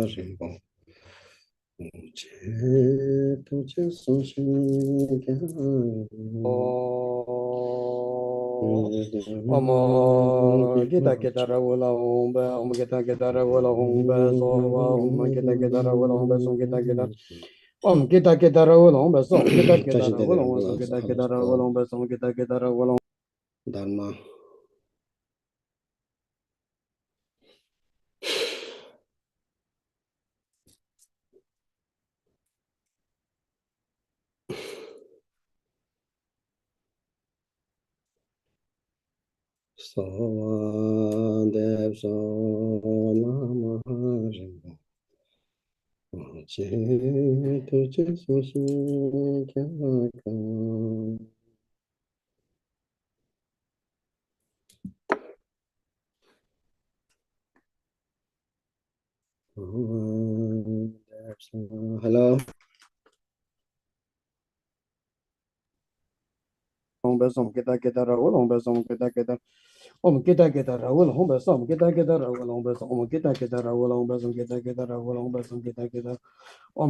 人公，切都切松心干。Kita kita rawula humba kita kita rawula humba sowa kita kita rawula humba kita kita kita kita rawula humba kita kita rawula humba kita kita rawula humba kita kita rawula Dharma. So dev so nama rinpo. Che tu che so shi kya ka. Hello. kita kita rawula humba kita kita kita kita rawula humba kita kita rawula humba kita kita rawula humba kita kita rawula humba kita kita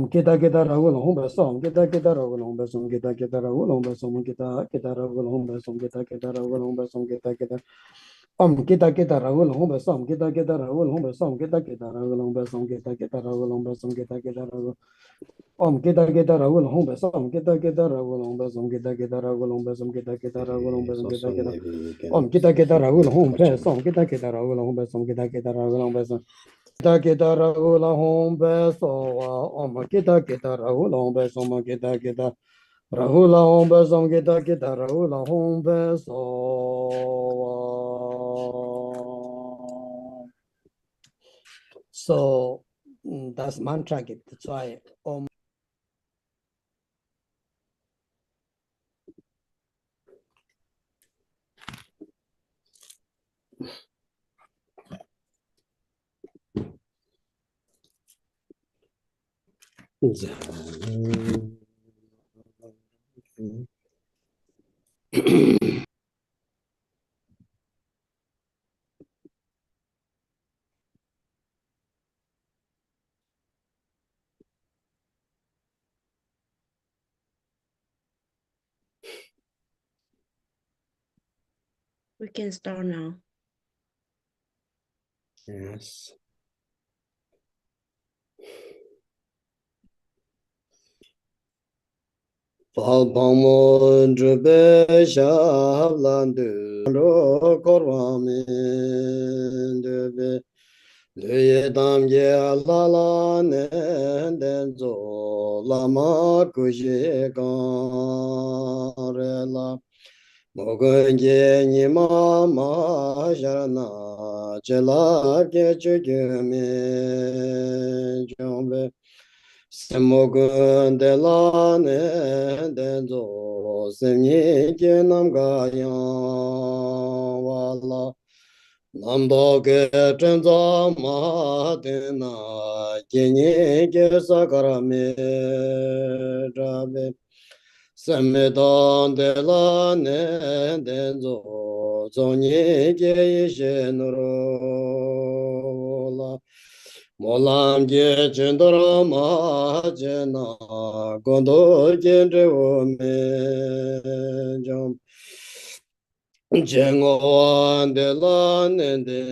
kita kita rawula humba kita kita rawula humba kita kita rawula humba kita kita rawula humba kita kita rawula humba kita kita kita kita rawula humba kita kita rawula humba kita kita rawula humba kita kita rawula humba kita kita rawula kita kita rawula humba kita kita rawula humba kita kita rawula humba kita kita rawula humba kita kita kita kita rawula humba kita kita rawula humba kita kita rawula humba kita kita rawula humba sowa kita kita rawula humba kita kita rawula humba kita kita rawula humba sowa. So that's mantra. That's why we can start now. Yes. Palpamo drube shablandu ro korwame dube le dam ye la la ne denzo lama kuje re la mogun ye ni ma ma sharana chela ke chugyame jombe Semogun de la ne denzo semye ke nam ga yang wala namdo ke chenza ma de na kenye ke sakara me jabe semedan de la ne denzo zonye ke ishe noro la Molam ge chendara ma jena gondo gendre o me jam jengo ande la nende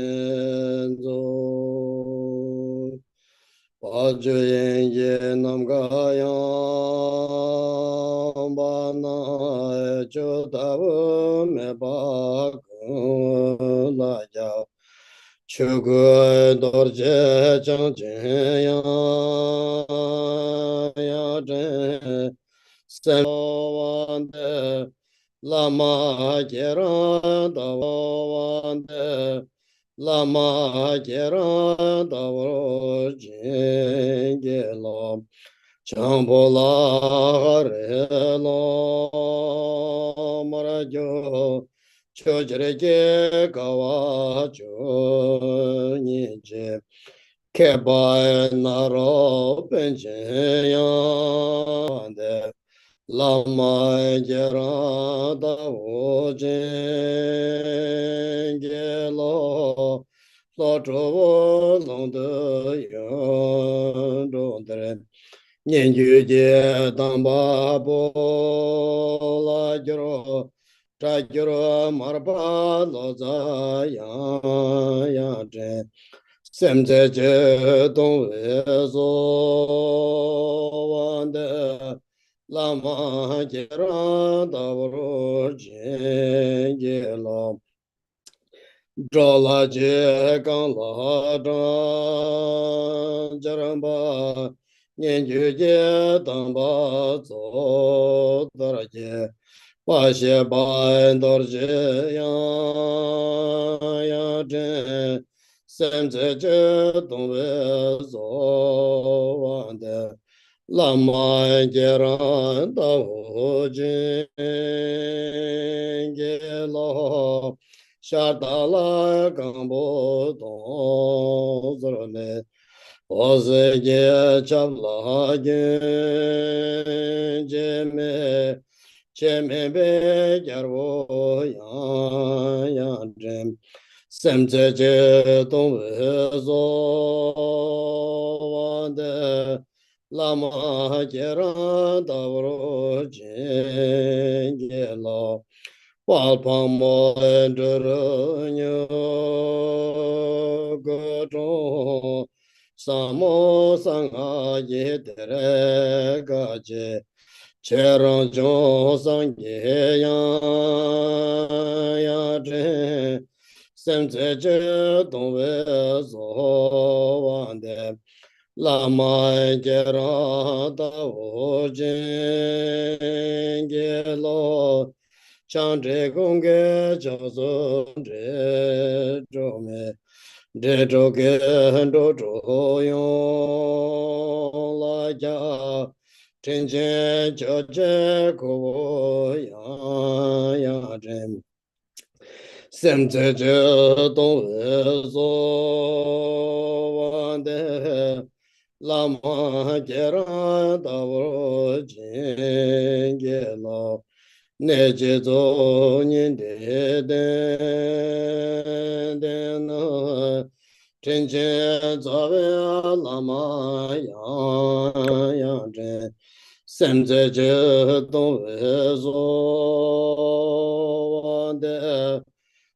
zo pajo ye nam ga yang ba na jo da me ba la ja Chugu dorje changchen ya jen Sewande lama geran dawande lama geran dawro jengelo chambola relo marajo Chojrege gawa chonije keba naro penche yande lama gera da ojengelo lo trovo londe 念觉界当巴波拉吉罗扎吉罗马尔巴罗扎呀真三在这东维索万的拉玛杰拉达沃罗杰耶罗。赵拉杰刚拉张家人把年久节当把走多少节，把些把恩多少节呀真，现在这东北走完的，拉玛杰人到我军给老。下达拉冈波东子罗内，我是耶加拉根姐妹，姐妹别加我呀真，三在这东北做完的，拉玛杰拉达沃罗金耶老。瓦帕摩这罗牛各种萨摩桑阿耶德勒嘎杰，切让中桑耶呀呀真，现在这东北做完的。拉玛杰拉达乌金耶罗。将这公给叫做这周美，这周给周周用来家，真正叫这个呀真，现在这东西做完的。拉玛杰拉达沃金耶罗。那节奏你的那真正作为拉玛呀真，现在这东北做的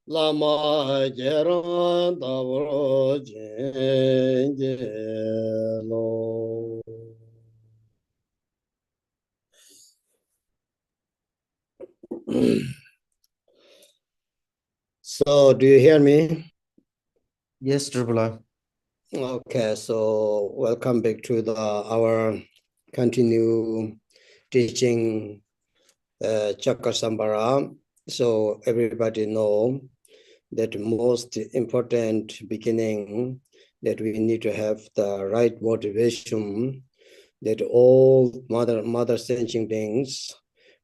拉玛杰拉达沃金耶罗。So, do you hear me? Yes, Drupala. Okay, so welcome back to our continue teaching Chakasambhara. So everybody know that most important beginning that we need to have the right motivation, that all mother sentient beings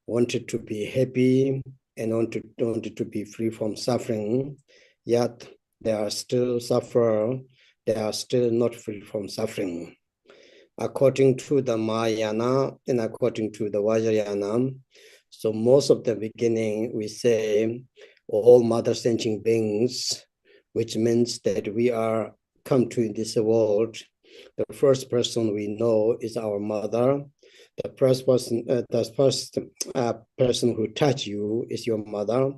wanted to be happy and wanted to be free from suffering, yet they are still suffer, they are still not free from suffering. According to the Mahayana and according to the Vajrayana, so most of the beginning we say all mother sentient beings, which means that we are come to this world. The first person we know is our mother. The first person who touch you is your mother.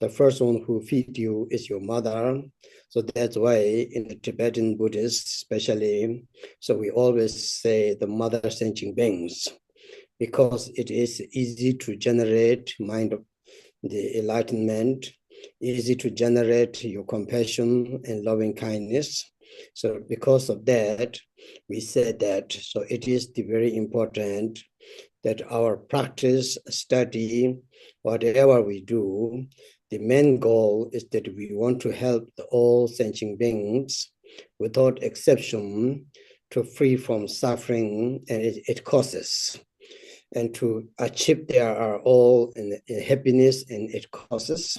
The first one who feed you is your mother. So that's why in the Tibetan Buddhists, especially, so we always say the mother sentient beings, because it is easy to generate mind of the enlightenment, easy to generate your compassion and loving kindness. So because of that, we said that, so it is very important that our practice, study, whatever we do, the main goal is that we want to help all sentient beings without exception to free from suffering and it causes, and to achieve their all in happiness and it causes.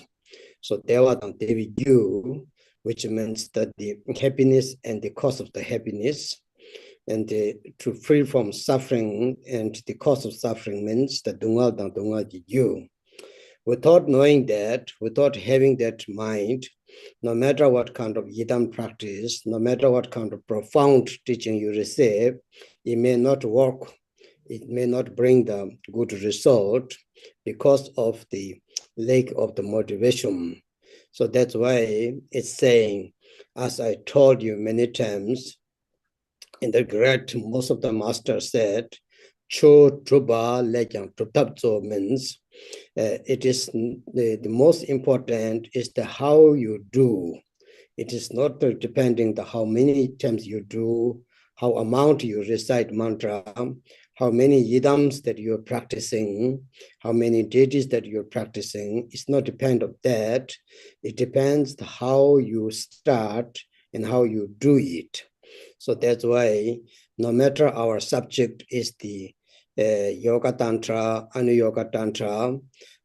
So Devi you, which means that the happiness and the cause of the happiness, and to free from suffering and the cause of suffering means the dunga dang dunga you. Without knowing that, without having that mind, no matter what kind of yidam practice, no matter what kind of profound teaching you receive, it may not work it may not bring the good result because of the lack of the motivation. So that's why it's saying, as I told you many times, in the great, most of the masters said, Cho Truba Lejang Tutapzo means it is the most important is the how you do. It is not depending on how many times you do, how amount you recite mantra, how many yidams that you're practicing, how many deities that you're practicing. It's not dependent on that. It depends how you start and how you do it. So that's why no matter our subject is the Yoga Tantra, Anu-Yoga Tantra,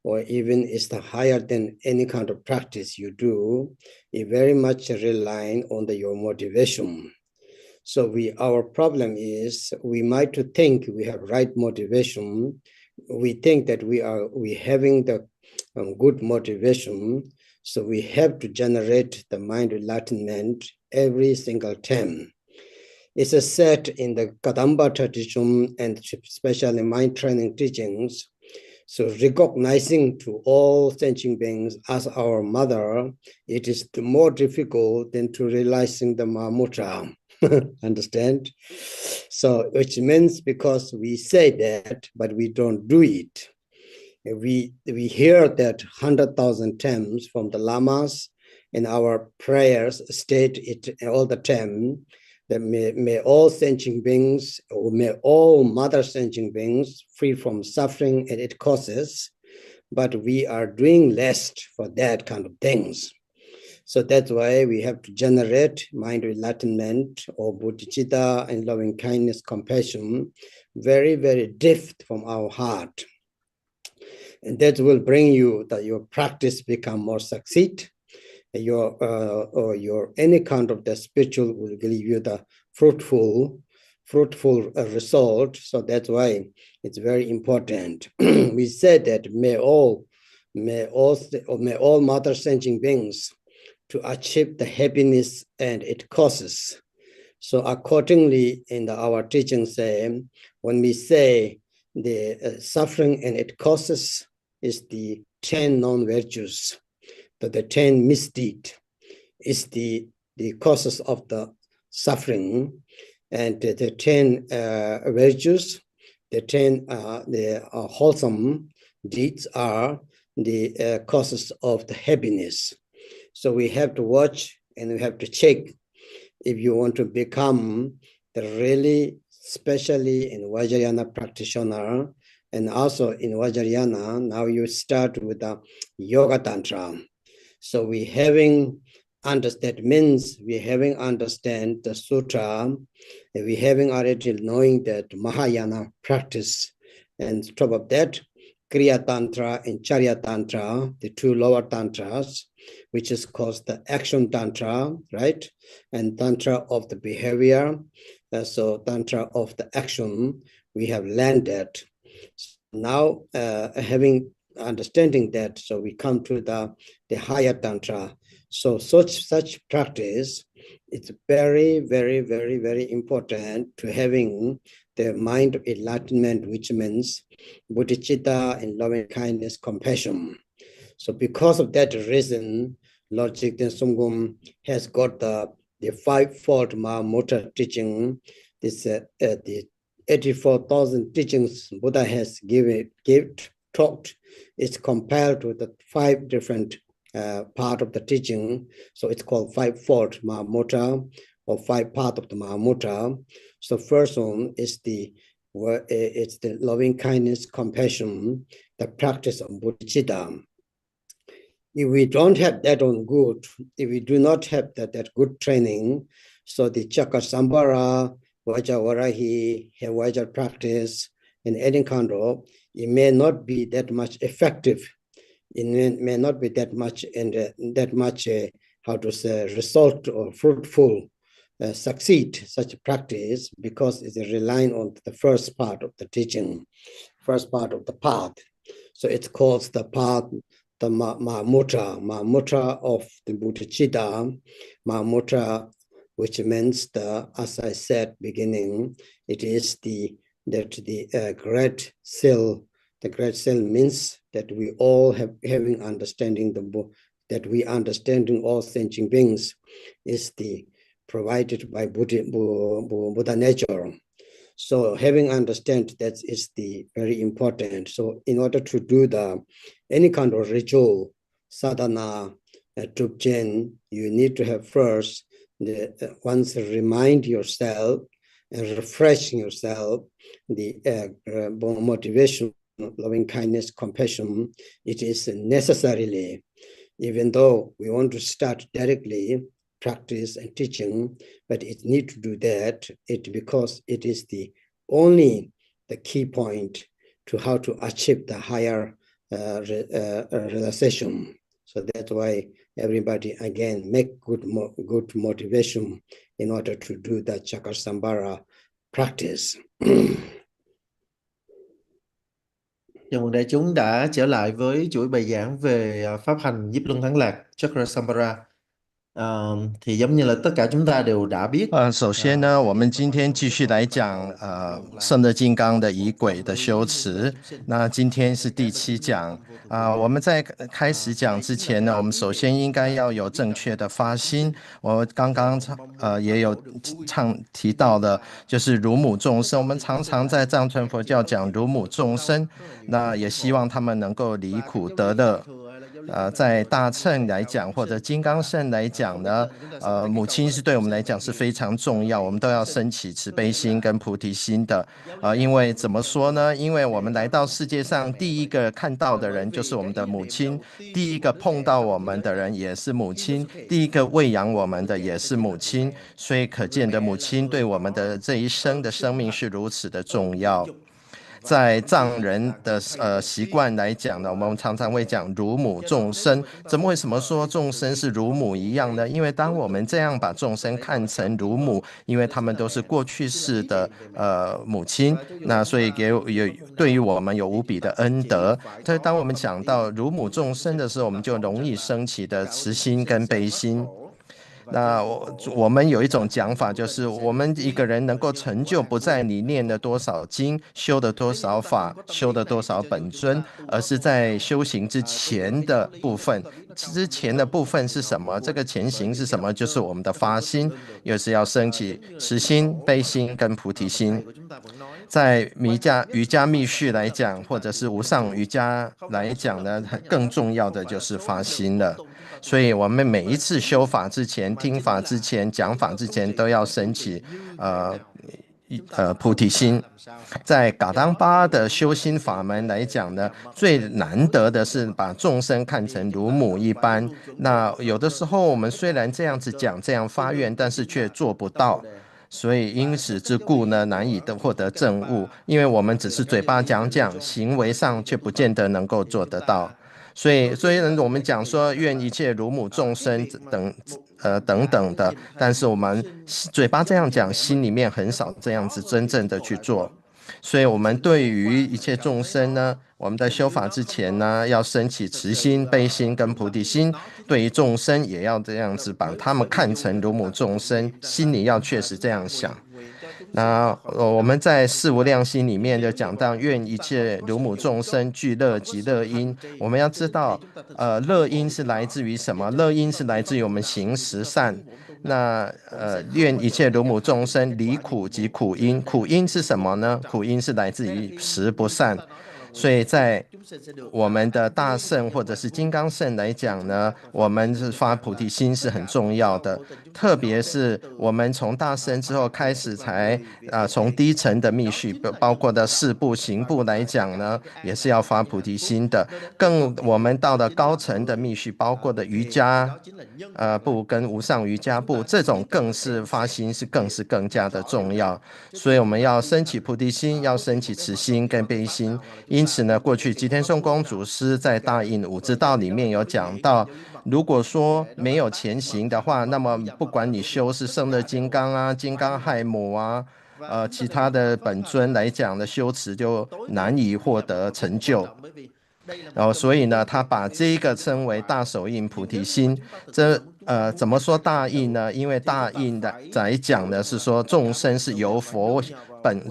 or even is the higher than any kind of practice you do, it very much relying on your motivation. So our problem is we might think we have right motivation. We think that we having the good motivation. So we have to generate the mind enlightenment every single time. It's a set in the Kadamba tradition and especially mind training teachings. So recognizing to all sentient beings as our mother, it is more difficult than to realizing the Mahamudra. Understand? So which means because we say that, but we don't do it. We hear that 100,000 times from the lamas, and our prayers state it all the time. That may all sentient beings, or may all mother sentient beings free from suffering and its causes, but we are doing less for that kind of things. So that's why we have to generate mind enlightenment or bodhicitta and loving kindness, compassion, very, very deep from our heart. And that will bring you that your practice become more succeed. Your any kind of the spiritual will give you the fruitful result. So that's why it's very important. We said that may all mother sentient beings to achieve the happiness and its causes. So accordingly, in our teaching say, when we say the suffering and its causes is the 10 non-virtues. The 10 misdeed is the causes of the suffering, and the 10 virtues, the 10 wholesome deeds are the causes of the happiness. So we have to watch and we have to check if you want to become the really, especially in Vajrayana practitioner, and also in Vajrayana, now you start with the Yoga Tantra. So we having understand the sutra, and we having already knowing that Mahayana practice, and top of that, Kriya Tantra and Charya Tantra, the two lower tantras, which is called the action tantra, right? And tantra of the behavior. So tantra of the action, we have landed. Now having understanding that, so we come to the higher tantra. So such practice, it's very, very, very, very important to having the mind of enlightenment, which means bodhicitta and loving kindness, compassion. So because of that reason, Lord Jigten Sumgum has got the fivefold Mahamudra teaching. This the 84,000 teachings Buddha has taught. It's compared with the 5 different part of the teaching. So it's called fivefold Mahamudra, or 5 part of the Mahamudra. So first one is it's the loving kindness, compassion, the practice of bodhicitta. If we don't have that on good, if we do not have that good training, so the chakra samsara, vajravarahi, vajra practice, and any kind of, it may not be that much effective. It may not be that much how to say, result or fruitful, succeed such a practice, because it's relying on the first part of the teaching, first part of the path. So it's called the path, the Mahamudra of the bodhicitta, Mahamudra, which means as I said beginning, it is the that the great seal means that we all having understanding that we understanding all sentient beings is the provided by Buddha nature. So having understand that is the very important. So in order to do any kind of ritual, sadhana, drupchen, you need to have first once remind yourself and refreshing yourself the motivation, loving kindness, compassion. It is necessarily, even though we want to start directly practice and teaching, but it need to do that because it is the key point to how to achieve the higher realization. So that's why everybody again make good motivation in order to do the Chakra practice. Chào mừng đại chúng đã trở lại với chuỗi bài giảng về pháp hành giúp luân thắng lạc Chakra Samsara. Thì giống như là tất cả chúng ta đều đã biết。首先呢，我们今天继续来讲圣德金刚的仪轨的修持。那今天是第7讲我们在开始讲之前呢，我们首先应该要有正确的发心。我刚刚也有提到的，就是乳母众生。我们常常在藏传佛教讲乳母众生，那也希望他们能够离苦得乐。在大乘来讲，或者金刚乘来讲呢，母亲是对我们来讲是非常重要，我们都要升起慈悲心跟菩提心的。因为怎么说呢？因为我们来到世界上，第一个看到的人就是我们的母亲，第一个碰到我们的人也是母亲，第一个喂养我们的也是母亲，所以可见的母亲对我们的这一生的生命是如此的重要。在藏人的习惯来讲呢，我们常常会讲乳母众生。为什么说众生是乳母一样呢？因为当我们这样把众生看成乳母，因为他们都是过去世的母亲，那所以对于我们有无比的恩德。所以当我们讲到乳母众生的时候，我们就容易升起的慈心跟悲心。那我们有一种讲法，就是我们一个人能够成就，不在你念了多少经，修的多少法，修的多少本尊，而是在修行之前的部分。之前的部分是什么？这个前行是什么？就是我们的发心，又是要升起慈心、悲心跟菩提心。在瑜伽密序来讲，或者是无上瑜伽来讲呢，更重要的就是发心了。所以我们每一次修法之前、听法之前、讲法之前，都要升起菩提心。在噶当巴的修心法门来讲呢，最难得的是把众生看成乳母一般。那有的时候我们虽然这样子讲、这样发愿，但是却做不到。所以因此之故呢，难以获得证悟，因为我们只是嘴巴讲，行为上却不见得能够做得到。所以我们讲说愿一切乳母众生等等的，但是我们嘴巴这样讲，心里面很少这样子真正的去做。所以我们对于一切众生呢，我们在修法之前呢，要升起慈心、悲心跟菩提心。对于众生也要这样子把他们看成乳母众生，心里要确实这样想。那我们在四无量心里面就讲到愿一切乳母众生具乐极乐因。我们要知道乐因是来自于什么？乐因是来自于我们行十善。那愿一切乳母众生离苦及苦因。苦因是什么呢？苦因是来自于十不善。所以在我们的大乘或者是金刚乘来讲呢，我们是发菩提心是很重要的。特别是我们从大乘之后开始才从低层的密序，包括的事部行部来讲呢，也是要发菩提心的。更我们到了高层的密序，包括的瑜伽部跟无上瑜伽部，这种更是发心是更加的重要。所以我们要升起菩提心，要升起慈心跟悲心。因此呢，过去吉田颂公祖师在大印五之道里面有讲到，如果说没有前行的话，那么不管你修是圣乐金刚啊、金刚亥母啊、其他的本尊来讲的修持就难以获得成就。然后所以呢，他把这个称为大手印菩提心。这怎么说大印呢？因为大印的在讲的是说众生是由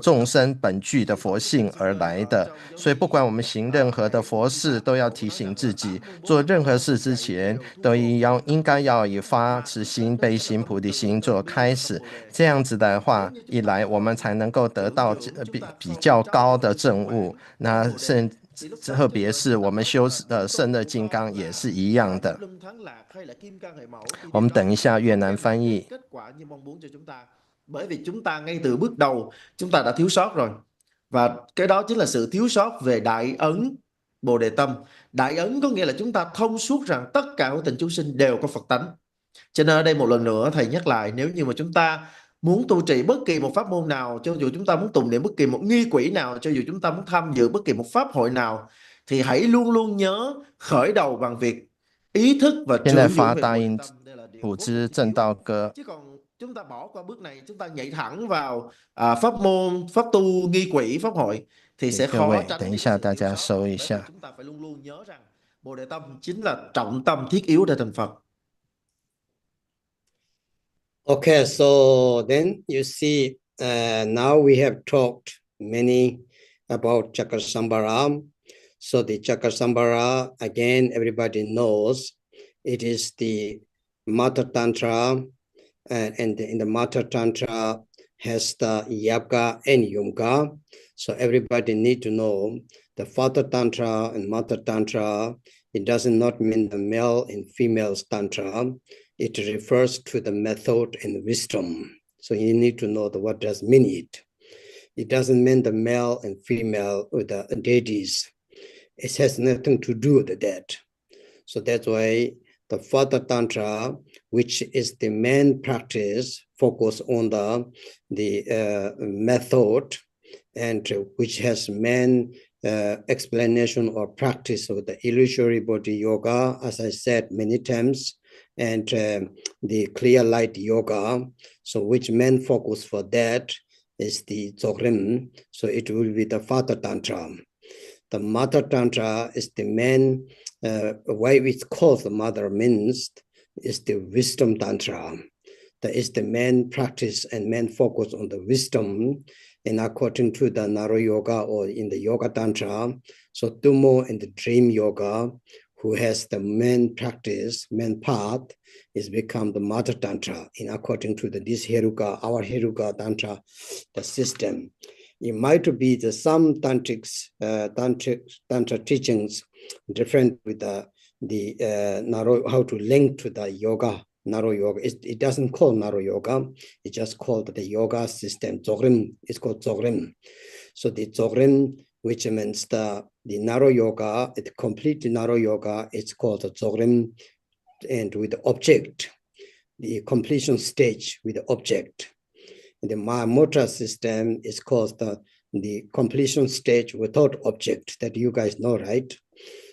众生本具的佛性而来的，所以不管我们行任何的佛事，都要提醒自己，做任何事之前都应该要以发慈心、悲心、菩提心做开始。这样子的话，一来我们才能够得到比较高的证悟。那特別是我們修聖樂金剛也是一樣的。我們等一下越南翻譯。Bởi vì chúng ta ngay từ bước đầu chúng ta đã thiếu sót rồi, và cái đó chính là sự thiếu sót về đại ấn Bồ Đề Tâm. Đại ấn có nghĩa là chúng ta thông suốt rằng tất cả hữu tình chúng sinh đều có Phật tánh. Cho nên ở đây một lần nữa thầy nhắc lại, nếu như mà chúng ta muốn tu trì bất kỳ một pháp môn nào, cho dù chúng ta muốn tụng niệm bất kỳ một nghi quỹ nào, cho dù chúng ta muốn tham dự bất kỳ một pháp hội nào, thì hãy luôn luôn nhớ khởi đầu bằng việc ý thức và trưởng dưỡng về Bồ Đề Tâm. Đây là điều chứ còn chúng ta bỏ qua bước này, chúng ta nhảy thẳng vào pháp môn, pháp tu, nghi quỹ, pháp hội thì sẽ khó tránh. 等一下大家收一下。 Chúng ta phải luôn luôn nhớ rằng Bồ Đề Tâm chính là trọng tâm thiết yếu để thành Phật. Okay, so then you see, now we have talked many about Chakra-sambhara. So the Chakra-sambhara, again, everybody knows, it is the Mata Tantra, and in the Mata Tantra has the Yaga and Yunga. So everybody need to know the Father Tantra and Mata Tantra. It does not mean the male and female Tantra. It refers to the method and wisdom. So you need to know what does mean it. It doesn't mean the male and female or the deities. It has nothing to do with that. So that's why the Father Tantra, which is the main practice, focus on the method, and which has main explanation or practice of the illusory body yoga, as I said many times, and the clear light yoga. So which main focus for that is the Dzogchen. So it will be the Father Tantra. The Mother Tantra is the main, why it's called the mother means is the wisdom Tantra. That is the main practice and main focus on the wisdom. And according to the Naro Yoga or in the Yoga Tantra, so Tumo in the Dream Yoga, who has the main practice, main path, is become the Mother Tantra. In according to this Heruka, our Heruka Tantra, the system. It might be the some tantra teachings different with the Naro, how to link to the yoga, Naro Yoga. It doesn't call Naro Yoga. It's just called the yoga system. Dzogchen is called Dzogchen. So the Dzogchen, which means the Naro Yoga, the complete Naro Yoga, it's called the Dzogchen, and with the object, the completion stage with the object. And the Mahamudra system is called the completion stage without object, that you guys know, right?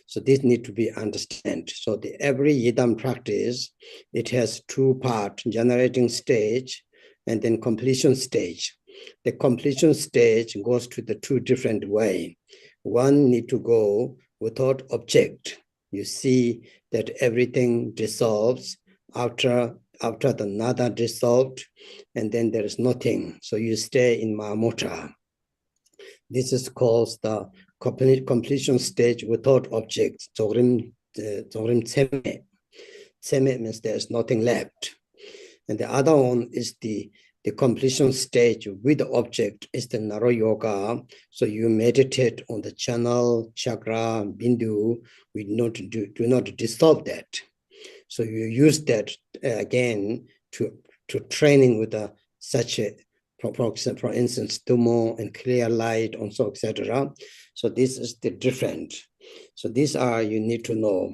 So this need to be understood. So every Yidam practice, it has two parts, generating stage and then completion stage. The completion stage goes to the two different way. One need to go without object. You see that everything dissolves after the nada dissolved, and then there is nothing. So you stay in Mahamudra. This is called the completion stage without objects. Dzogchen Tseme. Tseme means there is nothing left. And the other one is the completion stage with the object is the Naro Yoga. So you meditate on the channel, chakra, bindu. We do not dissolve that. So you use that again to training with such a, for instance, Tumo and clear light, and so etc. So this is the different. So these are you need to know.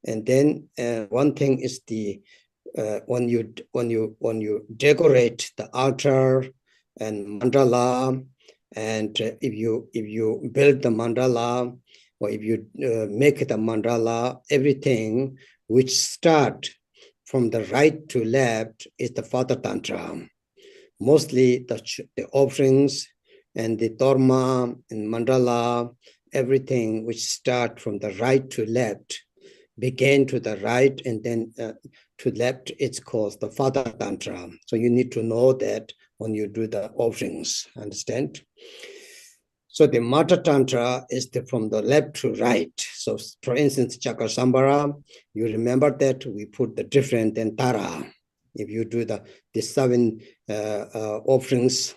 And then one thing is the when you decorate the altar and mandala, and if you build the mandala, or if you make the mandala, everything which start from the right to left is the Father Tantra. Mostly the offerings and the dharma and mandala everything which start from the right to left, begin to the right and then to left, it's called the Father Tantra. So you need to know that when you do the offerings, understand? So the Mata Tantra is from the left to right. So for instance, Chakra Sambara, you remember that we put the different than Tara. If you do the 7 offerings,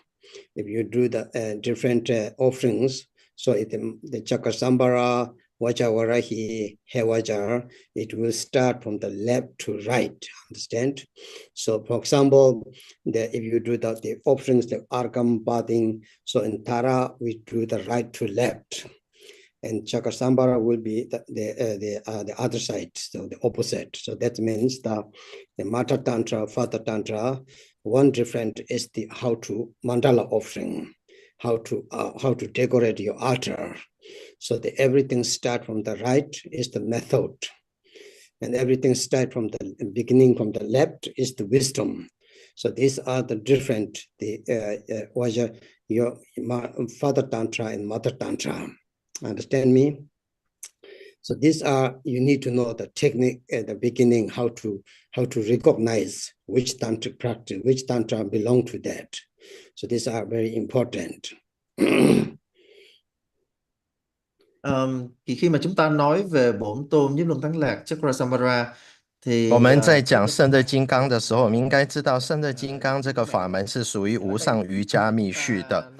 if you do the different offerings, so the Chakra Sambara, Vajavarahi, Hevajar, it will start from the left to right, understand? So for example, if you do the offerings, the Arkam, Bathing, so in Tara, we do the right to left. And Chakra Sambara will be the other side, so the opposite. So that means the Mata Tantra, Father Tantra, one different is the how to mandala offering, how to decorate your altar. So everything start from the right is the method, and everything start from the beginning from the left is the wisdom. So these are the different your Father Tantra and Mother Tantra. Understand me? So these are, you need to know the technique at the beginning, how to recognize which tantric practice, which tantra belong to that. So these are very important. Thì khi mà chúng ta nói về bổn tôn nhiếp luân thắng lạc Chakra Samvara thì 我们在讲圣德金刚的时候，我们应该知道圣德金刚这个法门是属于无上瑜伽密序的。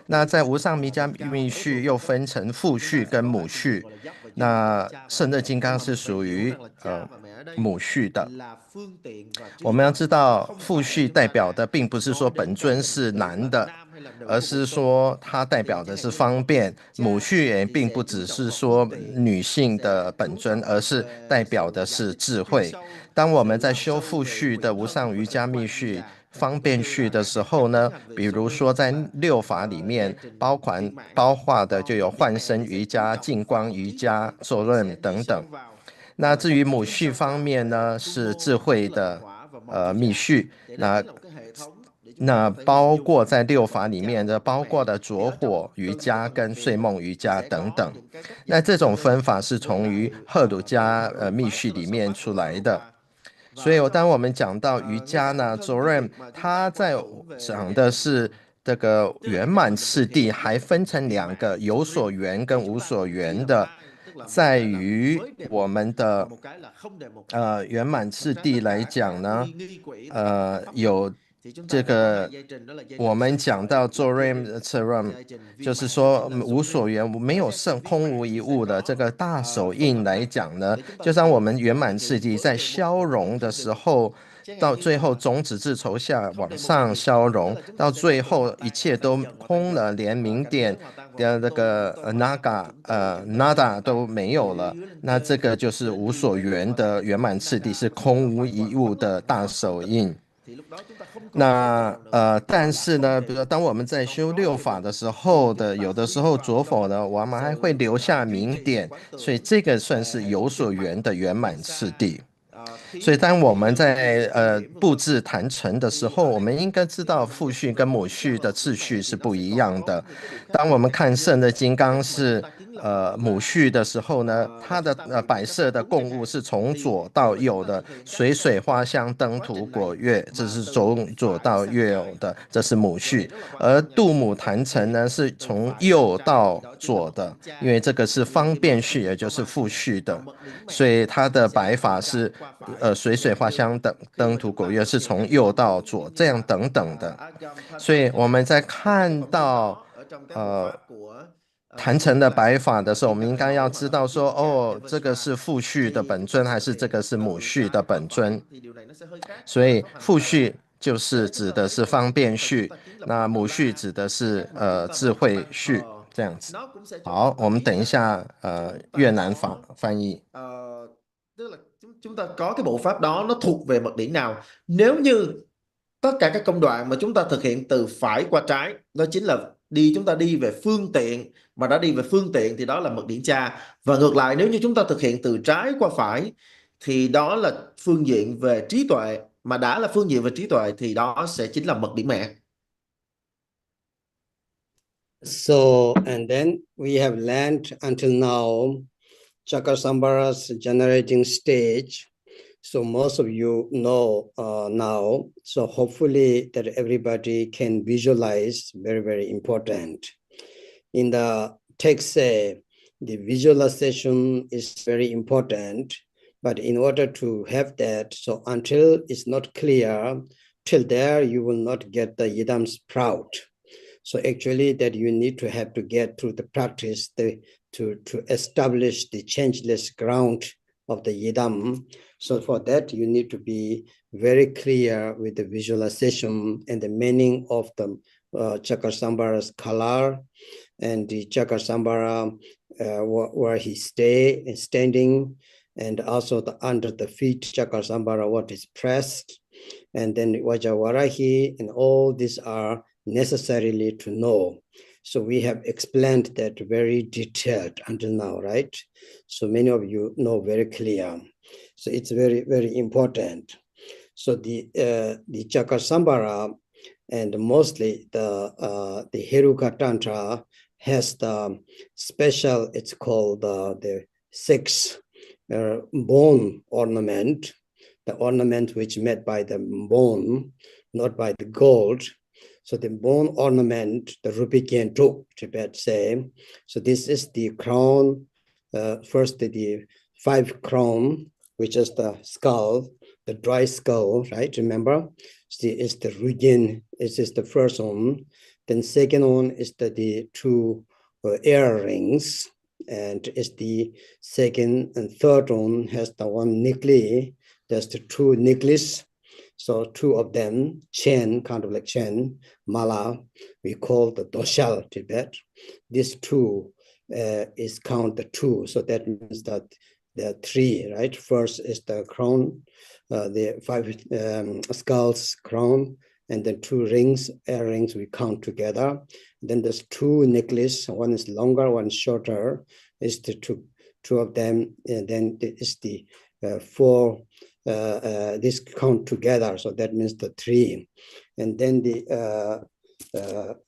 那在无上瑜伽密序又分成父序跟母序，那圣德金刚是属于母序的。我们要知道父序代表的并不是说本尊是男的，而是说它代表的是方便。母序也并不只是说女性的本尊，而是代表的是智慧。当我们在修父序的无上瑜伽密序方便序的时候呢，比如说在6法里面包括的就有幻身瑜伽、净光瑜伽、ZOOM等等。那至于母序方面呢，是智慧的密序，那包括在6法里面的，包括的着火瑜伽跟睡梦瑜伽等等。那这种分法是从于赫鲁伽密序里面出来的。所以当我们讲到瑜伽呢 ，ZOOM 它在讲的是这个圆满次第，还分成2个，有所缘跟无所缘的。在于我们的圆满次第来讲呢，有这个我们讲到ZOOM 就是说无所缘，没有剩，空无一物的这个大手印来讲呢，就像我们圆满次第在消融的时候，到最后种子自从下往上消融，到最后一切都空了，连明点的那个nada 都没有了。那这个就是无所缘的圆满次第，是空无一物的大手印。那但是呢，比如说当我们在修6法的时候有的时候着火呢，我们还会留下明点，所以这个算是有所缘的圆满次第。所以当我们在布置坛城的时候，我们应该知道父序跟母序的次序是不一样的。当我们看圣的金刚是母序的时候呢，它的摆设的供物是从左到右的，水花香灯土果月，这是从左到右的，这是母序。而度母坛城呢是从右到左的，因为这个是方便序，也就是父序的，所以它的摆法是水花香灯土果月是从右到左，这样等等的。所以我们在看到坛城的摆法的时候，我们应该要知道说，哦，这个是父序的本尊，还是这个是母序的本尊？所以父序就是指的是方便序，那母序指的是智慧序，这样子。好，我们等一下越南法翻译。Tức là chúng ta có cái bộ pháp đó nó thuộc về mật điển nào. Nếu như tất cả các công đoạn mà chúng ta thực hiện từ phải qua trái, đó chính là chúng ta đi về phương tiện, mà đã đi về phương tiện thì đó là mật điển cha. Và ngược lại, nếu như chúng ta thực hiện từ trái qua phải thì đó là phương diện về trí tuệ, mà đã là phương diện về trí tuệ thì đó sẽ chính là mật điển mẹ. So, and then we have learned until now, Chakasambhara's generating stage. So most of you know now, so hopefully that everybody can visualize, very, very important. In the text say, the visualization is very important, but in order to have that, so until it's not clear, till there you will not get the yidam sprout. So actually that you need to have to get through the practice to establish the changeless ground of the yidam. So for that, you need to be very clear with the visualization and the meaning of the Chakasambhara's color and the Chakasambhara where he is standing, and also under the feet Chakasambhara what is pressed, and then Vajavarahi, and all these are necessarily to know. So we have explained that very detailed until now, right? So many of you know very clear. So it's very, very important. So the Chakasambhara and mostly the Heruka Tantra has the special, it's called the 6 bone ornament, the ornament which made by the bone, not by the gold. So the bone ornament, the Rupikentu, Tibet say. So this is the crown, first the 5 crown, which is the skull, the dry skull, right? Remember? It's the Rugen, this is the first one. Then second one is the 2 earrings, and it's the second and third one has the 1 necklace. There's the 2 necklace. So 2 of them, chain, kind of like chain, mala, we call the doshal Tibet. These 2 is count the 2. So that means that there are 3, right? First is the crown, the 5 skulls crown, and then 2 rings, earrings we count together. Then there's 2 necklaces, one is longer, one shorter, is the 2 of them, and then it's the 4, this count together, so that means the 3. And then the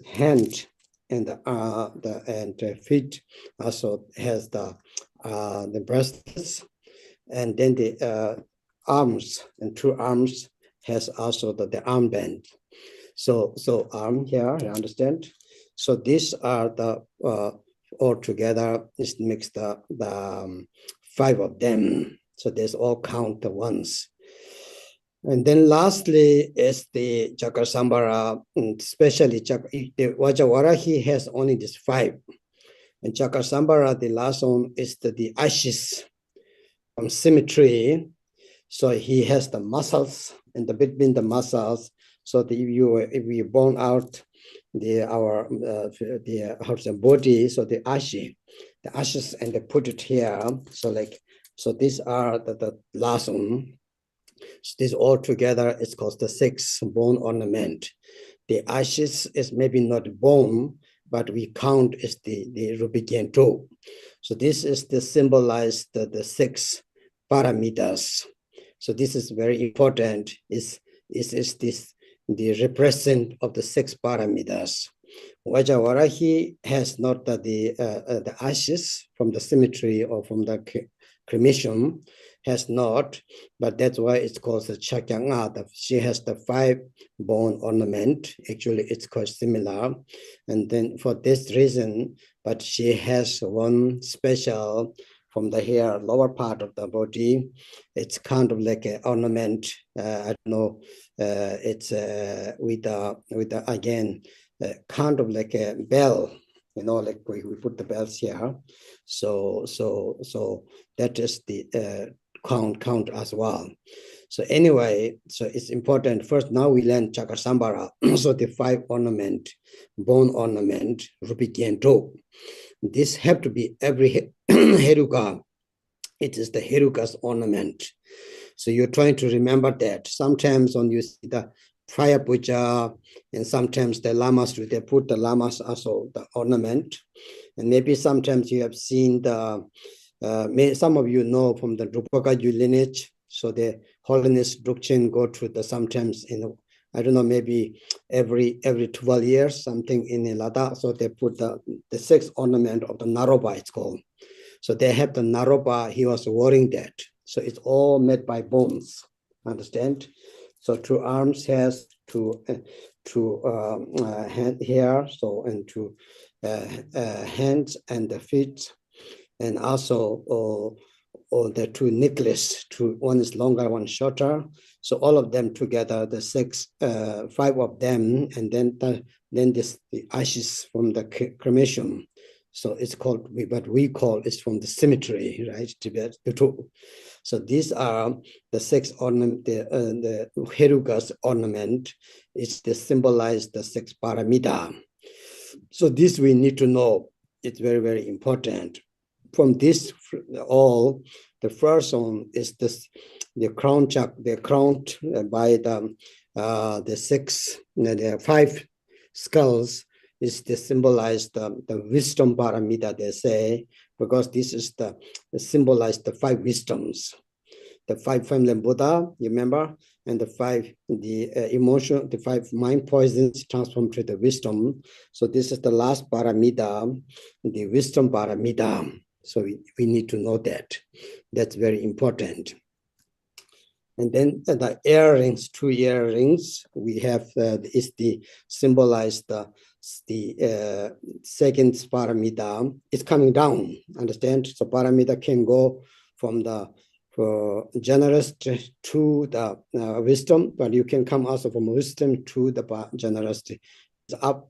hand and the feet also has the bracelets, and then the arms and 2 arms has also the armband. So arm here, you understand? So these are the all together. This makes the 5 of them. So there's all count the ones. And then lastly is the Chakasambhara, especially the Vajavarahi has only this 5. And Chakasambhara, the last one is the ashes from symmetry. So he has the muscles, and between the muscles. So if we burn out our body, so the ashes, and they put it here. So these are the last one. So this all together is called the 6 bone ornament. The ashes is maybe not bone, but we count as the Rupikentu. So this is the symbolize the 6 paramitas. So this is very important. Is this the represent of the 6 paramitas? Vajavarahi has not the ashes from the cemetery or from the cremation, has not, but that's why it's called the Chakyanga. She has the 5 bone ornament. Actually, it's quite similar. And then for this reason, but she has one special from the hair, lower part of the body. It's kind of like an ornament. I don't know. It's with the again, kind of like a bell. You know, like we put the bells here. So that is the count as well. So anyway, so it's important. First, now we learn Chakasambhara. So the 5 ornament, bone ornament, Rupikentu. This have to be every Heruka. It is the Heruka's ornament. So you're trying to remember that. Sometimes when you see the fire puja, and sometimes the lamas, they put the lamas also the ornament. And maybe sometimes you have seen the, some of you know from the Drupaka lineage. So the Holiness Drukchen go to the sometimes in I don't know, maybe every 12 years, something in Ladakh. So they put the 6th ornament of the Naropa, it's called. So they have the Naropa, he was wearing that. So it's all made by bones, understand? So 2 arms, hairs, 2 hand here, so and 2 hands and the feet, and also the 2 necklaces, 1 is longer, 1 shorter. So all of them together, the 5 of them, and then the ashes from the cremation. So it's called, what we call is from the cemetery, right? Tibet. So these are the 6 ornament, the Heruka's ornament. It's to symbolize the 6 paramita. So this we need to know. It's very, very important. From this, all the first one is this: the crown chak. They're crowned by the 5 skulls. Is to symbolize the wisdom paramita, they say, because this is the symbolize the 5 wisdoms, the 5 family Buddha, you remember, and the 5 emotion, the 5 mind poisons transformed to the wisdom. So this is the last paramita, the wisdom paramita. So we need to know that. That's very important. And then the earrings, 2 earrings we have is the symbolize the 2nd paramita. It's coming down, understand? So paramita can go from the generous to the wisdom, but you can come also from wisdom to the generosity. It's up,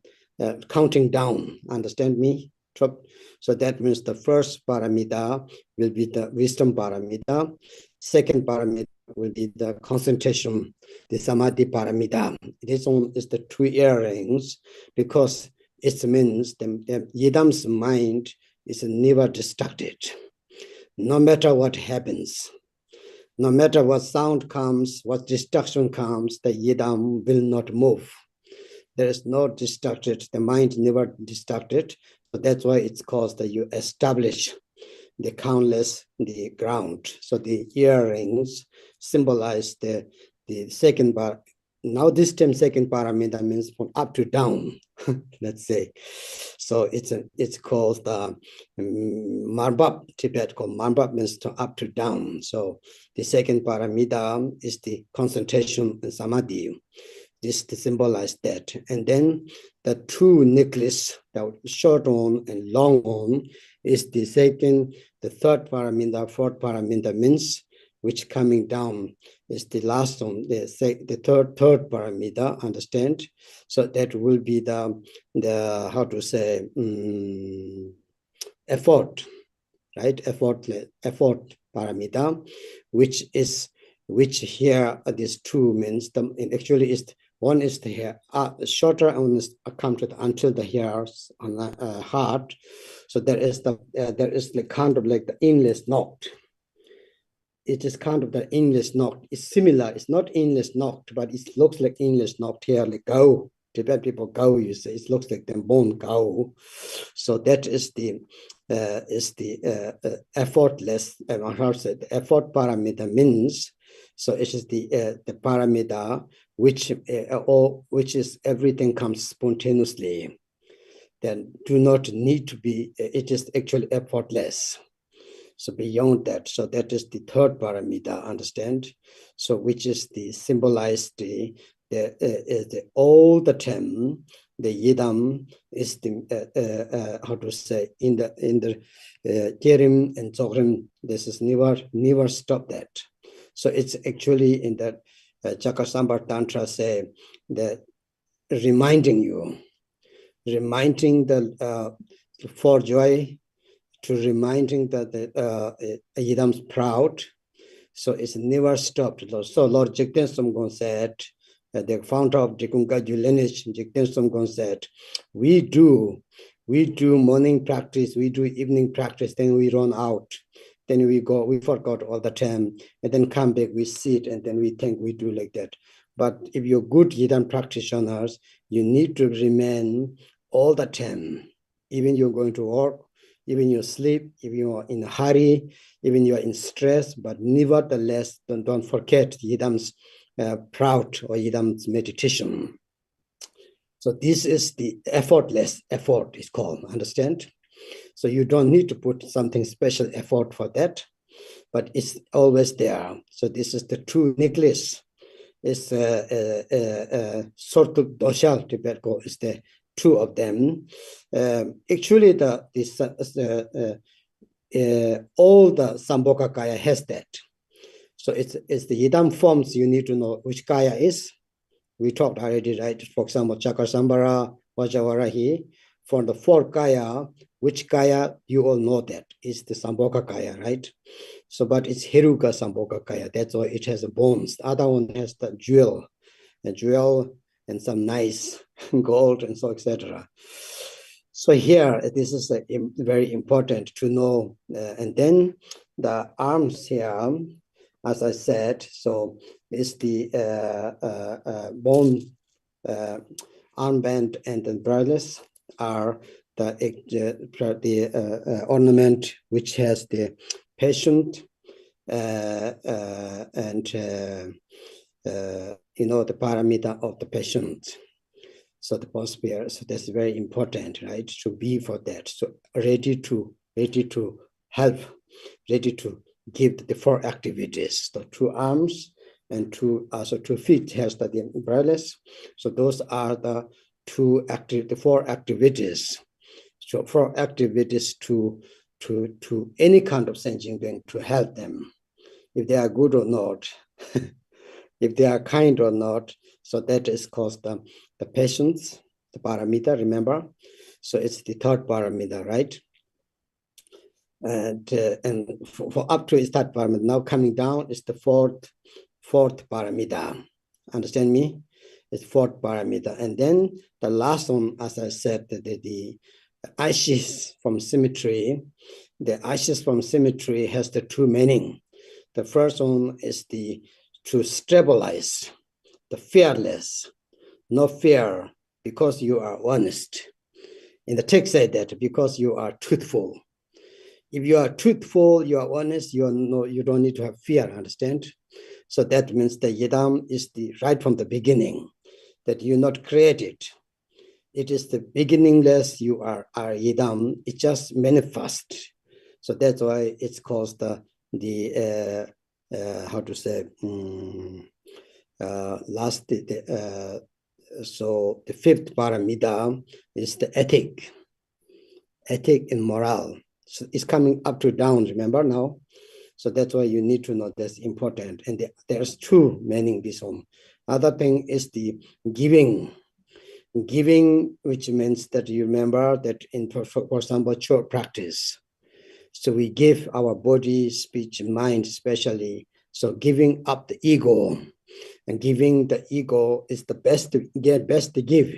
counting down, understand me? So that means the first paramita will be the wisdom paramita. 2nd paramita will be the concentration, the samadhi paramita. This one is the 2 earrings because it means the Yidam's mind is never distracted. No matter what happens, no matter what sound comes, what distraction comes, the Yidam will not move. There is no distracted, the mind never distracted. So that's why it's called that you establish the countless, the ground. So the earrings symbolize the 2nd bar. Now this time 2nd paramita means from up to down, let's say. So it's called the marbab, Tibet called marbab means to up to down. So the 2nd paramita is the concentration and samadhi. This to symbolize that. And then the 2 necklaces, the short one and long one, is the 2nd, the 3rd paramita, 4th paramita means, which coming down is the last one, the third paramita, understand? So that will be the how to say, effort, right? Effort paramita, which here these 2 means, actually is, one is the hair, shorter, and one is accounted until the hairs on the heart. So there is the kind of like the endless knot. It is kind of the endless knot. It's similar. It's not endless knot, but it looks like endless knot here, like go. Tibet people go, you say. It looks like them bone go. So that is the effortless. How to say, the effort paramita means. So it is the paramita which is everything comes spontaneously. Then do not need to be. It is actually effortless. So beyond that, so that is the 3rd paramita. Understand? So which is the symbolized all the time. The Yidam is the how to say, in the Kerim and Zorim. This is never stop that. So it's actually in that Chakasambar Tantra say that reminding the for joy, to reminding that the Yidam's proud. So it's never stopped. So Lord Jigten Somgon said, the founder of Jikunkaju lineage, Jigten Somgon said, we do morning practice, we do evening practice, then we run out. Then we go, we forgot all the time, and then come back, we sit, and then we think we do like that. But if you're good Yidam practitioners, you need to remain all the time. Even you're going to work, even you sleep, even you are in a hurry, even you are in stress, but nevertheless, don't forget Yidam's proud or yidam's meditation. So this is the effortless effort is called, understand? So you don't need to put something special effort for that, but it's always there. So this is the true necklace. It's sort of doshal Tibetko is the two of them. Actually, all the Samboka Kaya has that. So it's the Yidam forms you need to know which Kaya is. We talked already, right? For example, Chakasambara, Vajavarahi. For the four Kaya, which Kaya you all know that is the Samboka Kaya, right? So, but it's Heruka Samboka Kaya. That's why it has the bones. The other one has the jewel and some nice gold and so etc. So here, this is very important to know. And then the arms here, as I said, so it's the bone armband and the bracelets are the ornament which has the patient and the paramita of the patient. So the posture, so that's very important, right? To be for that. So ready to help, ready to give the four activities. The two arms and two feet has the umbrellas. So those are the four activities. So four activities to any kind of sensing being to help them, if they are good or not, if they are kind or not. So that is called the patience, the paramita, remember? So it's the third paramita, right? And for up to its third paramita, now coming down is the fourth paramita. Understand me? It's fourth paramita. And then the last one, as I said, the ashes from symmetry. The ashes from symmetry has the two meaning. The first one is to stabilize, the fearless, no fear, because you are honest. In the text said that because you are truthful. If you are truthful, you are honest, you don't need to have fear, understand? So that means the Yidam is right from the beginning, that you not created. It is the beginningless, you are Yidam, it just manifest. So that's why it's called the so the fifth paramita is the ethic and morale. So it's coming up to down, remember now? So that's why you need to know that's important. And there's two meaning this one. Other thing is the giving, which means that you remember that for example, short practice. So we give our body, speech, mind, especially. So giving up the ego, and giving the ego is the best to give.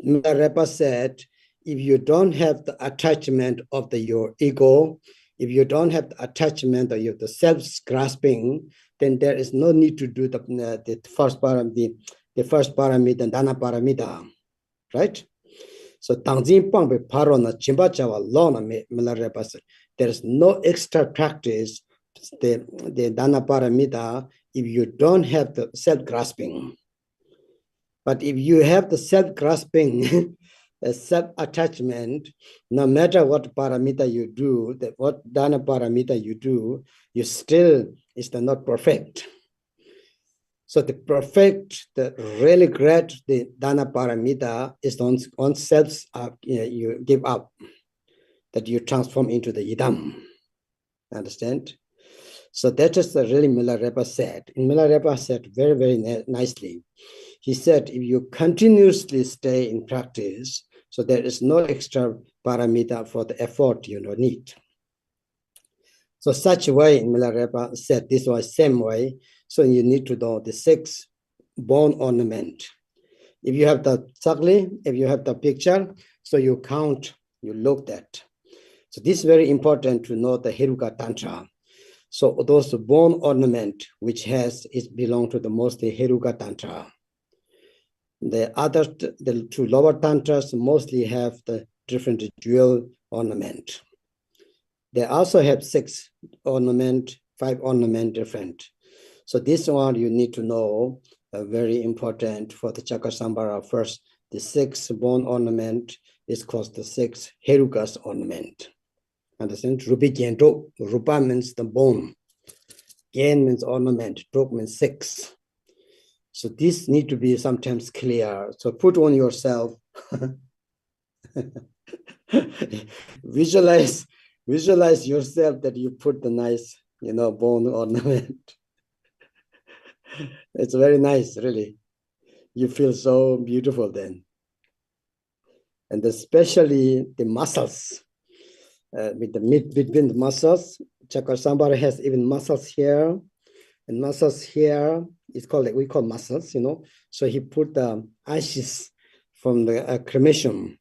Milarepa said, if you don't have the attachment of your ego, if you don't have the attachment or you have the self-grasping, then there is no need to do the first paramita, and dana paramita, right? So Tangzin Pangbe Parona Chimbachawa Lona Milarepa said, there is no extra practice, the dana paramita, if you don't have the self-grasping. But if you have the self-grasping, self-attachment, no matter what paramita you do, what dana paramita you do, you still is not perfect. So the perfect, the really great, the dana paramita is on self you give up, that you transform into the Yidam. Understand? So that is the really Milarepa said. And Milarepa said very, very nicely. He said, if you continuously stay in practice, so there is no extra paramita for the effort you need. So such way, Milarepa said this was same way. So you need to know the 6 bone ornament. If you have the chakli, if you have the picture, so you count, you look at. So this is very important to know the Heruka Tantra. So those bone ornament, which belong to the mostly Heruka Tantra. The two lower tantras mostly have the different jewel ornament. They also have 6 ornament, 5 ornament different. So this one you need to know, very important for the chakra samsara. First, the 6th bone ornament is called the 6th Heruka's ornament. Understand? Rupi Gento, Rupa means the bone. Gen means ornament, Drop means 6. So this need to be sometimes clear. So put on yourself. Visualize yourself that you put the nice, bone ornament. It's very nice, really. You feel so beautiful then. And especially the muscles, with the between the muscles, chakra samsara has even muscles here, and muscles here is called, like we call muscles, So he put the ashes from the cremation.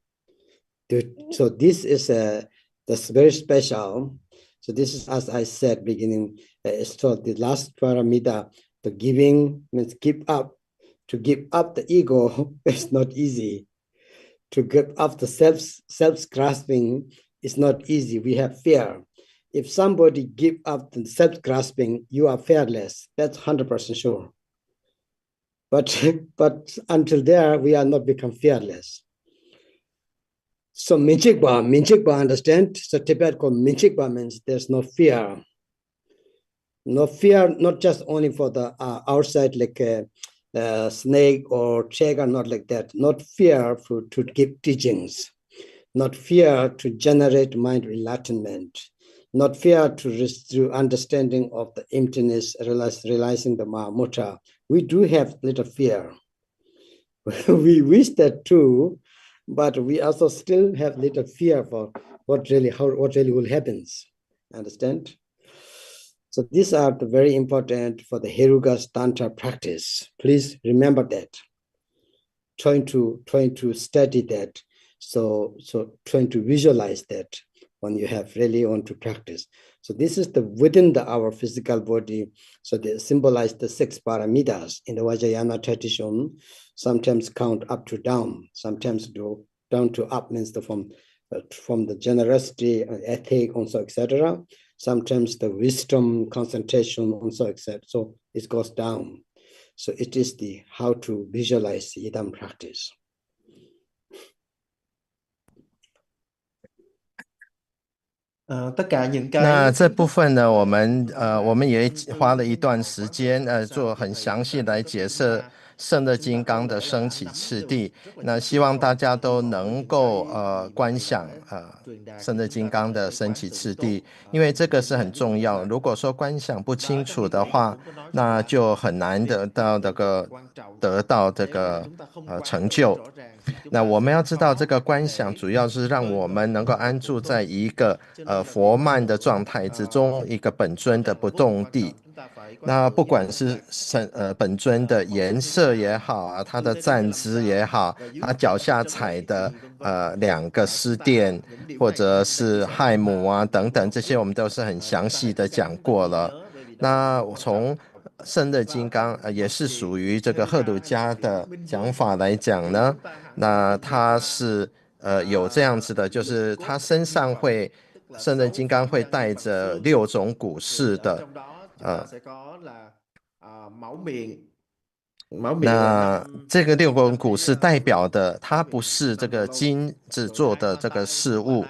So this is that's very special. So this is, as I said beginning, so the last paramita, the giving means give up. To give up the ego is not easy. To give up the self-grasping is not easy. We have fear. If somebody give up the self-grasping, you are fearless. That's 100% sure. But until there, we are not become fearless. So Minchikba, understand? So Tibet called Minchikba means there's no fear. No fear, not just only for the outside, like a snake or tiger, not like that. Not fear to give teachings. Not fear to generate mind enlightenment. Not fear to understanding of the emptiness, realizing the Mahamudra. We do have little fear. We wish that too, but we also still have little fear for what really will happen. Understand? So these are the very important for the Heruka's Tantra practice. Please remember that. Trying to study that. So trying to visualize that when you have really want to practice. So this is within our physical body. So they symbolize the 6 paramitas in the Vajrayana tradition. Sometimes count up to down. Sometimes do down to up means from the generosity, ethic, also, etc. Sometimes the wisdom, concentration, also, etc. So it goes down. So it is how to visualize the Idam practice. 那这部分呢，我们也花了一段时间，做很详细来解释圣的金刚的升起次第。那希望大家都能够观想圣的金刚的升起次第，因为这个是很重要。如果说观想不清楚的话，那就很难得到这个成就。那我们要知道，这个观想主要是让我们能够安住在一个佛曼的状态之中，一个本尊的不动地。那不管是本尊的颜色也好他的站姿也好，他脚下踩的2个尸垫，或者是亥母等等，这些我们都是很详细的讲过了。那从圣的金刚也是属于这个赫鲁家的讲法来讲呢，那它是有这样子的，就是它身上圣的金刚会带着6种古式的那这个6种古式代表的，它不是这个金子做的这个事物。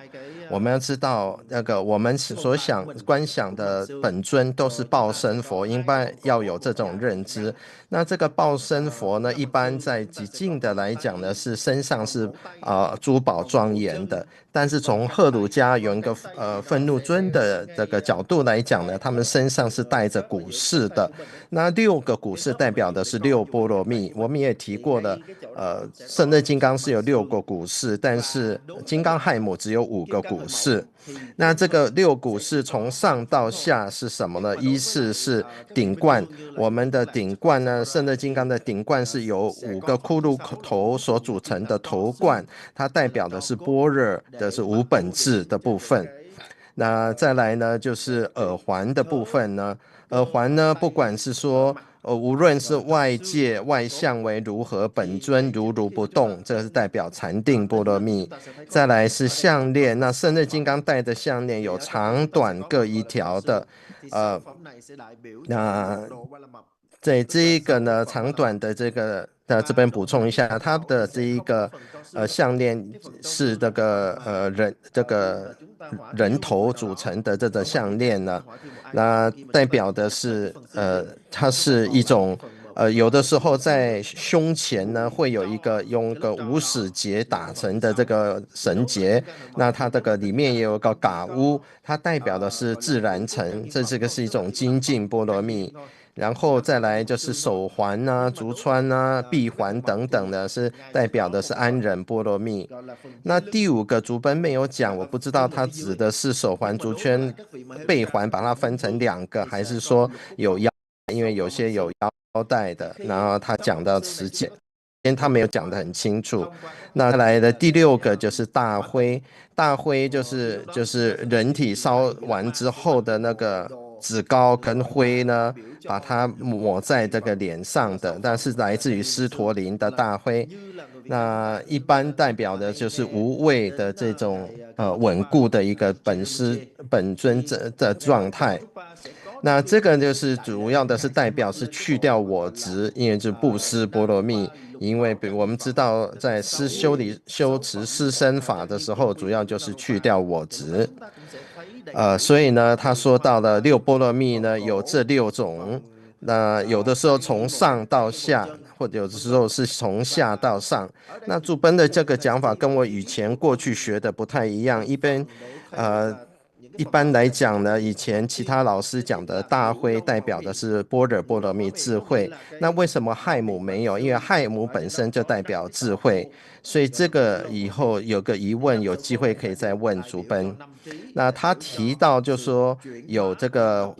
我们要知道，我们所观想的本尊都是报身佛，应该要有这种认知。那这个报身佛呢，一般在极静的来讲呢，是身上是珠宝庄严的。但是从赫鲁家有一个愤怒尊的这个角度来讲呢，他们身上是带着古式的。那6个古式代表的是6波罗蜜。我们也提过了，圣的金刚是有6个古式，但是金刚亥母只有5个古式。那这个6古式从上到下是什么呢？依次是顶冠，我们的顶冠呢，圣的金刚的顶冠是由5个骷髅头所组成的头冠，它代表的是般若的是无本质的部分。那再来呢，就是耳环的部分呢，耳环呢，不管是说无论是外界外相为如何，本尊如如不动，这个是代表禅定波罗蜜。再来是项链，那圣日金刚戴的项链有长短各一条的，那在这一个呢，长短的这个，这边补充一下，它的这一个项链是这个人头组成的这个项链呢，那代表的是它是一种有的时候在胸前呢会有一个用个无始结打成的这个绳结，那它这个里面也有个嘎乌，它代表的是自然成，这个是一种精进波罗蜜。然后再来就是手环啊、足穿啊、臂环等等的，是代表的是安忍波罗蜜。那第5个竹奔没有讲，我不知道它指的是手环、足圈、背环，把它分成2个，还是说有腰，因为有些有腰带的。然后他讲到持戒，因为他没有讲得很清楚。那再来的第6个就是大灰，大灰就是人体烧完之后的那个紫膏跟灰呢，把它抹在这个脸上的，但是来自于狮驼林的大灰。那一般代表的就是无畏的这种稳固的一个本尊的状态。那这个就是主要的是代表是去掉我执，因为是布施波罗蜜。因为我们知道在修持施身法的时候，主要就是去掉我执。所以呢，他说到了6波罗蜜呢，有这6种。那有的时候从上到下，或者有的时候是从下到上。那竹奔的这个讲法跟我以前过去学的不太一样。一般来讲呢，以前其他老师讲的大灰代表的是般若波罗蜜智慧。那为什么亥母没有？因为亥母本身就代表智慧。所以这个以后有个疑问，有机会可以再问竹奔。那他提到就说有这个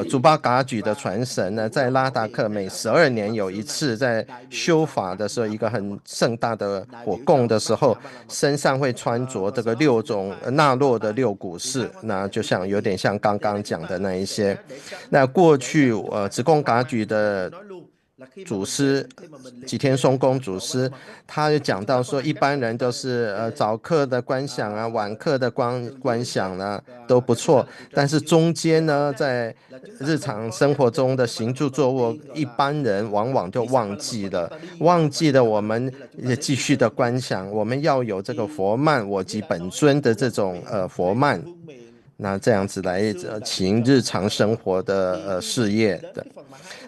竹巴嘎举的传神呢，在拉达克每12年有一次在修法的时候，一个很盛大的火供的时候，身上会穿着这个6种纳洛的6股饰，那就像有点像刚刚讲的那一些。那过去直贡嘎举的祖师吉天松公祖师，他就讲到说，一般人都是早课的观想啊，晚课的观想啊都不错，但是中间呢，在日常生活中的行住坐卧，一般人往往就忘记了我们也继续的观想，我们要有这个佛慢我即本尊的这种佛慢。那这样子来行日常生活的事业的。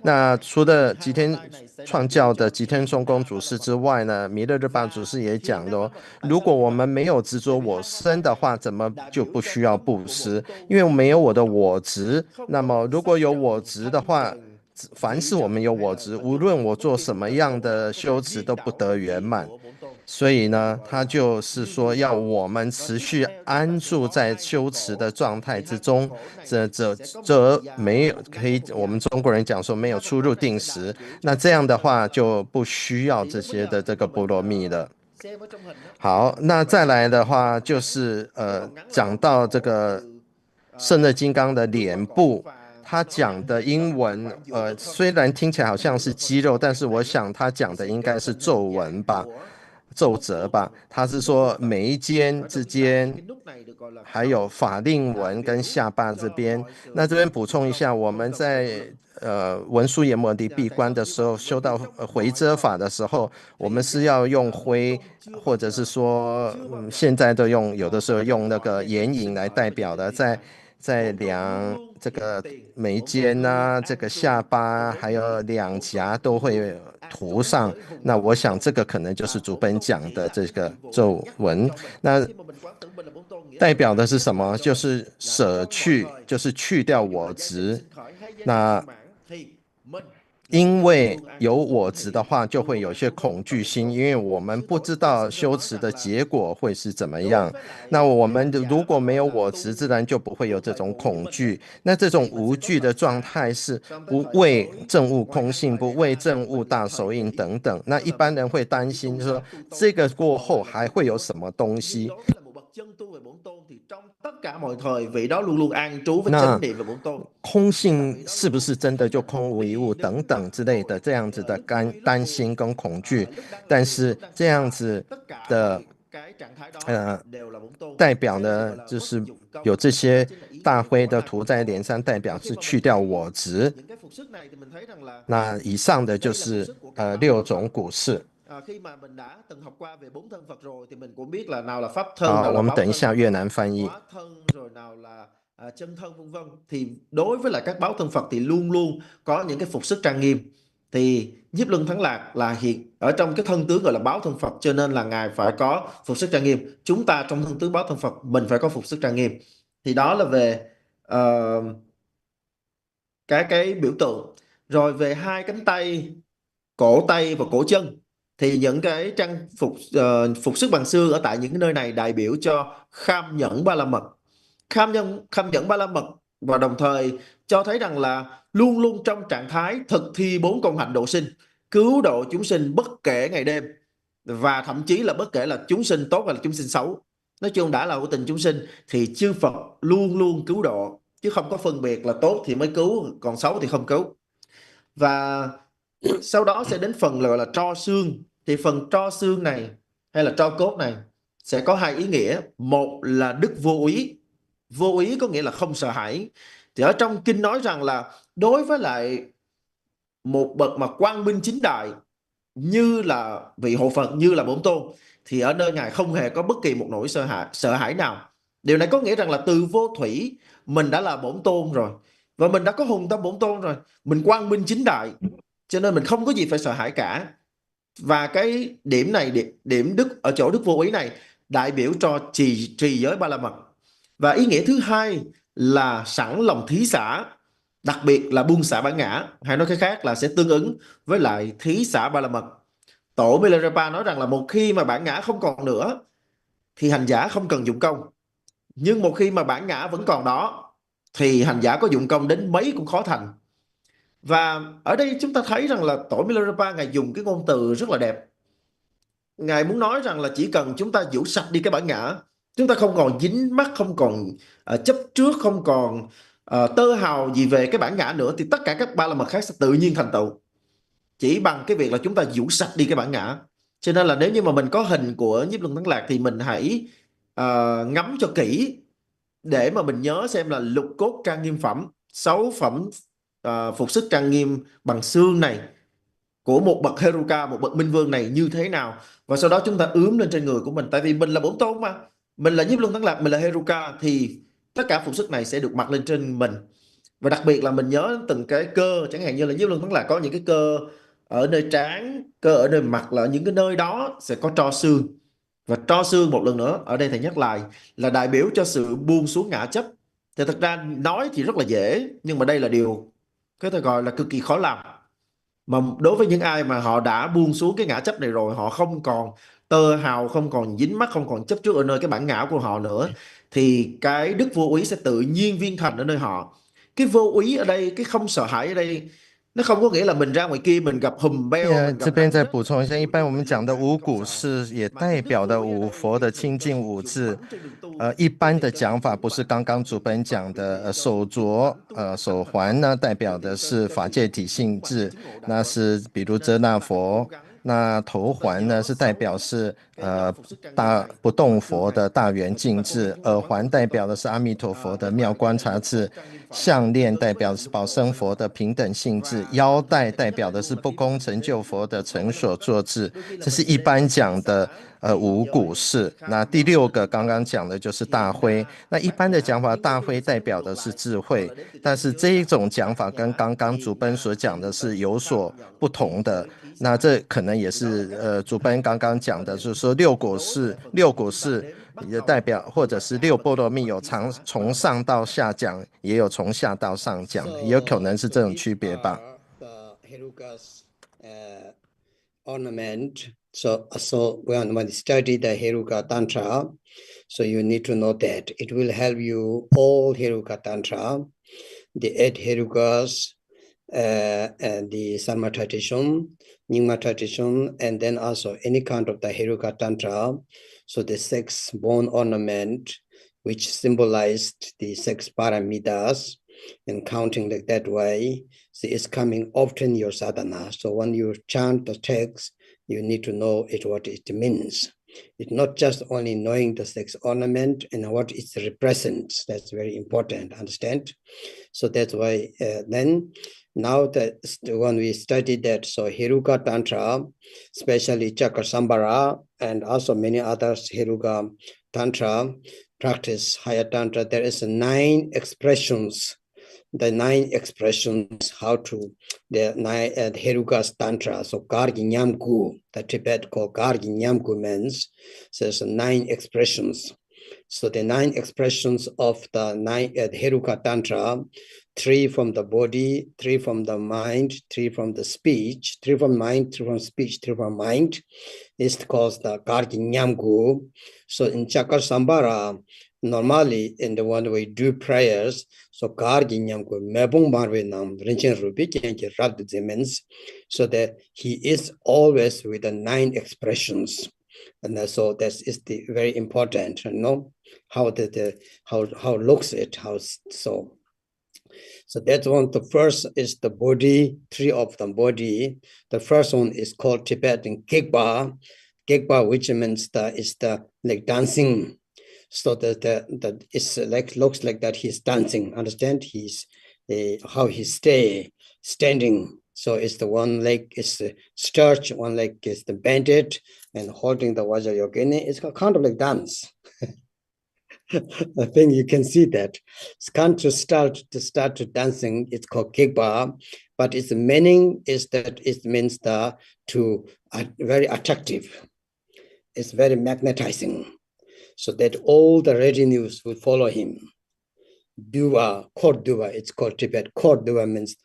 那除了吉天创教的吉天松公祖师之外呢，弥勒日巴祖师也讲了，如果我们没有执着我身的话，怎么就不需要布施？因为没有我的我执，那么如果有我执的话，凡是我们有我执，无论我做什么样的修持都不得圆满。所以呢，他就是说要我们持续安住在修持的状态之中，这没有可以，我们中国人讲说没有出入定时，那这样的话就不需要这些的这个波罗蜜了。好，那再来的话就是讲到这个圣乐金刚的脸部。他讲的英文，虽然听起来好像是肌肉，但是我想他讲的应该是皱纹吧。皱褶吧，他是说眉间之间，还有法令纹跟下巴这边。那这边补充一下，我们在文殊阎摩尼闭关的时候，修到回遮法的时候，我们是要用灰，或者是说，现在都有的时候用那个眼影来代表的，在量这个眉间啊，这个下巴还有两颊都会涂上。那我想这个可能就是竹奔讲的这个皱纹。那代表的是什么？就是舍去，就是去掉我执。那因为有我执的话，就会有些恐惧心，因为我们不知道修持的结果会是怎么样。那我们如果没有我执，自然就不会有这种恐惧。那这种无惧的状态是不为证悟空性，不为证悟大手印等等。那一般人会担心说，这个过后还会有什么东西？ trong tất cả mọi thời, vị đó luôn luôn an trú với chánh niệm và bổn tôn。空性是不是真的就空无一物等等之类的这样子的担心跟恐惧，但是这样子的代表呢，就是有这些大灰的涂在脸上，代表是去掉我执。那以上的就是6種古事。Khi mà mình đã từng học qua về 4 thân Phật rồi thì mình cũng biết là nào là pháp thân, nào là 我们 báo 等一 thân, 下越南翻译。 hóa thân, rồi nào là chân thân vân vân. Thì đối với lại các báo thân Phật thì luôn luôn có những cái phục sức trang nghiêm. Thì Nhiếp Luân Thắng Lạc là hiện ở trong cái thân tướng gọi là báo thân Phật, cho nên là ngài phải có phục sức trang nghiêm. Chúng ta trong thân tướng báo thân Phật mình phải có phục sức trang nghiêm. Thì đó là về cái biểu tượng. Rồi về hai cánh tay, cổ tay và cổ chân, thì những cái trang phục sức bằng xương ở tại những cái nơi này đại biểu cho kham nhẫn ba la mật. Kham nhẫn ba la mật và đồng thời cho thấy rằng là luôn luôn trong trạng thái thực thi 4 công hạnh độ sinh, cứu độ chúng sinh bất kể ngày đêm, và thậm chí là bất kể là chúng sinh tốt hay là chúng sinh xấu. Nói chung đã là hữu tình chúng sinh thì chư Phật luôn luôn cứu độ, chứ không có phân biệt là tốt thì mới cứu, còn xấu thì không cứu. Và sau đó sẽ đến phần gọi là tro xương. Thì phần tro xương này hay là tro cốt này sẽ có hai ý nghĩa. Một là đức vô úy. Vô úy có nghĩa là không sợ hãi. Thì ở trong kinh nói rằng là đối với lại một bậc mà quang minh chính đại như là vị hộ Phật, như là Bổn Tôn, thì ở nơi ngài không hề có bất kỳ một nỗi sợ hãi nào. Điều này có nghĩa rằng là từ vô thủy mình đã là Bổn Tôn rồi, và mình đã có hùng tâm Bổn Tôn rồi, mình quang minh chính đại, cho nên mình không có gì phải sợ hãi cả. Và cái điểm này, điểm đức ở chỗ đức vô úy này đại biểu cho trì giới ba la mật. Và ý nghĩa thứ hai là sẵn lòng thí xả, đặc biệt là buông xả bản ngã, hay nói cái khác là sẽ tương ứng với lại thí xả ba la mật. Tổ Milarepa nói rằng là một khi mà bản ngã không còn nữa thì hành giả không cần dụng công, nhưng một khi mà bản ngã vẫn còn đó thì hành giả có dụng công đến mấy cũng khó thành. Và ở đây chúng ta thấy rằng là Tổ Milarepa ngài dùng cái ngôn từ rất là đẹp. Ngài muốn nói rằng là chỉ cần chúng ta giữ sạch đi cái bản ngã, chúng ta không còn dính mắc, không còn chấp trước, không còn tơ hào gì về cái bản ngã nữa, thì tất cả các ba la mật khác sẽ tự nhiên thành tựu, chỉ bằng cái việc là chúng ta giữ sạch đi cái bản ngã. Cho nên là nếu như mà mình có hình của Nhiếp Luân Thắng Lạc thì mình hãy ngắm cho kỹ để mà mình nhớ xem là lục cốt trang nghiêm phẩm, 6 phẩm phục sức trang nghiêm bằng xương này của một bậc Heruka, một bậc minh vương này như thế nào, và sau đó chúng ta ướm lên trên người của mình. Tại vì mình là Bổn Tôn mà, mình là Nhiếp Luân Thắng Lạc, mình là Heruka, thì tất cả phục sức này sẽ được mặc lên trên mình. Và đặc biệt là mình nhớ từng cái cơ, chẳng hạn như là Nhiếp Luân Thắng Lạc có những cái cơ ở nơi trán, cơ ở nơi mặt, là những cái nơi đó sẽ có tro xương. Và tro xương một lần nữa ở đây thầy nhắc lại là đại biểu cho sự buông xuống ngã chấp. Thì thật ra nói thì rất là dễ, nhưng mà đây là điều cái thầy gọi là cực kỳ khó làm. Mà đối với những ai mà họ đã buông xuống cái ngã chấp này rồi, họ không còn tơ hào, không còn dính mắc, không còn chấp trước ở nơi cái bản ngã của họ nữa, thì cái đức vô úy sẽ tự nhiên viên thành ở nơi họ. Cái vô úy ở đây, cái không sợ hãi ở đây, nó không có nghĩa là mình ra ngoài kia mình gặp hùm beo. 这边再补充一下，一般我们讲的五谷是也代表的五佛的清净五智。一般的讲法不是刚刚主本讲的手镯手环呢，代表的是法界体性智，那是比如遮那佛。那头环呢是代表是大不动佛的大圆净智，耳环代表的是阿弥陀佛的妙观察智，项链代表的是宝生佛的平等性智，腰带代表的是不空成就佛的成所作智。这是一般讲的五谷事。那第6个刚刚讲的就是大灰。那一般的讲法，大灰代表的是智慧，但是这一种讲法跟刚刚主本所讲的是有所不同的。那这可能也是主本刚刚讲的，就是说六果事也代表，或者是6波罗蜜有从上到下讲，也有从下到上讲，也有可能是这种区别吧。Heruka's ornament. So when you study the Heruka Tantra, so you need to know that it will help you all Heruka Tantra, the 8 Herukas, and the Sarma tradition, Nyingma tradition, and then also any kind of the Heruka Tantra. So the 6 bone ornament which symbolized the 6 paramitas, and counting like that way. So it's coming often your sadhana. So when you chant the text, you need to know what it means. It's not just only knowing the 6 ornament and what it represents. That's very important, understand? So that's why then now that when we studied that, so Heruka Tantra, especially Chakra and also many others, Heruka Tantra practice, higher Tantra, there is 9 expressions. The 9 expressions, how to, the Heruka's Tantra, so Gargi Nyamgu, the Tibet called Gargi Nyamgu means, so there's 9 expressions. So the 9 expressions of the Heruka Tantra, 3 from the body, 3 from the mind, 3 from the speech, 3 from mind, 3 from speech, 3 from mind, is called the Gargi Nyamgu. So in Chakra normally in the one we do prayers, so Gargi Nyamgu mebung marwe nam rinchen rupi kenki rabdu means, so that he is always with the 9 expressions. And so that is the very important, you know, how looks it, how so. So that's one. The first is the body, 3 of them body. The first one is called Tibetan Gekba, which means is the like dancing. So that it's like looks like that he's dancing. Understand? He's how he standing. So it's the one leg is stretched, one leg is the bended, and holding the Vajrayogini. It's kind of like dance. I think you can see that. It's kind to start to dancing. It's called Gekba, but its meaning is that it means very attractive. It's very magnetizing, so that all the retinues will follow him. Dua, court dua, it's called Tibet. Court dua means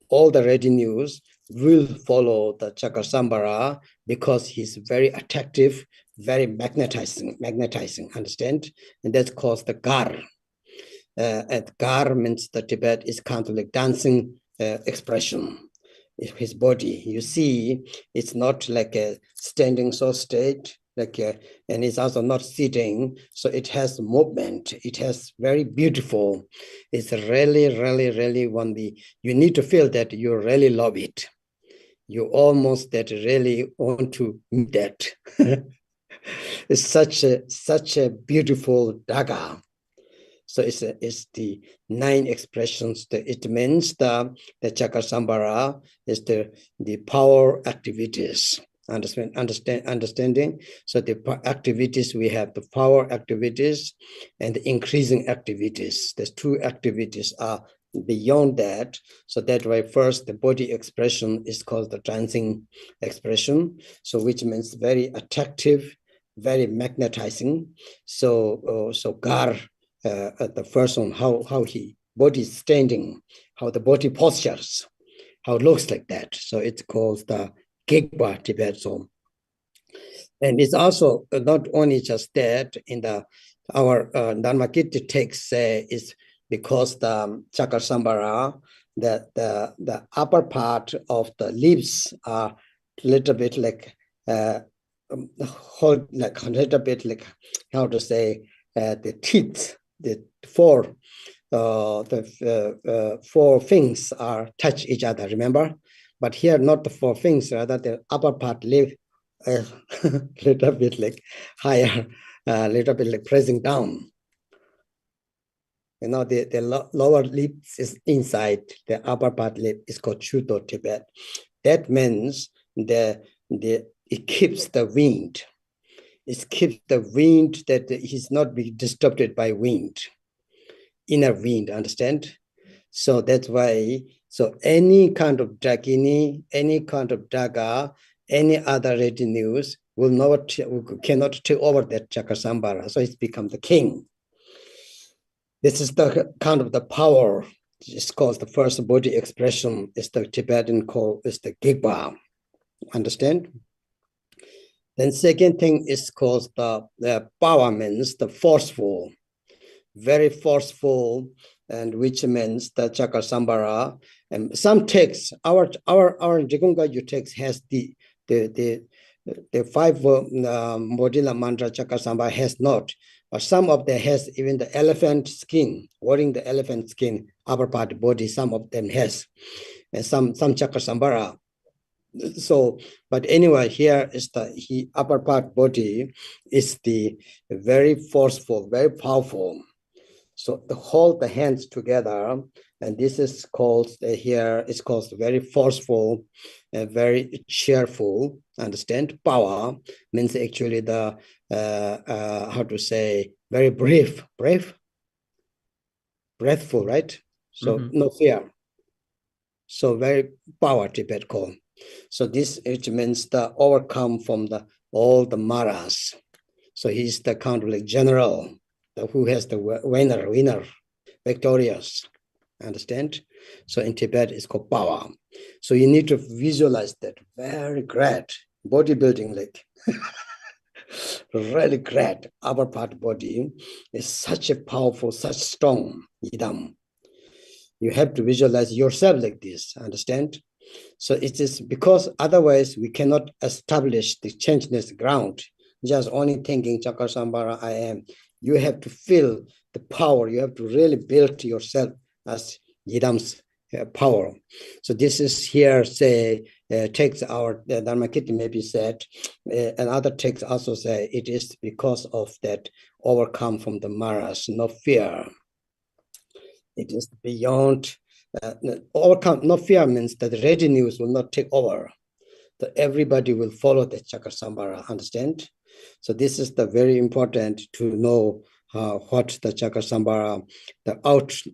all the retinues will follow the Chakra because he's very attractive, very magnetizing, understand? And that's called the Gar. And Gar means the Tibet is kind of like dancing expression. His body, you see, it's not like a standing so straight, and it's also not sitting, so it has movement. It has very beautiful. It's really, really, really you need to feel that you really love it. You almost that really want to meet that. It's such a beautiful daga. So it's the 9 expressions. It means the Chakra is the power activities. Understanding. So the activities, we have the power activities and the increasing activities. There's 2 activities are beyond that. So that way, first, the body expression is called the dancing expression. So which means very attractive, very magnetizing. So Gar, the first one, how he body is standing, how the body postures, how it looks like that. So it's called the Gekba Tibet Zone. And it's also not only just that, in our Dharmakirti text is because the Chakra the upper part of the lips are a little bit like a little bit like how to say the teeth, the 4 things are touch each other. Remember. But here, not the 4 things, rather the upper part live a little bit like higher, a little bit like pressing down. You know, the lower lip is inside, the upper part lip is called Chuto Tibet. That means it keeps the wind. It keeps the wind that he's not being disturbed by wind, inner wind, understand? So that's why, so any kind of Dakini, any kind of Daga, any other retinues cannot take over that Chakra. So it's become the king. This is the kind of the power. It's called the first body expression. Is the Tibetan call is the Gekba. Understand? Then second thing is called the power, means the forceful, very forceful, and which means the Chakra. And some texts, our Jigunga text has the the 5 Bodhila mantra Chakasambhara has not, but some of them has even the elephant skin, wearing the elephant skin, upper part body, some of them has, and some Chakasambhara. So, but anyway, here is the upper part body is the very forceful, very powerful. So to hold the hands together, and this is called here, it's called very forceful and very cheerful. Understand? Power means actually the, how to say, very breathful, right? So no fear. So very power, Tibet call. So this, it means the overcome from all the maras. So he's the kind of like general, who has the winner, victorious. Understand? So in Tibet, it's called power. So you need to visualize that. Very great. Bodybuilding, like really great. Upper part body is such a powerful, such strong idam. You have to visualize yourself like this. Understand? So it is because otherwise we cannot establish the changeless ground. Just only thinking Chakasambhara, I am. You have to feel the power. You have to really build yourself as Yidam's power. So this is here, say, takes our Dharmakirti maybe said, another text also say it is because of that overcome from the maras, no fear. It is beyond overcome. No fear means that the revenues will not take over. That everybody will follow the Chakasambhara. Understand? So this is the very important to know what the Chakasambhara, the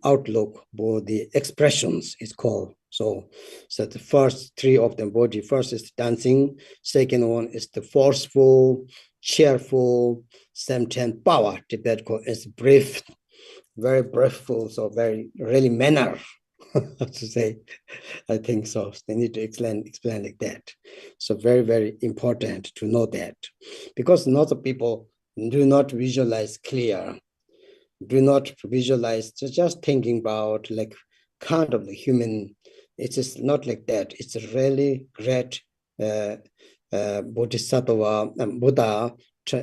outlook, or the expressions is called. So the first 3 of them body. First is dancing. Second one is the forceful, cheerful, same time power. Tibet is brief, very breathful. So very really manner. To say, I think so. They need to explain like that. So very, very important to know that, because lots of people do not visualize clear, do not visualize, just thinking about like kind of the human. It is not like that. It's a really great Bodhisattva and Buddha so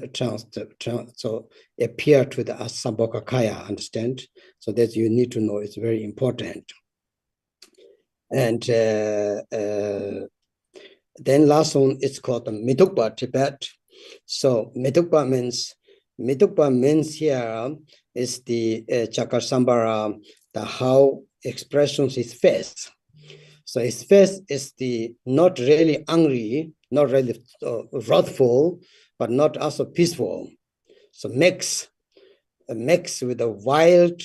appear to the Asambhokakaya, understand? So that you need to know, it's very important. And then last one, it's called the Mitukpa Tibet. So Mitukpa means here is the Chakasambhara, the how expressions his face. So his face is the not really angry, not really wrathful, but not also peaceful. So mix with a wild,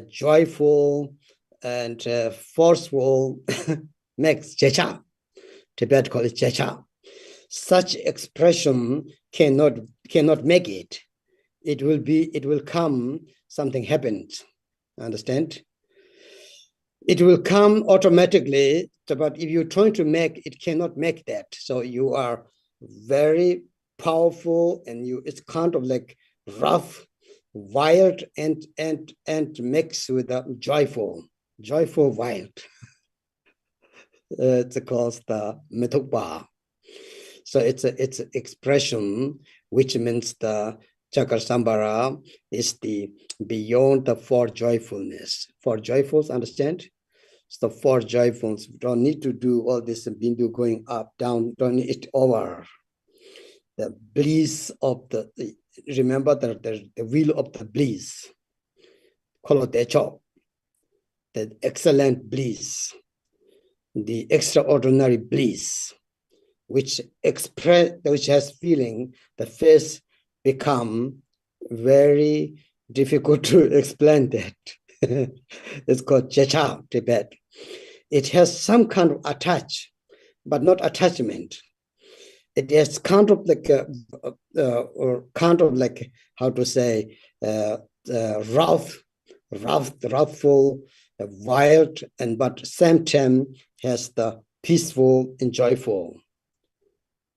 joyful, and forceful mix, checha. Tibet call it checha. Such expression cannot make it. It will come, something happens. Understand? It will come automatically, but if you're trying to make, it cannot make that. So you are very powerful, and it's kind of like rough, wild, and mixed with the joyful wild. It's called the Mitukpa. So it's an expression which means the Chakasambhara is the beyond the 4 joyfulness. 4 joyfuls, understand? So 4 joyfuls, don't need to do all this bindu going up, down, don't need it over. The bliss of remember the wheel of the bliss. Kolotecho, the excellent bliss, the extraordinary bliss, which has feeling, the face become very difficult to explain that. It's called Checha, Tibet. It has some kind of attach, but not attachment. It has kind of like how to say, wrathful, wild, but same time has the peaceful and joyful.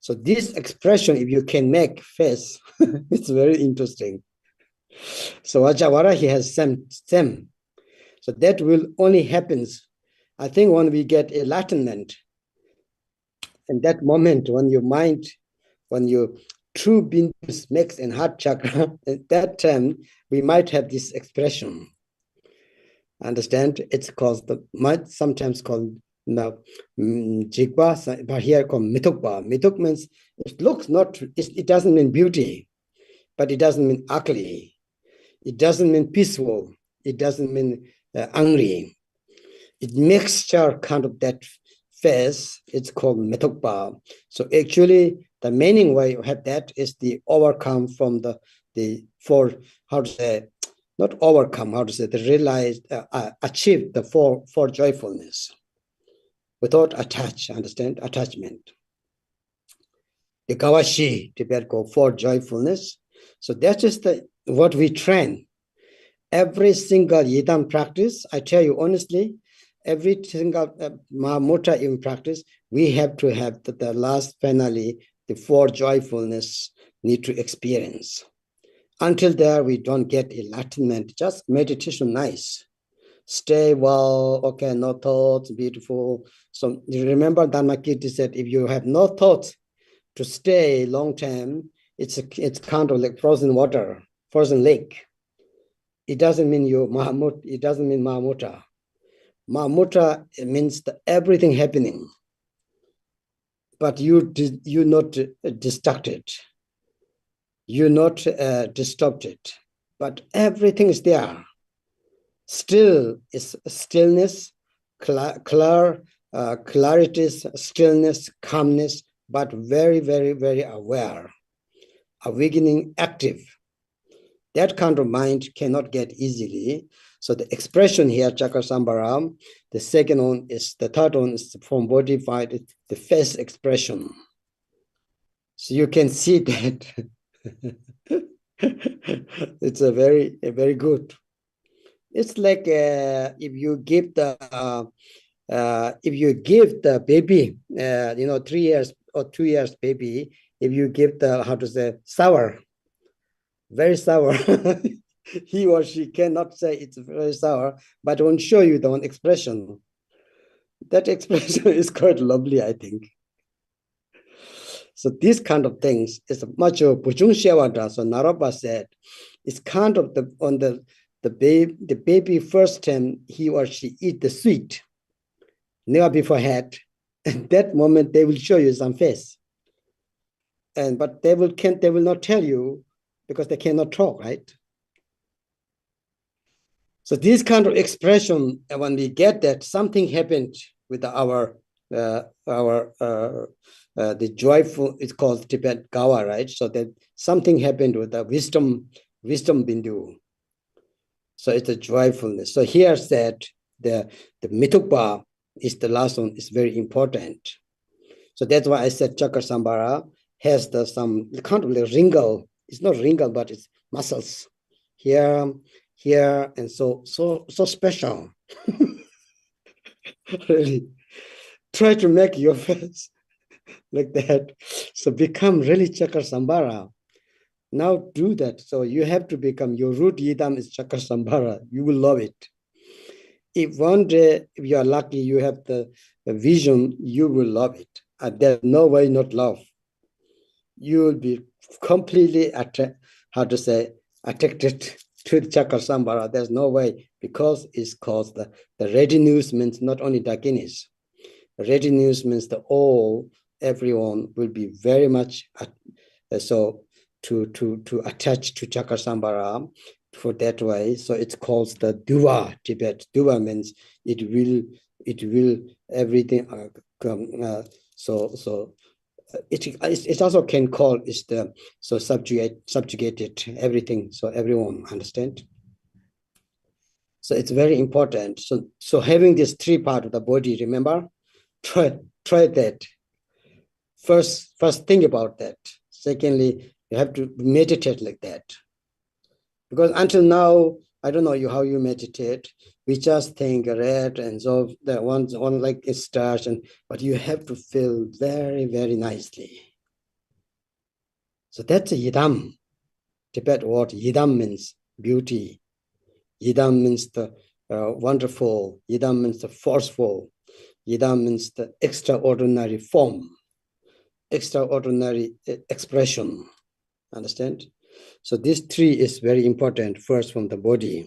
So this expression, if you can make face, it's very interesting. So Vajavara, he has same. So that will only happens, I think, when we get enlightenment. In that moment, when your mind when you true bindus mix in heart chakra, at that time we might have this expression. Understand? It's called might sometimes called jigba, but here called mitukba. Mituk means it looks not. It doesn't mean beauty, but it doesn't mean ugly. It doesn't mean peaceful. It doesn't mean angry. It mixture kind of that phase. It's called mitukba. So actually, the meaning why you have that is the overcome from the four, how to say, not overcome, how to say, the realized, achieve the four joyfulness without understand, attachment. The Gawashi, Tibet called for joyfulness. So that's just what we train. Every single Yidam practice, I tell you honestly, every single Mahamudra in practice, we have to have the last finally, the four joyfulness need to experience. Until there, we don't get enlightenment, just meditation, nice. Stay well, okay, no thoughts, beautiful. So you remember Dharmakirti said, if you have no thoughts to stay long time, it's kind of like frozen water, frozen lake. It doesn't mean Mahamudra, it doesn't mean Mahamudra. Mahamudra means everything happening, but you're not distracted. You're not disrupted, but everything is there. Still is stillness, clarity, stillness, calmness, but very, very, very aware, awakening, active. That kind of mind cannot get easily. So the expression here, Chakra-sambhara, the third one is from body-fied, the face expression. So you can see that it's a very good. It's like if you give the baby, 3 years or 2 years baby, if you give the sour, very sour, he or she cannot say it's very sour, but I won't show you the one expression. That expression is quite lovely, I think. So these kind of things is much of Bujung Shevada. So Naropa said, it's kind of the baby first time he or she eat the sweet, never before had. At that moment they will show you some face, but they will not tell you because they cannot talk, right? So this kind of expression, when we get that, something happened with the joyful, it's called Tibet Gawa, right? So that something happened with the wisdom bindu. So it's a joyfulness. So here said the mitukpa is the last one, is very important. So that's why I said Chakra-sambhara has some kind of like wrinkle. It's not wrinkle, but it's muscles here, and so special. Really, try to make your face like that. So become really Chakra-sambhara. Now do that. So you have to become, your root Yidam is Chakra-sambhara. You will love it. If one day, if you are lucky, you have the vision, you will love it. And there's no way not love. You will be completely attracted to the Chakra-sambhara. There's no way, because it's called the readiness means not only Dakinis. Readiness means everyone will be very much to attach to Chakra-sambhara for that way. So it's called the duva, Tibet. Duva means it will everything it also can call is the subjugated everything, so everyone understand. So it's very important. So having this three part of the body, remember, try that. First think about that. Secondly, you have to meditate like that. Because until now, I don't know how you meditate. We just think red and so the one like it starts, but you have to feel very, very nicely. So that's a Yidam. Tibet word Yidam means beauty. Yidam means the wonderful. Yidam means the forceful. Yidam means the extraordinary form. extraordinary expression. Understand? So this three is very important. First from the body.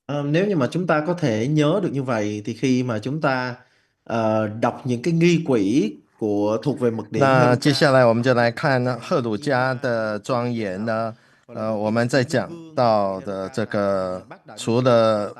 Nếu như mà chúng ta có thể nhớ được như vậy thì khi mà chúng ta đọc những cái nghi quỹ thuộc về mật điện 那接下来我们就来看呢赫鲁家的庄严呢，我们在讲到的这个，除了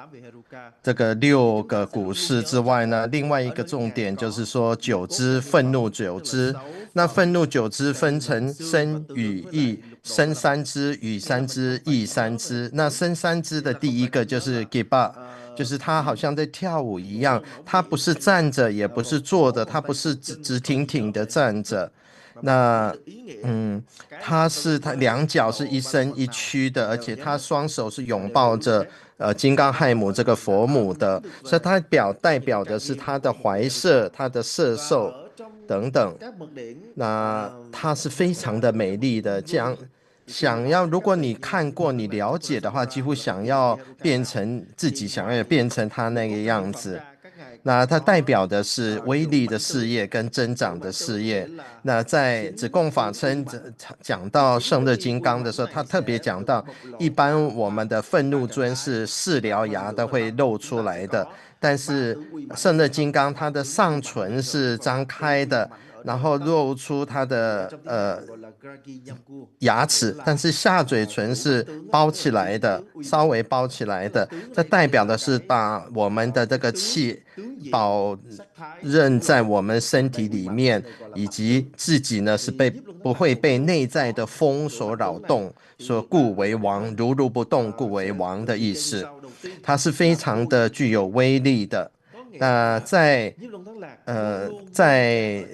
这个6个古事之外呢，另外一个重点就是说9支愤怒9支。那愤怒9支分成身语意，身3支，语3支，意3支。那身3支的第一个就是 giba。就是他好像在跳舞一样，他不是站着，也不是坐着，他不是直挺挺的站着。那他2脚是一伸一屈的，而且他双手是拥抱着金刚亥母这个佛母的，所以他代表的是他的怀摄、他的摄受等等。那他是非常的美丽的，这样。想要，如果你看过、你了解的话，几乎想要变成自己，想要变成他那个样子。那它代表的是威力的事业跟增长的事业。那在子贡法称讲到圣乐金刚的时候，他特别讲到，一般我们的愤怒尊是4獠牙都会露出来的，但是圣乐金刚它的上唇是张开的。然后露出它的牙齿，但是下嘴唇是包起来的，稍微包起来的。这代表的是把我们的这个气保任在我们身体里面，以及自己呢是不会被内在的风所扰动，所故为王，如如不动故为王的意思。它是非常的具有威力的。那在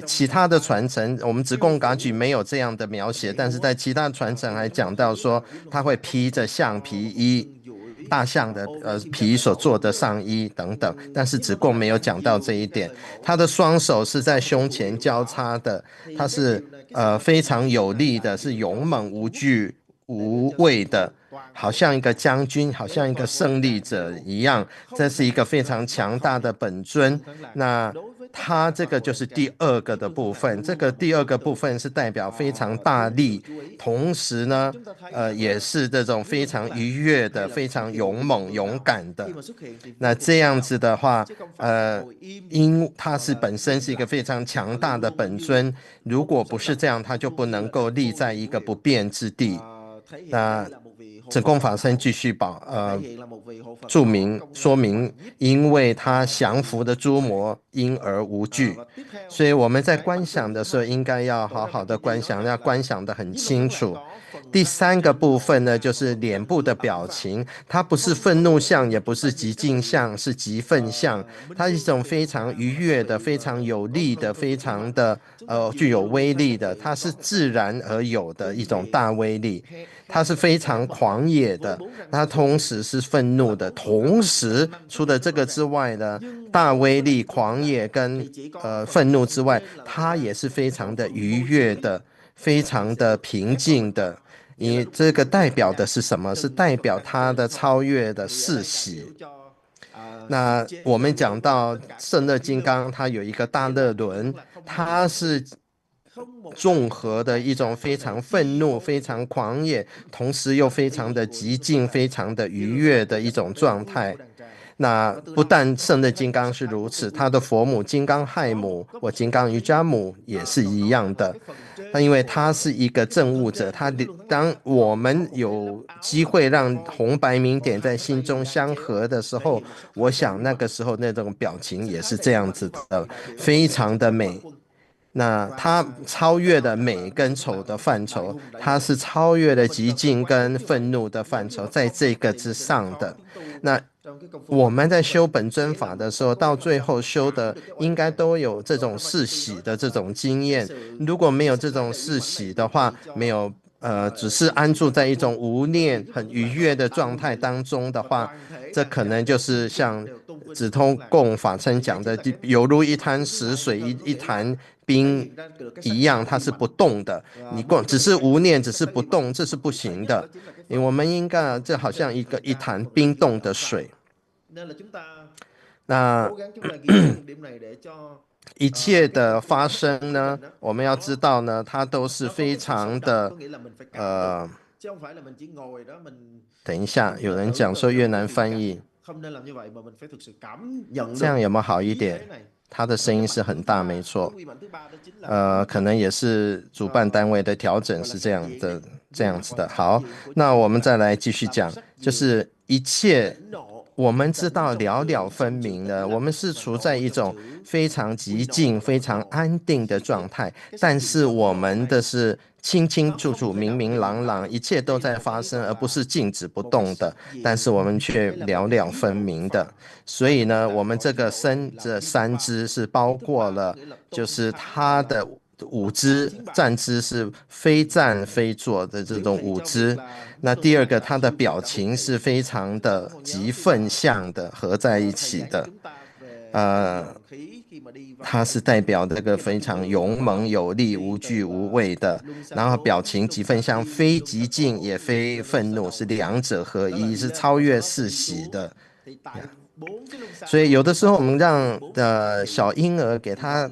其他的传承，我们子贡嘎举没有这样的描写，但是在其他传承还讲到说，他会披着象皮衣，大象的皮所做的上衣等等，但是子贡没有讲到这一点。他的双手是在胸前交叉的，他是非常有力的，是勇猛无惧无畏的。好像一个将军，好像一个胜利者一样，这是一个非常强大的本尊。那它这个就是第2个的部分，这个第2个部分是代表非常大力，同时呢，也是这种非常愉悦的、非常勇猛、勇敢的。那这样子的话，因它是本身是一个非常强大的本尊，如果不是这样，它就不能够立在一个不变之地。那子贡法身继续注明说明，因为他降服的诸魔，因而无惧。所以我们在观想的时候，应该要好好的观想，要观想得很清楚。第3个部分呢，就是脸部的表情，它不是愤怒相，也不是极静相，是极愤相。它是一种非常愉悦的、非常有力的、非常的具有威力的，它是自然而有的一种大威力。它是非常狂野的，它同时是愤怒的，同时除了这个之外呢，大威力、狂野跟愤怒之外，它也是非常的愉悦的，非常的平静的。你这个代表的是什么？是代表它的超越的世喜。那我们讲到圣乐金刚，它有一个大乐轮，它是综合的一种非常愤怒、非常狂野，同时又非常的极静、非常的愉悦的一种状态。那不但圣乐金刚是如此，他的佛母金刚亥母或金刚瑜伽母也是一样的。那因为他是一个证悟者，当我们有机会让红白明点在心中相合的时候，我想那个时候那种表情也是这样子的，非常的美。那它超越了美跟丑的范畴，它是超越了极静跟愤怒的范畴，在这个之上的。那我们在修本尊法的时候，到最后修的应该都有这种世喜的这种经验。如果没有这种世喜的话，没有只是安住在一种无念、很愉悦的状态当中的话，这可能就是像子贡法称讲的，犹如一滩死水、一潭冰一样，它是不动的。你只是无念，只是不动，这是不行的。我们应该这好像一潭冰冻的水。那 cố gắng chúng ta ghi nhớ những điểm này để cho 一切的发生呢，我们要知道呢，它都是非常的 chứ không phải là mình chỉ ngồi đó mình 等一下，有人讲说越南翻译， không nên làm như vậy mà mình phải thực sự cảm nhận 这样有没有好一 ý 点 thế này. 他的声音是很大，没错。 Quy bản thứ ba đó chính là 可能也是主办单位的调整是这样子的。好，那我们再来继续讲，就是一切我们知道了了分明的，我们是处在一种非常寂静、非常安定的状态，但是我们的是清清楚楚、明明朗朗，一切都在发生，而不是静止不动的，但是我们却了了分明的。所以呢，我们这个身这三肢是包括了，就是它的五肢，站姿是非站非坐的这种五肢。那第二个，它的表情是非常的极分相的合在一起的。它是代表这个非常勇猛有力、无惧无畏的，然后表情极分相，非极静也非愤怒，是两者合一，是超越世袭的。所以有的时候我们让小婴儿给他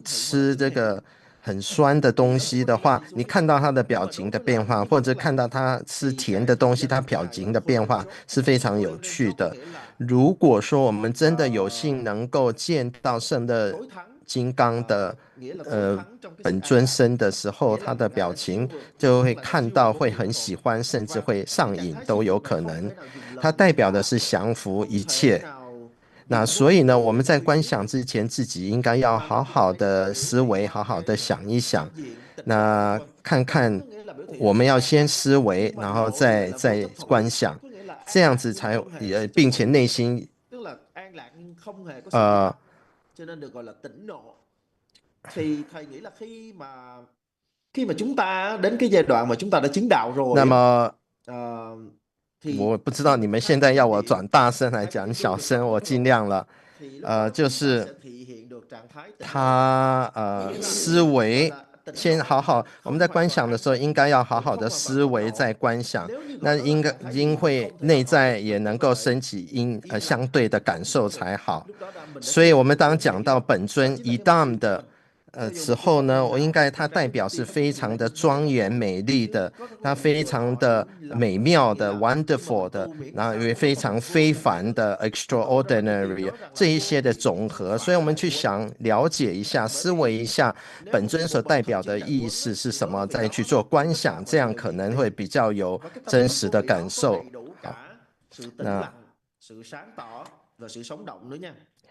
吃这个很酸的东西的话，你看到他的表情的变化，或者看到他吃甜的东西，他表情的变化是非常有趣的。如果说我们真的有幸能够见到圣的金刚的本尊身的时候，他的表情就会看到会很喜欢，甚至会上瘾都有可能。它代表的是降服一切。那所以呢，我们在观想之前，自己应该要好好的思维，好好的想一想。那看看我们要先思维，然后再观想，这样子才并且内心cho nên được gọi là tỉnh ngộ. Thì thầy nghĩ là khi mà chúng ta đến cái giai đoạn mà chúng ta đã chứng đạo rồi. 那么我不知道你们现在要我转大声来讲小声，我尽量了。就是他思维先好好，我们在观想的时候应该要好好的思维在观想，那应会内在也能够升起相对的感受才好。所以我们当讲到本尊一dam的时候呢，我应该它代表是非常的庄严美丽的，它非常的美妙的 wonderful 的，然后也非常非凡的 extraordinary 这一些的总和。所以我们去想了解一下，思维一下本尊所代表的意思是什么，再去做观想，这样可能会比较有真实的感受。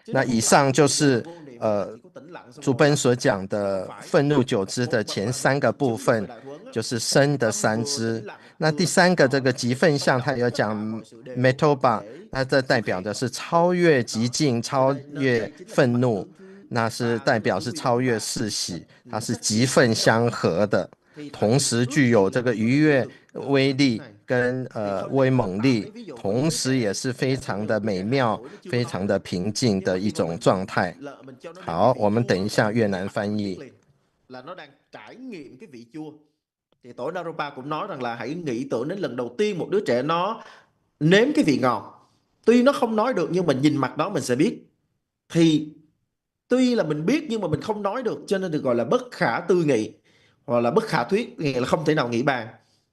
那以上就是主本所讲的愤怒九支的前三个部分，就是身的三支。那第三个这个极分相，它有讲 metoba， 那这代表的是超越极静，超越愤怒，那是代表是超越世喜，它是极分相合的，同时具有这个愉悦威力跟威猛力，同时也是非常的美妙、非常的平静的一种状态。好，我们等一下越南翻译。Thì tổ Naropa cũng nói rằng là hãy nghĩ tưởng đến lần đầu tiên một đứa trẻ nó nếm cái vị ngọt. Tuy nó không nói được nhưng mà nhìn mặt nó mình sẽ biết. Thì tuy là mình biết nhưng mà mình không nói được, cho nên được gọi là bất khả tư nghị hoặc là bất khả thuyết, nghĩa là không thể nào nghĩ bàn.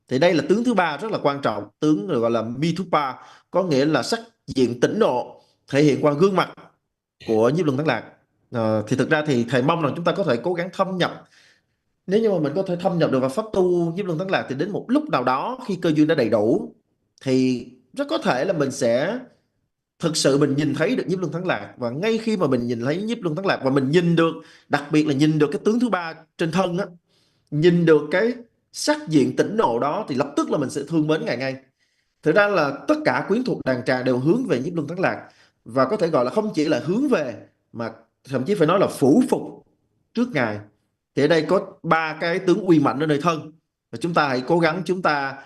Thì đây là tướng thứ ba rất là quan trọng, tướng được gọi là Mithupa, có nghĩa là sắc diện tỉnh nộ thể hiện qua gương mặt của Nhiếp Luân Thắng Lạc. Thì thực ra thì thầy mong rằng chúng ta có thể cố gắng thâm nhập. Nếu như mà mình có thể thâm nhập được vào pháp tu Nhiếp Luân Thắng Lạc thì đến một lúc nào đó khi cơ duyên đã đầy đủ thì rất có thể là mình sẽ thực sự mình nhìn thấy được Nhiếp Luân Thắng Lạc. Và ngay khi mà mình nhìn thấy Nhiếp Luân Thắng Lạc và mình nhìn được, đặc biệt là nhìn được cái tướng thứ ba trên thân á, nhìn được cái sắc diện tỉnh nộ đó thì lập tức là mình sẽ thương mến Ngài ngay. Thực ra là tất cả quyến thuộc đàn trà đều hướng về Nhiếp Luân Thắng Lạc, và có thể gọi là không chỉ là hướng về mà thậm chí phải nói là phủ phục trước Ngài. Thì ở đây có ba cái tướng uy mạnh ở nơi thân, và chúng ta hãy cố gắng chúng ta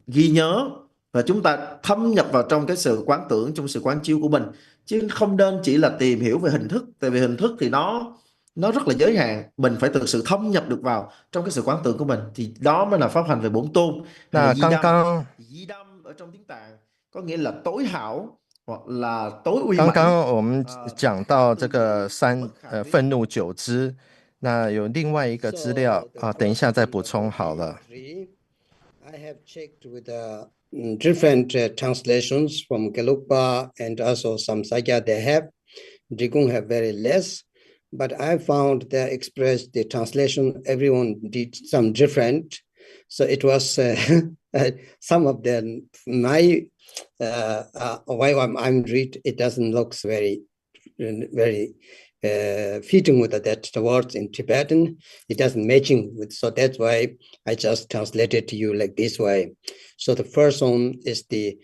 ghi nhớ và chúng ta thâm nhập vào trong cái sự quán tưởng, trong sự quán chiếu của mình, chứ không nên chỉ là tìm hiểu về hình thức. Tại vì hình thức thì nó rất là giới hạn, mình phải thực sự thâm nhập được vào trong cái sự quán tưởng của mình, thì đó mới là pháp hành về bổn tôn. Di đâm ở trong tiếng Tạng có nghĩa là tối hảo, hoặc là tối uy 刚 mãnh. 刚我们讲到这个愤怒9支，那有另外一个资料啊，等一下再补充好了。I have checked with different translations from Gelugpa and also samsara they have. Drupon have very less, but I found they expressed the translation, everyone did some different. So it was some of them, my why I'm read, it doesn't look very fitting with the words in Tibetan. It doesn't matching with, so that's why I just translated to you like this way. So the first one is we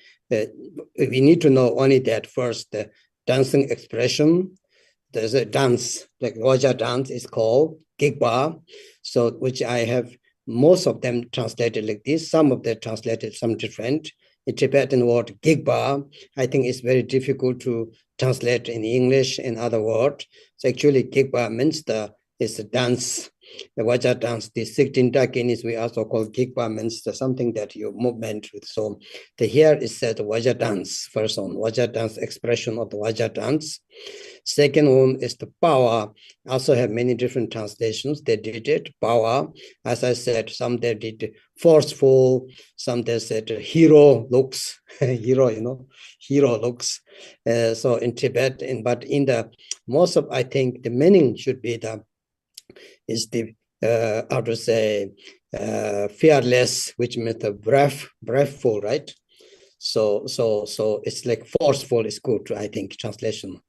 need to know only that first, the dancing expression. There's a dance, like Raja dance is called Gigba. So which I have most of them translated like this. Some of them translated some different. In Tibetan word Gigba, I think it's very difficult to translate in English and other words. So actually Gigba means it's a dance, the Vaja dance. The 16 Dakinis we also call Gigba means something that you movement with. So here is the Vaja dance, first one, Vaja dance expression of the Vaja dance. Second one is the power. Also have many different translations. They did it, power. As I said, some they did forceful, some they said hero looks, hero, hero looks. So in Tibet, but in the most of, I think the meaning should be how to say, fearless, which means the breathful, right? So it's like forceful is good, I think, translation.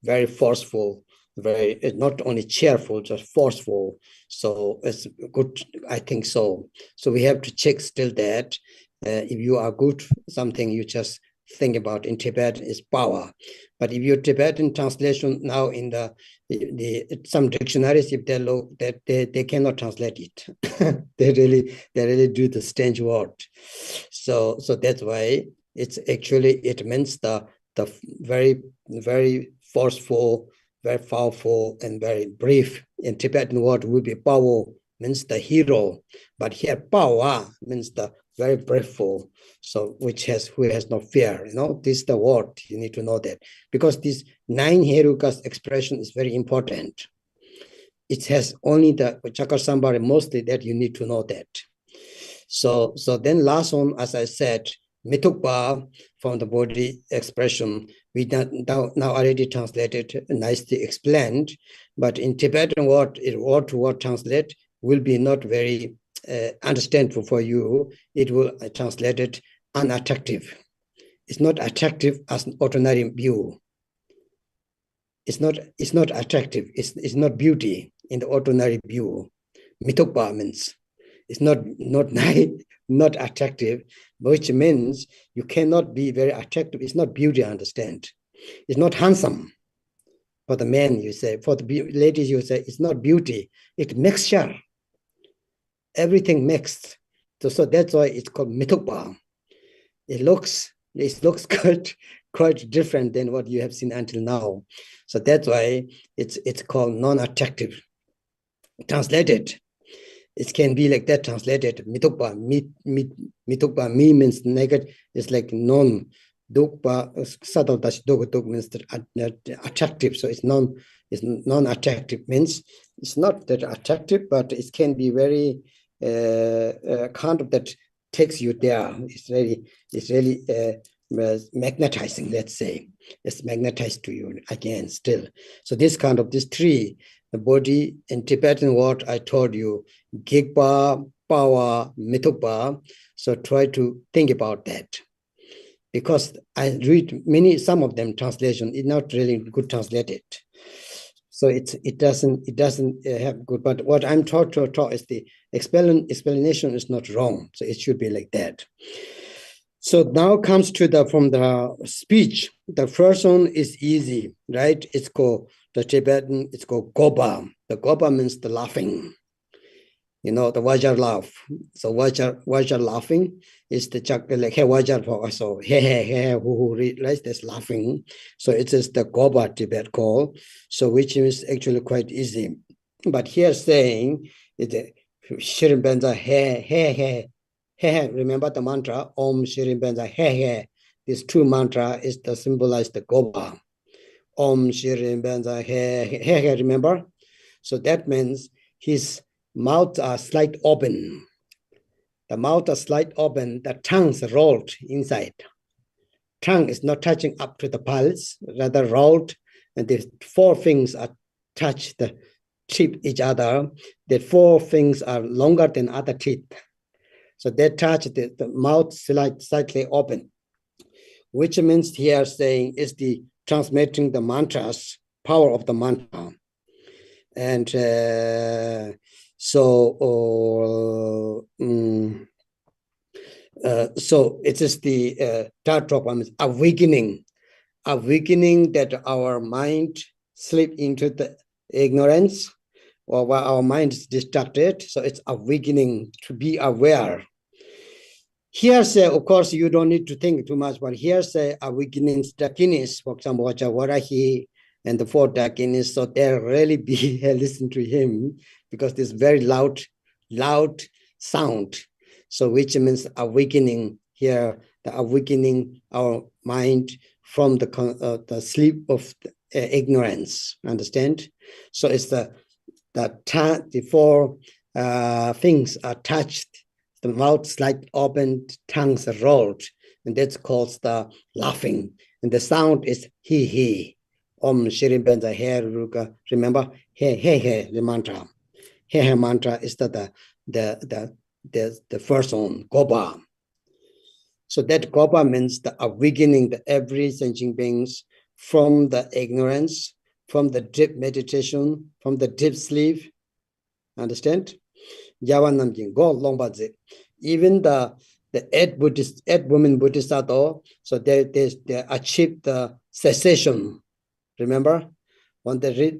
Very forceful, very not only cheerful, just forceful. So it's good, I think so. So we have to check still that if you are good, something you just think about in Tibet is power. But if your Tibetan translation now in some dictionaries, if they look that they cannot translate it, they really do the strange word. So that's why it's actually it means the very very forceful, very powerful, and very brief. In Tibetan word would be power means the hero, but here power means the very brieful. So who has no fear. This is the word. You need to know that because this 9 Heruka's expression is very important. It has only the Chakasambhara mostly that you need to know that. So then last one, as I said, Mitukpa from the body expression, we now already translated, nicely explained, but in Tibetan word to word translate will be not very understandable for you. It will translate it unattractive. It's not attractive as an ordinary view. It's not attractive. It's not beauty in the ordinary view. Mitukpa means it's not nice, not attractive, which means you cannot be very attractive. It's not beauty, understand. It's not handsome. For the men, you say. For the ladies, you say it's not beauty. It's mixture. Everything mixed. So that's why it's called mitukpa. It looks quite different than what you have seen until now. So that's why it's called non-attractive. Translated. It can be like that translated. Mitukpa, mitukpa, mi means negative. It's like non-dukpa, sadadash duk means attractive. So it's non-attractive means it's not that attractive, but it can be very kind of that takes you there. It's really magnetizing, let's say. It's magnetized to you again still. So this three, the body in Tibetan word I told you, Gigpa, power, mitukpa. So try to think about that. Because I read some of them translation, it's not really good translated. So it doesn't have good, but what I'm taught is the explanation is not wrong. So it should be like that. So now comes to from the speech. The first one is easy, right? It's called the Tibetan, it's called goba. The goba means the laughing. The Vajar laugh. So Vajar laughing is the like hey Vajar so hey who right? That's laughing. So it is the goba Tibet call. So which is actually quite easy. But here saying it Shirin Benza hey. Remember the mantra Om Shirin Benza hey. this two mantra is to symbolize the goba. Om Shri Benza He, remember? So that means his mouth are slight open. The mouth is slight open, the tongue's rolled inside. Tongue is not touching up to the pulse, rather rolled, and the four fingers are touch the tip each other. The four fingers are longer than other teeth. So they touch the mouth slightly open, which means here saying is the transmitting the mantras, power of the mantra. And so it is the third program is awakening that our mind slip into the ignorance, or while our mind is distracted. So it's awakening to be aware. Here say, of course, you don't need to think too much, but here say awakening dakinis, for example, Varahi and the four dakinis, so they really be listen to him, because this very loud sound. So which means awakening here, the awakening our mind from the sleep of ignorance. Understand? So it's the four things are touched, the mouth slightly opened, tongues are rolled, and that's called the laughing. And the sound is he. Om Shri Benza Heruka. Remember, he, the mantra. He mantra is the first one, goba. So that goba means the awakening the every sentient beings from the ignorance, from the deep meditation, from the deep sleep. Understand? Even the eight women Bodhisattva, so they achieved the cessation. Remember, when they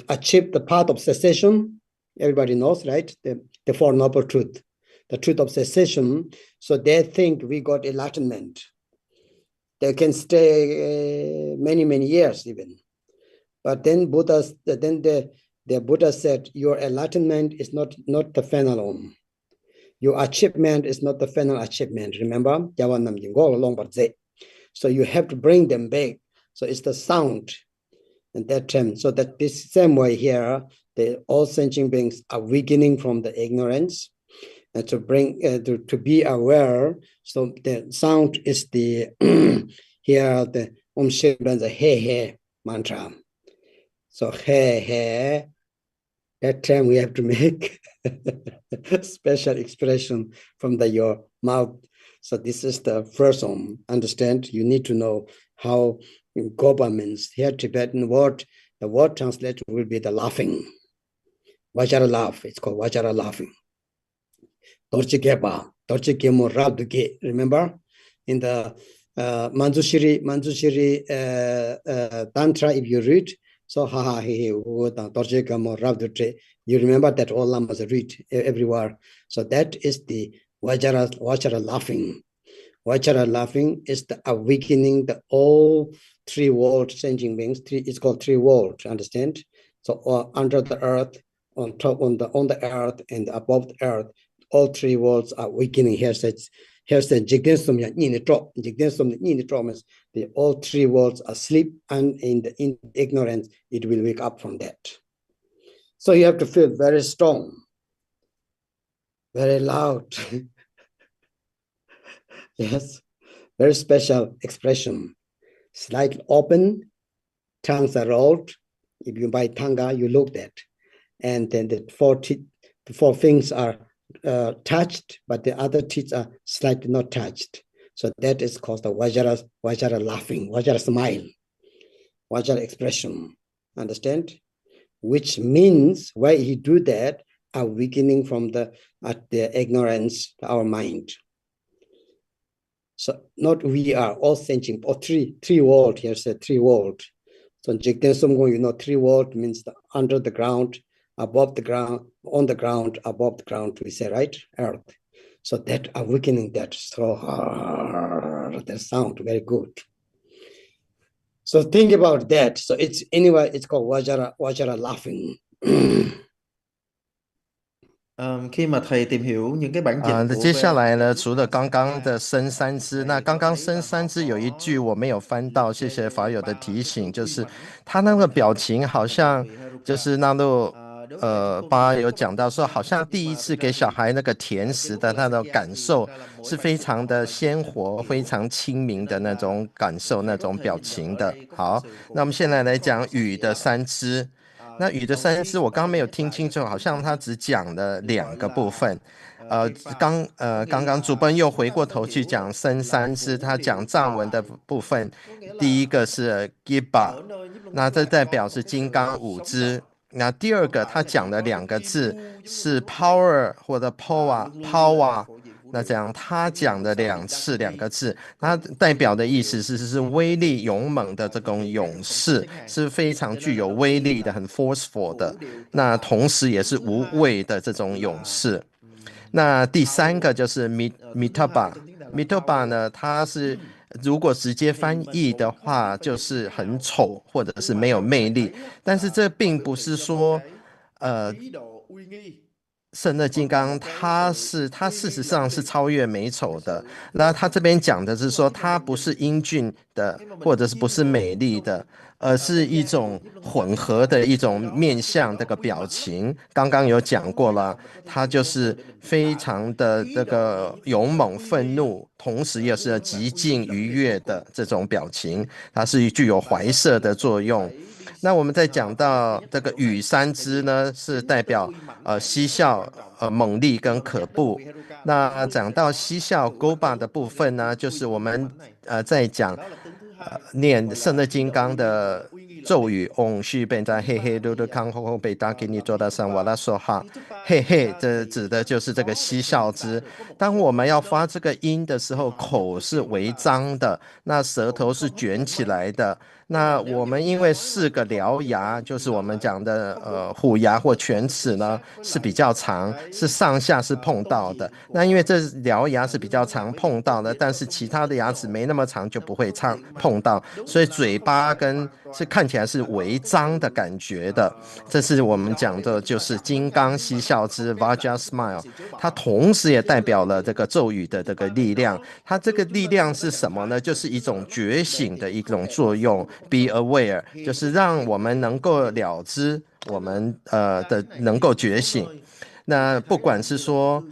achieved the path of cessation, everybody knows, right? The Four Noble Truth, the truth of cessation. So they think we got enlightenment. They can stay many years even. But then the Buddha said, your enlightenment is not the final one. Your achievement is not the final achievement. Remember? So you have to bring them back. So it's the sound and that term. So that this same way here, all sentient beings are awakening from the ignorance and to bring to be aware. So the sound is the here the Om Shri Benza He mantra. So He. That time we have to make special expression from your mouth. So this is the first one. Understand? You need to know how goba means. Here Tibetan word, the word translated will be the laughing. Vajara laugh. It's called Vajara laughing. Dorje geba. Dorje gemo rabduge. Remember? In the Manjushri Tantra, if you read, so you remember that all lamas read everywhere. So that is the Vajara laughing. Vajra laughing is the awakening the all three world changing beings. It's called three worlds. Understand? So under the earth, on top, on the earth, and above the earth, all three worlds are awakening. Here says the all three worlds are asleep, and in ignorance, it will wake up from that. So you have to feel very strong, very loud. Yes, very special expression. Slightly open, tongues are rolled. If you buy tanga, you look at, and then the four fingers are touched, but the other teeth are slightly not touched. So that is called the Vajra laughing, Vajra smile, Vajra expression. Understand? Which means why he do that, awakening from the ignorance to our mind. So not we are all sentient, or three world, here said three world. So Jigten Sumgong, you know, three world means the under the ground, above the ground, on the ground, above the ground, we say, right? Earth. So that awakening, that so that sound very good. So think about that. So it's anyway, it's called Vajra laughing. Khi mà thầy tìm hiểu những cái bản dịch 那 của 接下 về 来呢，除了刚刚的升三支，那刚刚升三支有一句我没有翻到，谢谢法友的提醒，就是他那个表情好像就是那路巴有讲到说，好像第一次给小孩那个甜食的那种感受是非常的鲜活、非常亲民的那种感受、那种表情的。好，那我们现在来讲雨的三支。那雨的三支我刚刚没有听清楚，好像他只讲了2个部分。刚刚主本又回过头去讲升三支，他讲藏文的部分，第一个是 Giba， 那这代表是金刚五支。那第二个他讲的2个字是 power 或者 power， 那这样他讲的2个字，它代表的意思是威力勇猛的这种勇士，是非常具有威力的，很 forceful 的。那同时也是无畏的这种勇士。那第3个就是 mitaba 呢，它是如果直接翻译的话，就是很丑或者是没有魅力，但是这并不是说圣乐金刚它事实上是超越美丑的。那他这边讲的是说，它不是英俊的，或者是不是美丽的，而是一种混合的一种面相，这个表情刚刚有讲过了，它就是非常的这个勇猛愤怒，同时也是极尽愉悦的这种表情，它是具有怀摄的作用。那我们再讲到这个雨三支呢，是代表嬉笑、猛力跟可怖。那讲到嬉笑 Goba 的部分呢，就是我们在讲念圣乐金刚的咒语，嗡须贝扎嘿嘿噜噜康吼吼贝达给你做到上瓦拉说哈，嘿嘿，这指的就是这个嬉笑之。当我们要发这个音的时候，口是微张的，那舌头是卷起来的。那我们因为4个獠牙，就是我们讲的虎牙或犬齿呢，是比较长，是上下是碰到的。那因为这獠牙是比较长碰到的，但是其他的牙齿没那么长，就不会碰到，所以嘴巴是看起来是微张的感觉的。这是我们讲的就是金刚嬉笑之 Vajra Smile， 它同时也代表了这个咒语的这个力量。它这个力量是什么呢？就是一种觉醒的一种作用。Be aware 就是让我们能够了知我们能够觉醒。那不管是说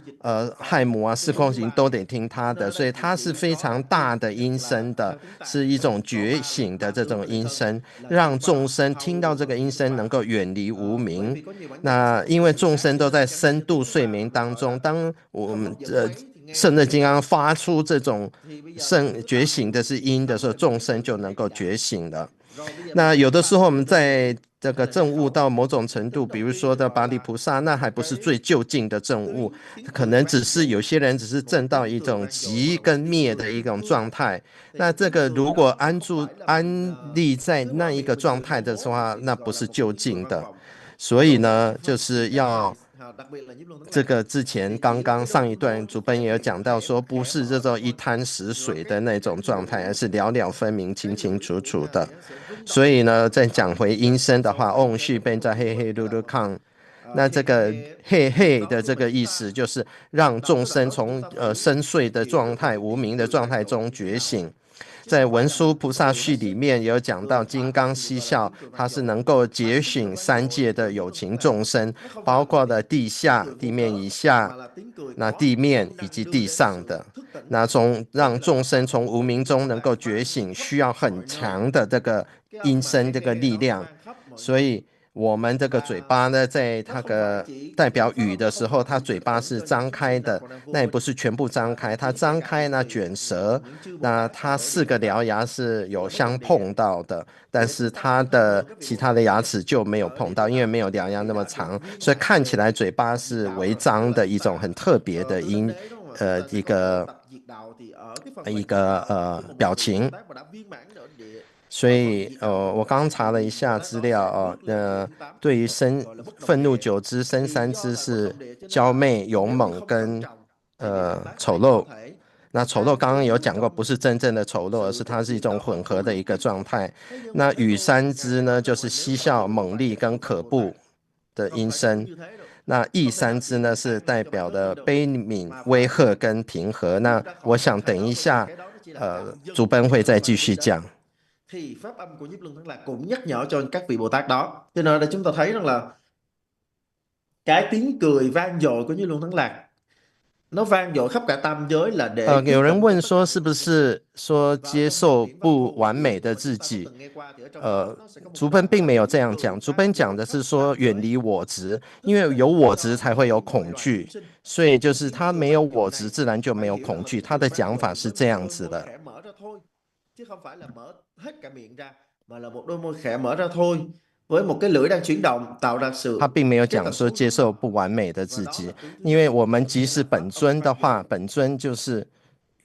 亥母啊、四空行都得听他的，所以它是非常大的音声的，是一种觉醒的这种音声，让众生听到这个音声能够远离无明。那因为众生都在深度睡眠当中，当我们圣乐金刚发出这种觉醒的是音的时候，众生就能够觉醒了。那有的时候我们在这个证悟到某种程度，比如说的巴利菩萨，那还不是最就近的证悟，可能只是有些人只是证到一种极跟灭的一种状态。那这个如果安立在那一个状态的话，那不是就近的。所以呢，就是要这个之前刚刚上一段主本也有讲到说，不是这种一滩死水的那种状态，而是了了分明、清清楚楚的。所以呢，再讲回音声的话，嗡须变在嘿嘿噜噜康，那这个嘿嘿的这个意思，就是让众生从深睡的状态、无明的状态中觉醒。在文殊菩萨序里面有讲到金刚嬉笑，它是能够觉醒3界的有情众生，包括了地下、地面以下、那地面以及地上的。那让众生从无明中能够觉醒，需要很强的这个音声这个力量。所以我们这个嘴巴呢，在它个代表语的时候，它嘴巴是张开的，那也不是全部张开，它张开呢卷舌，那它4个獠牙是有相碰到的，但是它的其他的牙齿就没有碰到，因为没有獠牙那么长，所以看起来嘴巴是微张的一种很特别的一个表情。所以我刚查了一下资料对于愤怒9支、升3支是娇媚、勇猛跟丑陋。那丑陋刚刚有讲过，不是真正的丑陋，而是它是一种混合的一个状态。那雨3支呢，就是嬉笑、猛力跟可怖的音声。那义三支呢是代表的悲悯、威吓跟平和。那我想等一下主奔会再继续讲。Thì pháp âm của nhiếp luân thắng lạc cũng nhắc nhở cho các vị Bồ Tát đó. Cho nên là chúng ta thấy rằng là cái tiếng cười vang dội của nhiếp luân thắng lạc nó vang dội khắp cả tam giới là để 有人问说是不是说接受不完美的自己？竹奔并没有这样讲，竹奔讲的是说远离我执，因为有我执才会有恐惧，所以就是他没有我执，自然就没有恐惧。他的讲法是这样子的。 chứ không phải là mở hết cả miệng ra mà là một đôi môi khẽ mở ra thôi với một cái lưỡi đang chuyển động tạo ra sự 他并没有讲说接受不完美的自己，因为我们即是本尊的话，本尊就是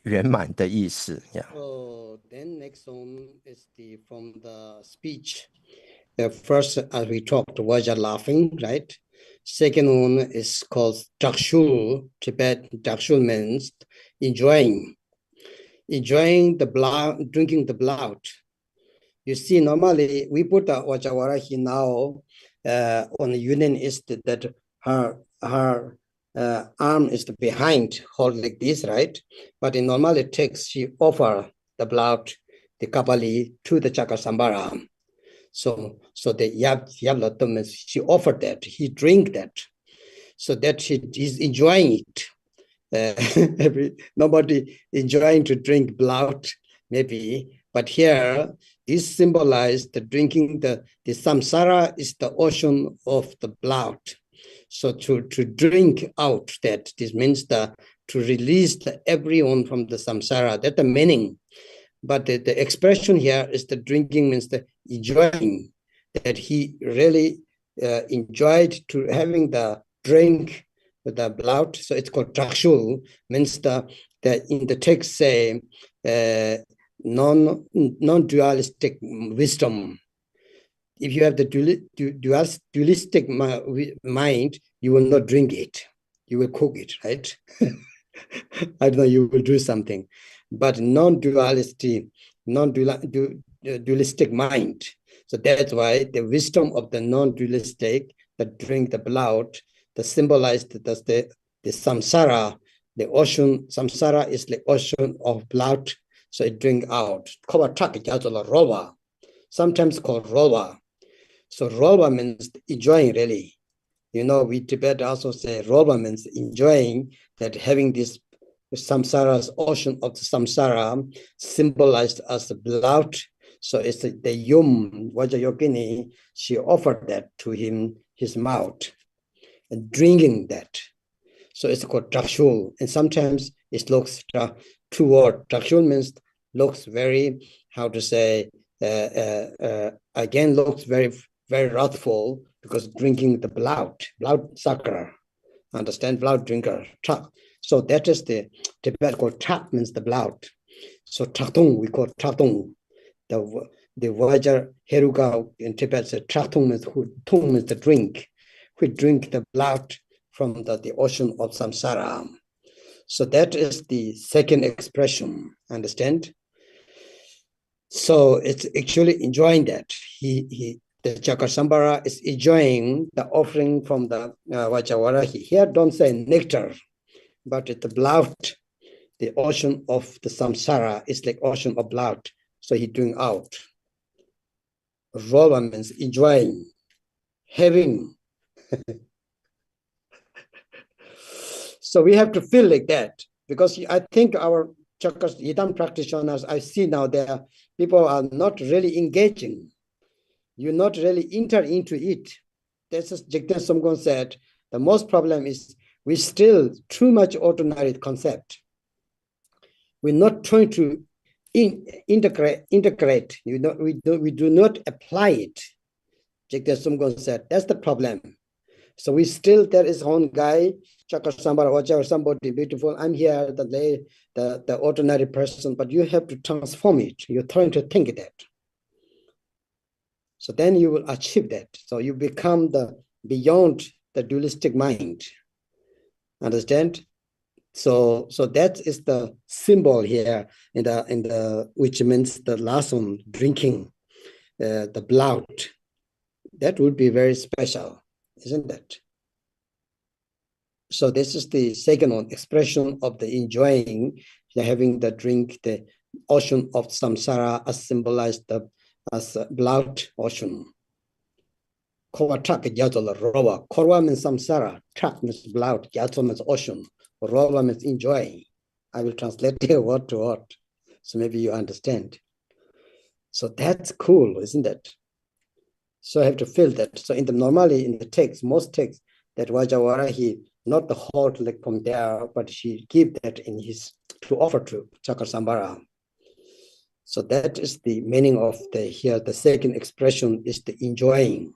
圆满的意思。So then next one is from the speech. First, as we talked, was laughing, right? Second one is called dakshul. Tibet dakshul means enjoying the blood, drinking the blood. You see, normally we put the Vajravarahi now on the union is that her arm is behind, hold like this, right? But in normal text, she offer the blood, the kapali to the Chakasambara. So the Yavlatam, she offered that, he drink that, so that she is enjoying it. Nobody enjoying to drink blood, maybe, but here this symbolized the drinking the samsara is the ocean of the blood. So to drink out that, this means to release everyone from the samsara. That's the meaning. But the expression here is the drinking means the enjoying, that he really enjoyed to having the drink with the blood. So it's called dakshul, means the in the text say non-dualistic wisdom. If you have the dualistic mind, you will not drink it. You will cook it, right? I don't know, you will do something. But non-dualistic mind. So that's why the wisdom of the non-dualistic, that drink the blood, the symbolized the samsara, the ocean. Samsara is the ocean of blood. So it drink out. Sometimes called rolwa. So rolwa means enjoying, really. You know, we Tibet also say rolwa means enjoying, that having this samsara's ocean of the samsara symbolized as the blood. So it's the yum, Vajrayogini, she offered that to him, his mouth, and drinking that. So it's called dakshul. And sometimes it looks two words. Dakshul means looks very, how to say, again looks very, very wrathful because drinking the blood sakra. Understand? Blood drinker. So that is the Tibet called tak means the blood. So taktung, we call taktung. The Vajra Heruka in Tibet said taktung means tung means the drink. We drink the blood from the ocean of samsara. So that is the second expression. Understand? So it's actually enjoying that. The Chakasambara is enjoying the offering from the Vajravarahi. Here don't say nectar, but it's the blood, the ocean of the samsara is like ocean of blood. So he doing out. Rolla means enjoying, having. So we have to feel like that, because I think our Chakas Yidam practitioners, I see now there people are not really engaging. You not really enter into it. That's as Jigten Somgon said, the most problem is we still too much ordinary concept. We're not trying to integrate. You know, we do not apply it. Jigten Somgon said, that's the problem. So we still, there is one guy, Chakasambara, or somebody beautiful. I'm here, the ordinary person, but you have to transform it. You're trying to think that. So then you will achieve that. So you become beyond the dualistic mind. Understand? So that is the symbol here in the which means the last one, drinking the blood. That would be very special, isn't it? So this is the second one, expression of the enjoying, having the drink, the ocean of samsara as symbolized as blood ocean. Korwa trak yatol rowa. Korwa means samsara, trak means blood, yatol means ocean, rowa means enjoying. I will translate here word to word, so maybe you understand. So that's cool, isn't it? So I have to feel that. So normally in the text, most texts, that Vajavara, he not the whole like from there, but she give that in his to offer to Chakasambara. So that is the meaning of the here. The second expression is the enjoying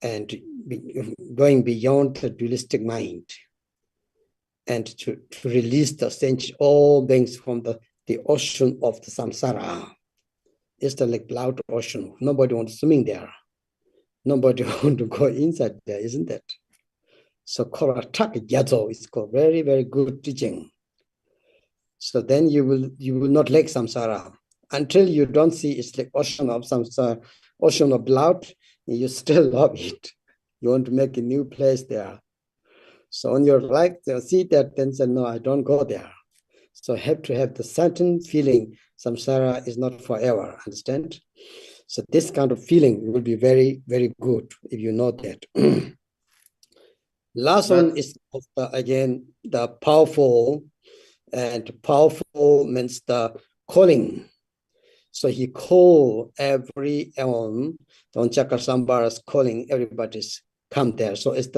and going beyond the dualistic mind, and to release the sense all beings from the ocean of the samsara. It's the like loud ocean. Nobody wants to swim there. Nobody wants to go inside there, isn't it? So Koratak Yazo is called very, very good teaching. So then you will not like samsara until you don't see it's like ocean of samsara, ocean of blood. You still love it. You want to make a new place there. So on your life, they'll see that, then say, no, I don't go there. So have to have the certain feeling, samsara is not forever, understand? So this kind of feeling will be very, very good if you know that. Last one is again the powerful, and powerful means the calling. So he called everyone, Don Chakasambara is calling everybody's come there. So it's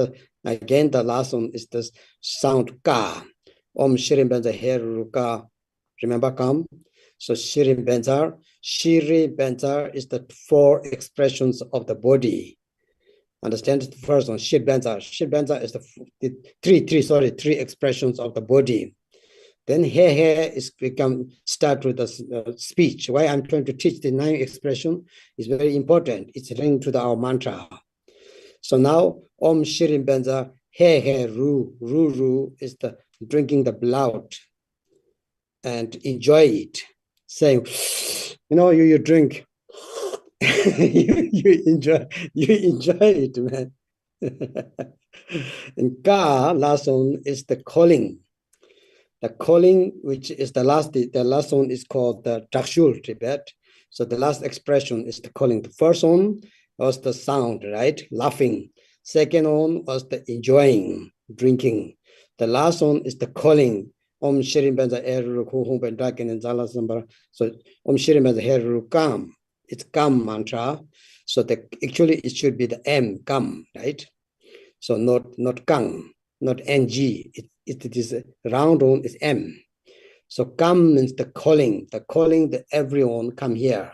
again the last one is the sound ka. Om Shirin Benza Heruka. Remember come? So Shirin Benza. Shiri Benza is the 4 expressions of the body. Understand the first one, Shir Benza. Shir Benza is the 3 expressions of the body. Then here is start with the speech. Why I'm trying to teach the 9 expression is very important. It's linked to our mantra. So now Om Shirin Benza Ru is the drinking the blood and enjoy it. Saying, you drink. you enjoy it, man. And ka, last one is the calling. The calling, which is the last one is called the Dakshul Tibet. So the last expression is the calling. The first one was the sound, right? Laughing. Second one was the enjoying, drinking. The last one is the calling. Om Shirin Benza Eru Kuhum Bendakin and Zala Sambara. So Om Shirin Benza Heru Kam. It's Kam mantra. So actually it should be the M, Kam, right? So not Kang, not NG. It is round one is M. So Kam means the calling that everyone come here.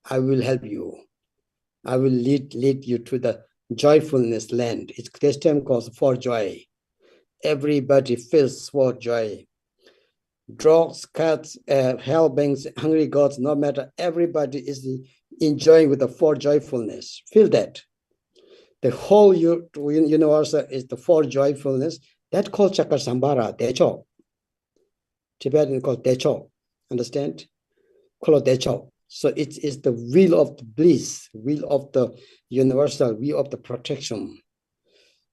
I will help you. I will lead you to the joyfulness land. It's this time called for joy. Everybody feels for joy. Dogs, cats, hell beings, hungry gods, no matter, everybody is enjoying with the for joyfulness. Feel that. The whole universe is the for joyfulness. That called Chakasambara, Decho. Tibetan called Decho. Understand? Called Decho. So it is the will of the bliss, will of the universal, will of the protection.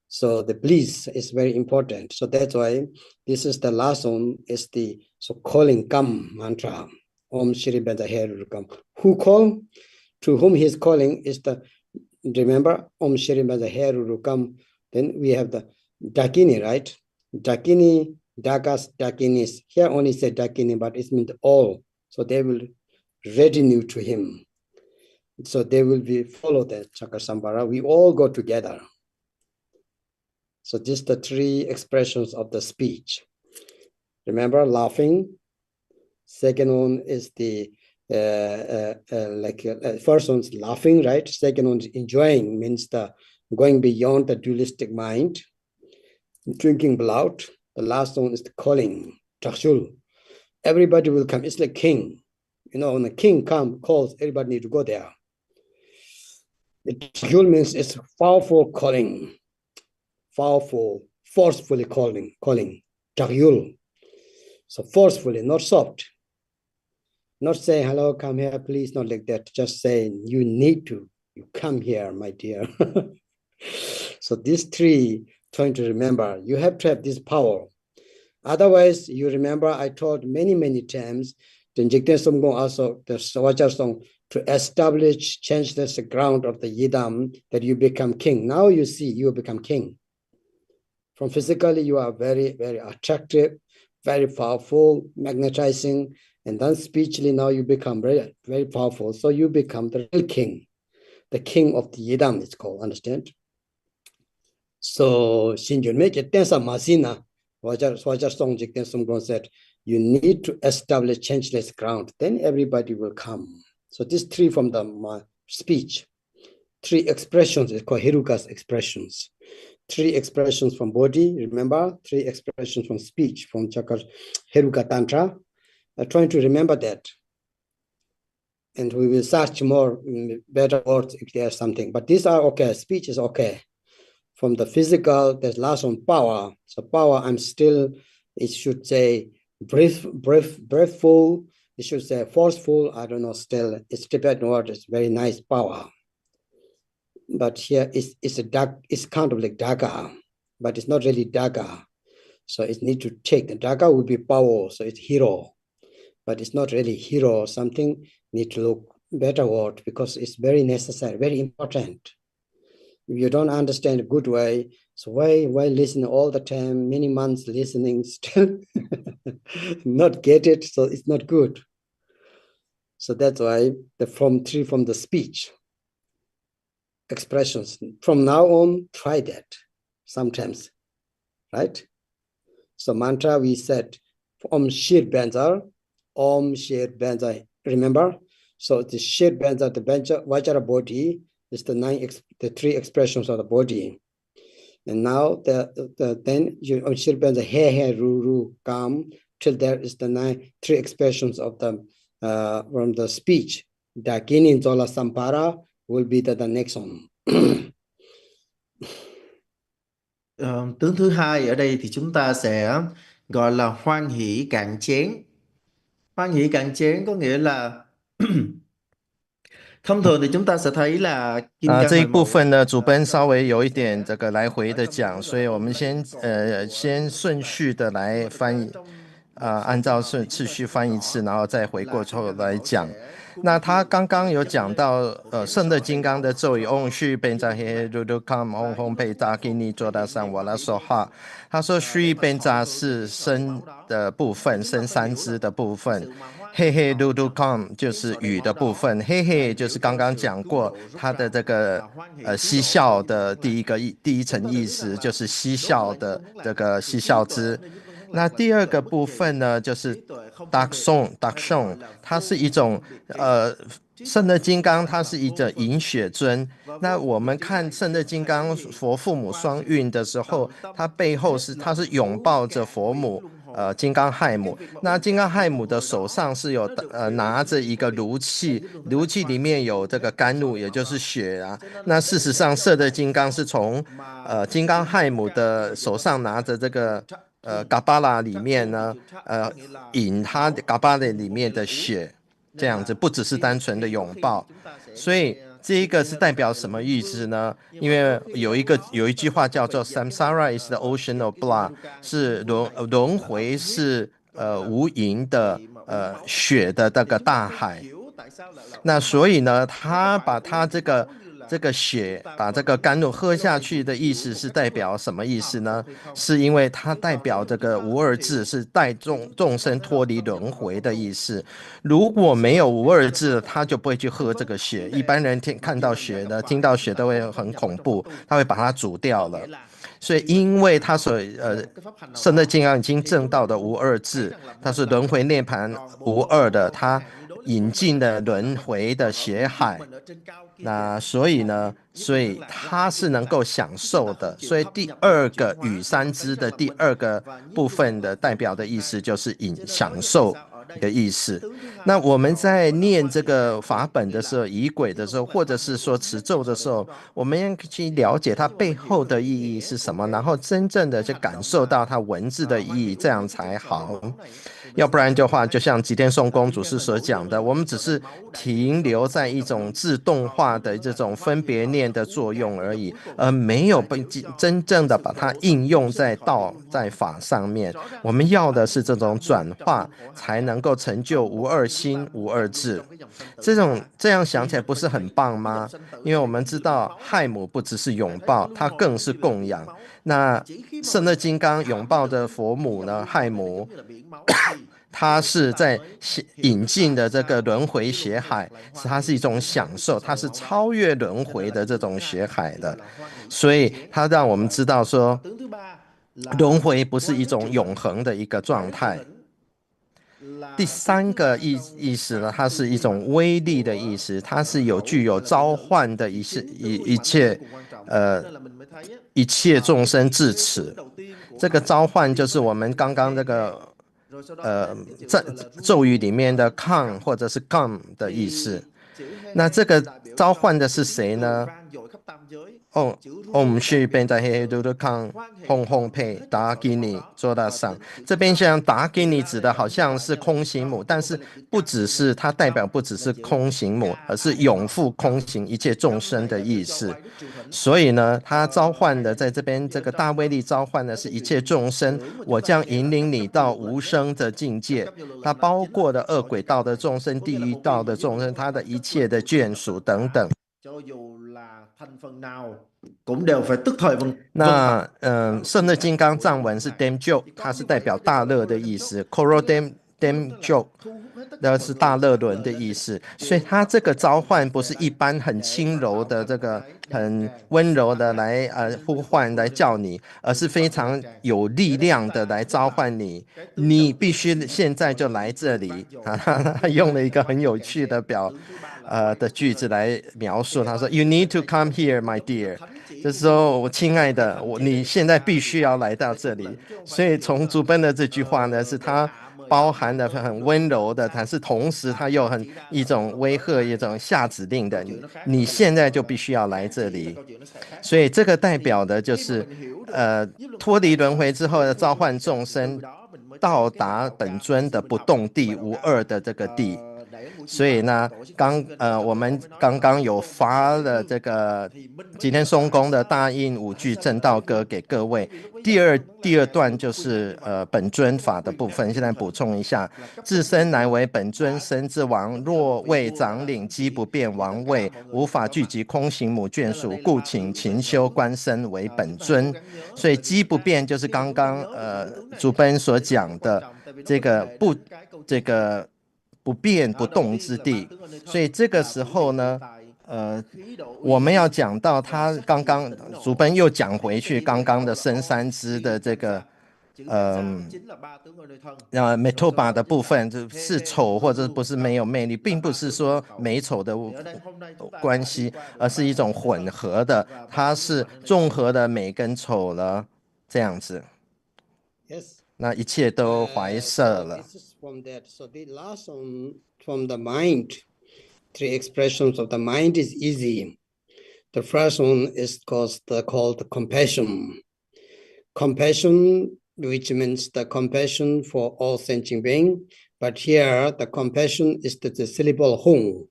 So the bliss is very important. So that's why this is the last one, is the calling Kam mantra. Om Shri Benza Herukam. Who call? To whom he is calling is remember, Om Shri Benza Herukam. Then we have the Dakini, right? Dakini, Dakas, Dakinis. Here only say Dakini, but it means all. So they will retinue to him. So they will follow the Chakasambara. We all go together. So just the 3 expressions of the speech. Remember, laughing. Second one is the first one's laughing, right? Second one's enjoying, means the going beyond the dualistic mind. Drinking blood. The last one is the calling, Dakshul. Everybody will come. It's like king. When the king calls, everybody need to go there. The Dakshul means it's powerful calling. Powerful, forcefully calling, Dagyul. So forcefully, not soft. Not saying, hello, come here, please, not like that. Just saying, you need to, you come here, my dear. So these 3 trying to remember. You have to have this power. Otherwise, you remember I told many times, the Jigten Sumgong also, the Swajar song, to establish, change the ground of the Yidam, that you become king. Now you see, you become king. From physically, you are very attractive, very powerful, magnetizing, and then spiritually now you become very powerful. So you become the real king. The king of the Yidam, it's called, understand? So, Shinjun Jigten Masina, Swajar song Jigten Sumgong said, you need to establish changeless ground, then everybody will come. So these three from the speech, three expressions is called Heruka's expressions. Three expressions from body, remember? Three expressions from speech, from Chakra Heruka Tantra. Trying to remember that. And we will search more better words if there's something. But these are okay, speech is okay. From the physical, there's last one power. So power, I'm still, it should say breathful, it should say forceful, I don't know, still, it's Tibetan word, it's very nice power. But here it's a dark, it's kind of like daga, but it's not really daga. So it need to take, the daga will be power, so it's hero. But it's not really hero, something need to look better word because it's very necessary, very important. If you don't understand a good way, so why listen all the time, many months listening, still not get it, so it's not good. So that's why from the speech expressions. From now on, try that sometimes, right? So mantra we said, Om Shir Benza, Om Shir Benza, remember? So the Shir Benza, the Vajra body is the three expressions of the body. And now then you Om Shir Benza, He, Ru, Kam, till there is the three expressions of the from the speech. Dakini Zola Sampara will be the next one. Tướng thứ hai ở đây thì chúng ta sẽ gọi là hoan hỷ cạn chén. Hoan hỷ cạn chén có nghĩa là thông thường thì chúng ta sẽ thấy là这一部分呢，主奔稍微有一点这个来回的讲，所以我们先顺序的来翻译，按照次序翻一次，然后再回过头来讲。那他刚刚有讲到圣的金刚的咒语 Om Shri Benza He Rudukam Om Hom Pe Dakini Joda San Wala Soha， 他说 Shri Benza 是身的部分，身三支的部分，嘿嘿 Rudukam 就是雨的部分，嘿嘿就是刚刚讲过他的这个嬉笑的第一层意思，就是嬉笑的这个嬉笑之。那第二个部分呢，就是 Dakshon， 它是一种圣的金刚，它是一个饮血尊。那我们看圣的金刚佛父母双运的时候，它背后它是拥抱着佛母金刚亥母。那金刚亥母的手上是有拿着一个炉器，炉器里面有这个甘露，也就是血啊。那事实上圣的金刚是从金刚亥母的手上拿着这个嘎巴拉里面呢，饮它嘎巴拉里面的血，这样子不只是单纯的拥抱，所以这一个是代表什么意思呢？因为有一句话叫做 samsara is the ocean of blood， 是轮回是无垠的血的这个大海。那所以呢，他把他这个血把这个甘露喝下去的意思是代表什么意思呢？是因为它代表这个无二智，是带众生脱离轮回的意思。如果没有无二智，他就不会去喝这个血。一般人看到血呢，听到血都会很恐怖，他会把它煮掉了。所以因为他圣的金刚已经证到的无二智，他是轮回涅槃无二的，他引进了轮回的血海。那所以他是能够享受的，所以第二个雨三支的第二个部分的代表的意思就是享受一个意思。那我们在念这个法本的时候，仪轨的时候，或者是说持咒的时候，我们要去了解它背后的意义是什么，然后真正的去感受到它文字的意义，这样才好。要不然的话，就像吉田松公主是所讲的，我们只是停留在一种自动化的这种分别念的作用而已，而没有被真正的把它应用在道在法上面。我们要的是这种转化，才能够成就无二心、无二智。这样想起来不是很棒吗？因为我们知道亥母不只是拥抱，它更是供养。那圣乐金刚拥抱的佛母呢，亥母它是在引进的这个轮回血海，它是一种享受，它是超越轮回的这种血海的，所以它让我们知道说，轮回不是一种永恒的一个状态。第三个意思呢，它是一种威力的意思，它是具有召唤的一切众生至此。这个召唤就是我们刚刚这个咒语里面的 come 或者是 come 的意思。那这个召唤的是谁呢？Om Shri Bentahe Dudukang Hong Hong Pei Dagini 做大上，这边像 Dagini 指的好像是空行母，但是不只是它代表不只是空行母，而是永复空行一切众生的意思。所以呢，它召唤的在这边这个大威力召唤的是一切众生，我将引领你到无生的境界。它包括了恶鬼道的众生、地狱道的众生，它的一切的眷属等等。那圣乐金刚藏文是 Damjo， 它是代表大乐的意思。Koro Damjo 那是大乐轮的意思，所以它这个召唤不是一般很轻柔的这个很温柔的来呼唤来叫你，而是非常有力量的来召唤你，你必须现在就来这里。他用了一个很有趣的的句子来描述，他说 You need to come here, my dear， 就是说我亲爱的，你现在必须要来到这里。所以从竹奔的这句话呢，是他包含的很温柔的，但是同时他又一种威吓、一种下指令的，你现在就必须要来这里。所以这个代表的就是脱离轮回之后的召唤众生，到达本尊的不动地无二的这个地。所以呢，我们刚刚有发了这个吉田松公的大印5句正道歌给各位。第二段就是本尊法的部分，现在补充一下：自身乃为本尊身之王，若为长领机不变王位，无法聚集空行母眷属，故请勤修观身为本尊。所以机不变就是刚刚竹奔所讲的这个不变不动之地。所以这个时候呢，我们要讲到他刚刚竹奔又讲回去刚刚的深山支的这个metoba 的部分，是丑或者不是没有魅力，并不是说美丑的关系，而是一种混合的，它是综合的美跟丑了这样子。那一切都怀摄了。So the last one from the mind, 3 expressions of the mind is easy. The first one is called compassion. Compassion, which means the compassion for all sentient beings, but here the compassion is the syllable hong.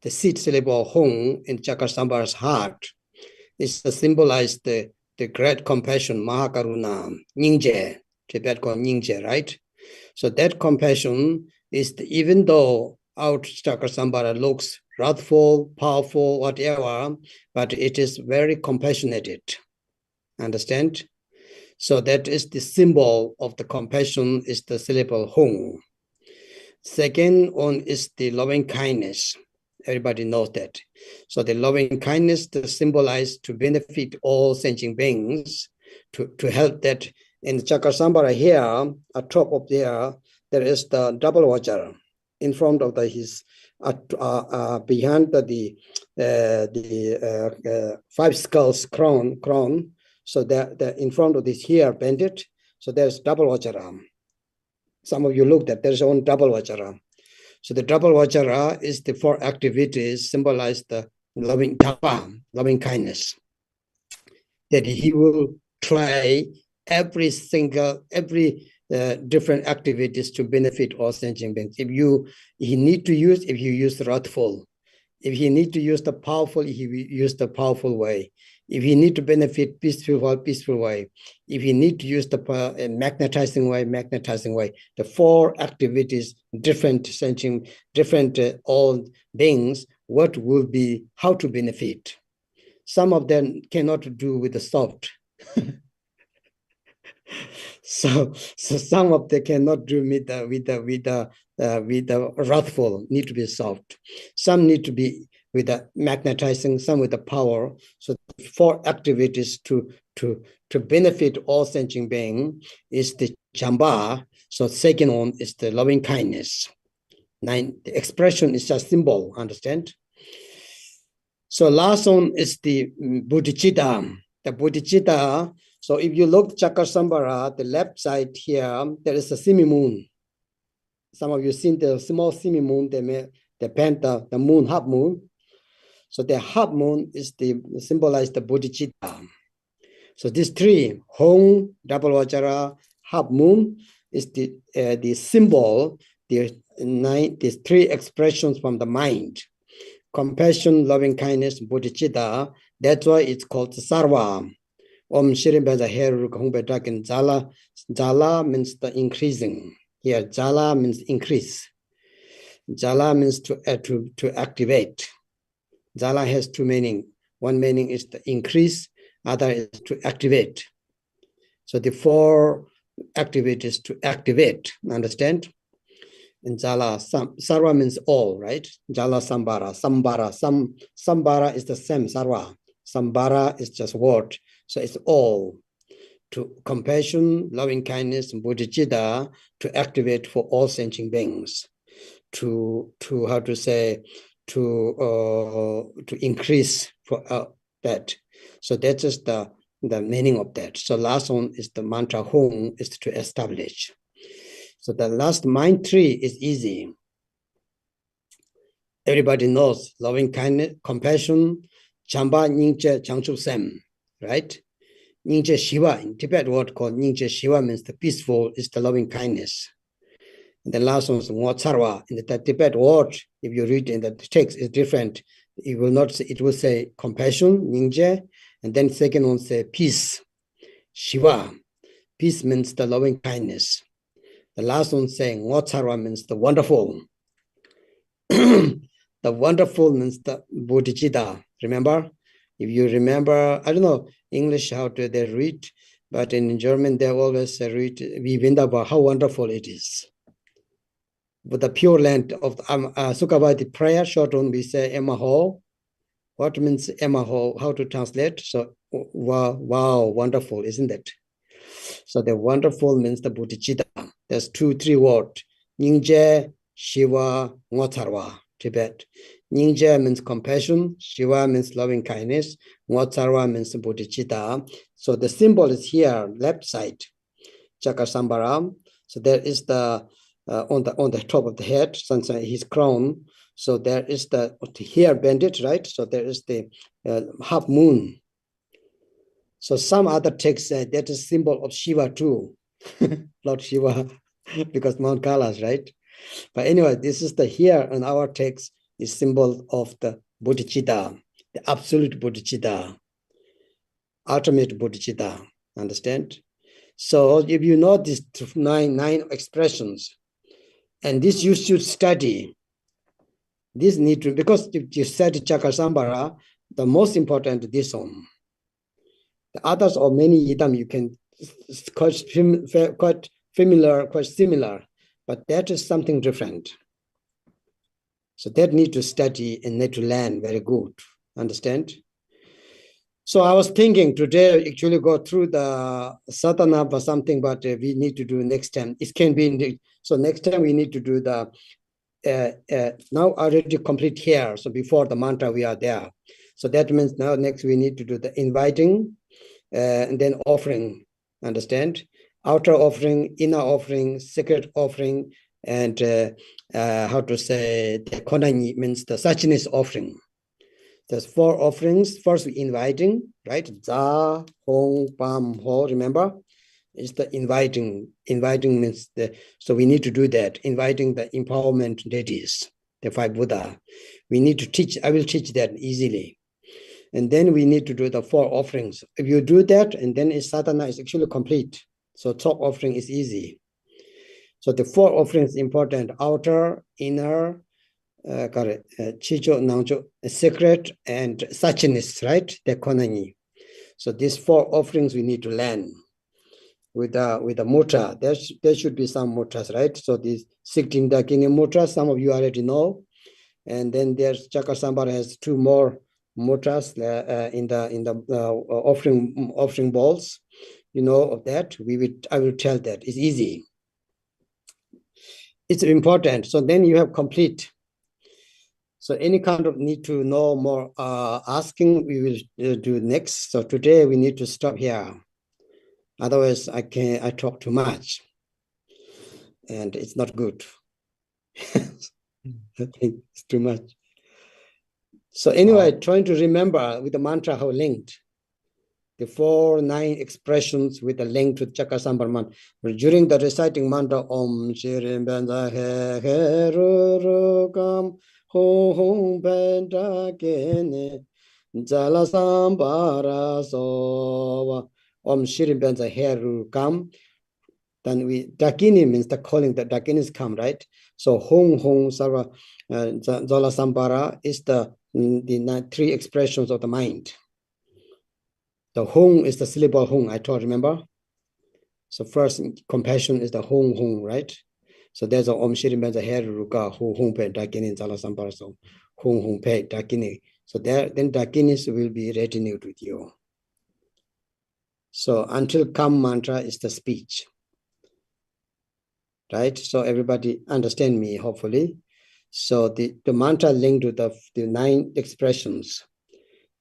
The seed syllable hong in Chakasambhara's heart is to symbolize the great compassion, Mahakaruna, Nyingje, Tibet called Nyingje, right? So that compassion is even though out Chakasambhara looks wrathful, powerful, whatever, but it is very compassionate. Understand? So that is the symbol of the compassion is the syllable hong. Second one is the loving kindness. Everybody knows that. So the loving kindness to symbolize to benefit all sentient beings, to help that. In the Chakasambhara here, at top of there is the double watcher in front of his behind the 5 skulls crown. So that in front of this here bandit, so there's double watcher. some of you looked at, there's one double vajra. So the double vajra is the 4 activities symbolize the loving dhamma, loving kindness. That he will try every different activities to benefit all sentient beings. If you use wrathful. If he need to use the powerful, he will use the powerful way. If he need to benefit peaceful way. If he need to use the magnetizing way. The 4 activities, different all beings, what will be, how to benefit. Some of them cannot do with the soft. So some of them cannot do with the wrathful, need to be soft. Some need to be with the magnetizing, some with the power. So 4 activities to benefit all sentient being is the chamba. So second one is the loving kindness. 9, the expression is a symbol, understand? So last one is the bodhicitta. The bodhicitta. So if you look Chakra-samvara, the left side here, there is a semi-moon. Some of you seen the small semi-moon, they paint the moon, half moon. So the half moon is symbolize the bodhicitta. So these 3, Hong, double vajra, half moon, is the symbol, these 3 expressions from the mind. Compassion, loving kindness, bodhicitta. That's why it's called sarva. Om Shirin Beza Heruka Humbedakin Jala. Jala means the increasing. Here, Jala means increase. Jala means to activate. Jala has 2 meanings. One meaning is to increase, other is to activate. So the 4 activities to activate, understand? And Jala, Sarva means all, right? Jala Sambara, Sambara is the same, Sarva. Sambara is just word. So it's all to compassion, loving kindness, and bodhicitta to activate for all sentient beings, to how to say, to increase for that. So that's just the meaning of that. So last one is the mantra Hong is to establish. So the last mind 3 is easy. Everybody knows loving kindness, compassion, Chamba Nyingche Changchu Sem, right? Nyingche Shiva, in Tibet word called Nyingche Shiva means the peaceful is the loving kindness. And the last one is Ngotsarwa. In the Tibet word, if you read in the text, is different. It will not say, it will say compassion, Nyingche, and then second one say peace, Shiva. Peace means the loving kindness. The last one saying Ngotsarwa means the wonderful. The wonderful means the bodhicitta. Remember? If you remember, I don't know English how do they read, but in German they always read Vivindaba, how wonderful it is. With the pure land of Sukhavati prayer, short one we say Emaho. What means Emaho? How to translate? So wow, wonderful, isn't it? So the wonderful means the bodhicitta. There's 2-3 words. Nyingje, Shiva, Ngotsarwa, Tibet. Nyingje means compassion, Shiva means loving kindness, Ngotsarwa means bodhicitta. So the symbol is here, left side, Chakra-samvara. So there is the on the top of the head, his crown. So there is the hair bandit, right? So there is the half moon. So some other texts say that is symbol of Shiva too, Lord Shiva, because Mount Kailash, right? But anyway, this is the here in our text is symbol of the bodhicitta, the absolute bodhicitta, ultimate bodhicitta. Understand? So if you know these nine expressions, and this you should study. This need to, because if you study Chakra-samvara, the most important this one. The others or many idam you can quite familiar, quite similar, but that is something different. So that need to study and need to learn very good. Understand? So I was thinking today actually go through the sadhana or something, but we need to do next time. It can be so next time we need to do the now already complete here. So before the mantra we are there. So that means now next we need to do the inviting and then offering. Understand? outer offering, inner offering, secret offering, and how to say the konangi means the suchness offering. There's 4 offerings. First, we inviting, right? Za, hong, pam, ho. Remember, it's the inviting. Inviting means so we need to do that. Inviting the empowerment deities, the 5 Buddha. We need to teach. I will teach that easily. And then we need to do the 4 offerings. If you do that, and then sadhana is actually complete. So top offering is easy. So the 4 offerings important: outer, inner, chicho, nangcho, secret, and suchness, right? The konani. So these 4 offerings we need to learn with the mudra. There should be some mudras, right? So these 16 dakini mudras, some of you already know. And then there's Chakasambhara has 2 more mudras in the offering bowls. You know of that. I will tell that. It's easy. It's important. So then you have complete. So any kind of need to know more asking, we will do next. So today we need to stop here. Otherwise, I talk too much, and it's not good. I think it's too much. So anyway, trying to remember with the mantra how linked. The 4 9 expressions with a link to Chakasambhara mantra. During the reciting mantra, Om Shirim Benza Herukam Hum Benta Kene Jala Sambara Sova Om Shirim Benza Herukam. Then Dakini means the calling, the Dakinis come, right? So Hong Sarva Jala Sambara is the 3 expressions of the mind. The Hong is the syllable Hong, I told, remember? So first, compassion is the Hong, right? So there's a Om Shirim Benza Heruka, Hong Pe Dakini Jala Sambara, so Hong Pe Dakini. So then Dakinis will be retinue with you. So until Kam mantra is the speech. Right? So everybody understand me, hopefully. So the mantra linked to the 9 expressions.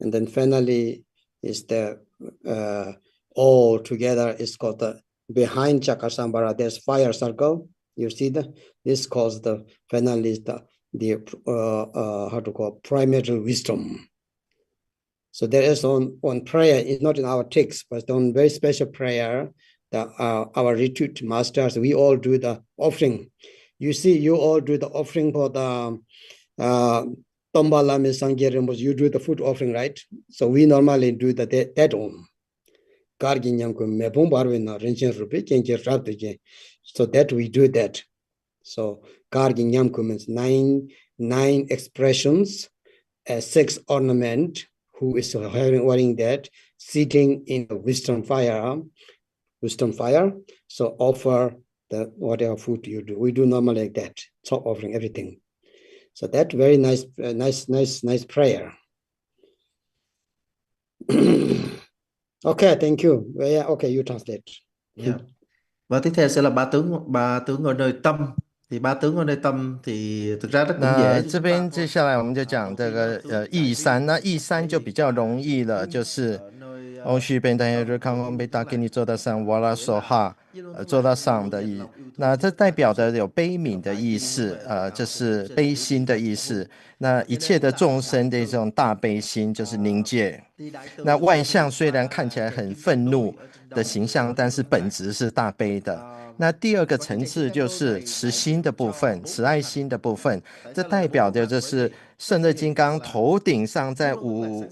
And then finally is the all together is called the behind Chakasambhara, there's fire circle. You see that this calls the finally is the how to call primary wisdom. So there is one prayer, it's not in our text, but on very special prayer that our retreat masters, we all do the offering. You see, you all do the offering for the Tombalame Sangye, you do the food offering, right? So we normally do that one. So that we do that. So means 9 expressions, 6 ornament, who is wearing that, sitting in the wisdom fire. So offer the whatever food you do. We do normally like that. So offering everything. So that very nice prayer. Okay, thank you. Yeah, okay, you translate. Yeah. Và tiếp theo sẽ là 3 tướng ở nơi tâm. Thì 3 tướng ở nơi tâm thì thực ra rất cũng dễ. 这边接下来我们就讲这个义三，那义三就比较容易了，就是翁须贝丹日康翁贝达给你做到上瓦拉索哈做到上的意，那这代表的有悲悯的意思，就是悲心的意思。那一切的众生的这种大悲心就是凝结。那外相虽然看起来很愤怒的形象，但是本质是大悲的。那第2个层次就是慈心的部分，慈爱心的部分，这代表的就是圣乐金刚头顶上在五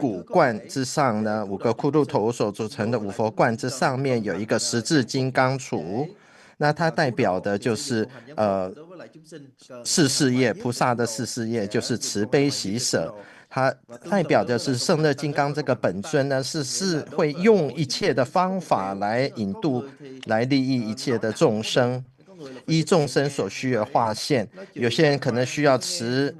谷冠之上呢，5个骷髅头所组成的5佛冠之上面有一个十字金刚杵。那它代表的就是四事业，菩萨的四事业就是慈悲喜舍。它代表的是圣乐金刚这个本尊呢，是会用一切的方法来引渡、来利益一切的众生，依众生所需而化现。有些人可能需要持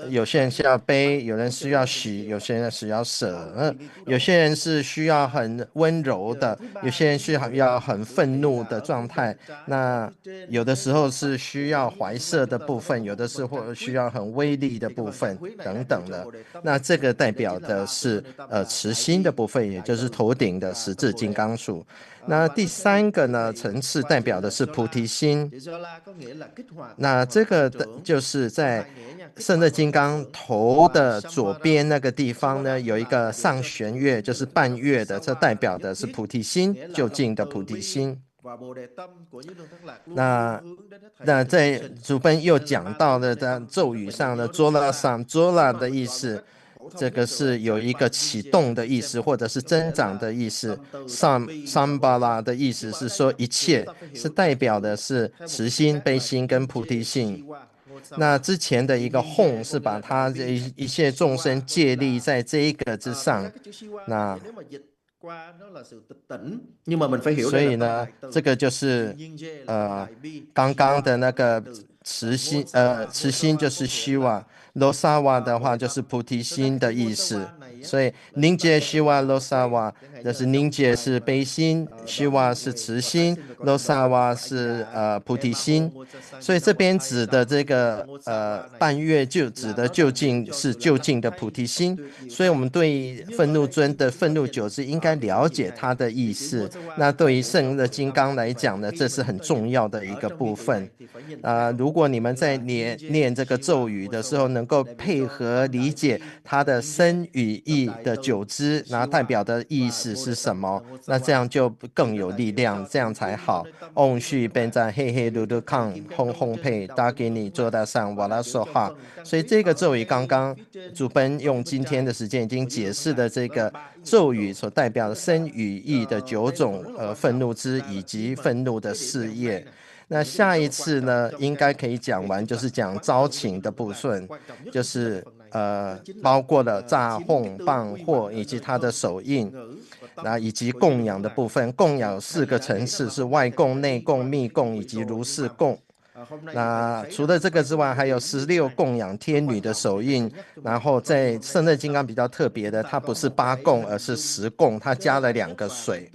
有些人需要悲，有人需要喜，有些人需要舍，有些人是需要很温柔的，有些人需要很愤怒的状态。那有的时候是需要怀摄的部分，有的时候需要很威力的部分等等的。那这个代表的是慈心的部分，也就是头顶的十字金刚树。那第三个呢层次代表的是菩提心。那这个就是在圣乐金刚头的左边那个地方呢，有一个上弦月，就是半月的，这代表的是菩提心，就近的菩提心。那在主本又讲到了在咒语上的dorje samsara 的意思，这个是有一个启动的意思，或者是增长的意思。samsara 的意思是说一切，是代表的是慈心、悲心跟菩提心。那之前的一个哄是把它一切众生借力在这一个之上。那所以呢，这个就是刚刚的那个慈心，慈心就是希望，losawa 的话就是菩提心的意思。所以凝结希望 losawa 就是凝结是悲心，希望是慈心 ，losawa 是菩提心。所以这边指的这个半月就指的究竟是就近的菩提心。所以我们对愤怒尊的愤怒九字应该了解它的意思。那对于圣乐金刚来讲呢，这是很重要的一个部分。如果你们在念这个咒语的时候，能够配合理解它的身语意的九支，然后代表的意思是什么，那这样就更有力量，这样才好。嗡续便在嘿嘿噜噜康轰轰配打给你做大上瓦拉说哈。所以这个咒语刚刚主本用今天的时间已经解释的这个咒语所代表的身语意的9种愤怒之以及愤怒的事业。那下一次呢，应该可以讲完，就是讲招请的部分，就是包括了炸哄棒或以及它的手印，那以及供养的部分。供养有4个层次，是外供、内供、密供以及如是供。那除了这个之外，还有16供养天女的手印。然后在圣乐金刚比较特别的，它不是8供，而是10供，它加了2个水。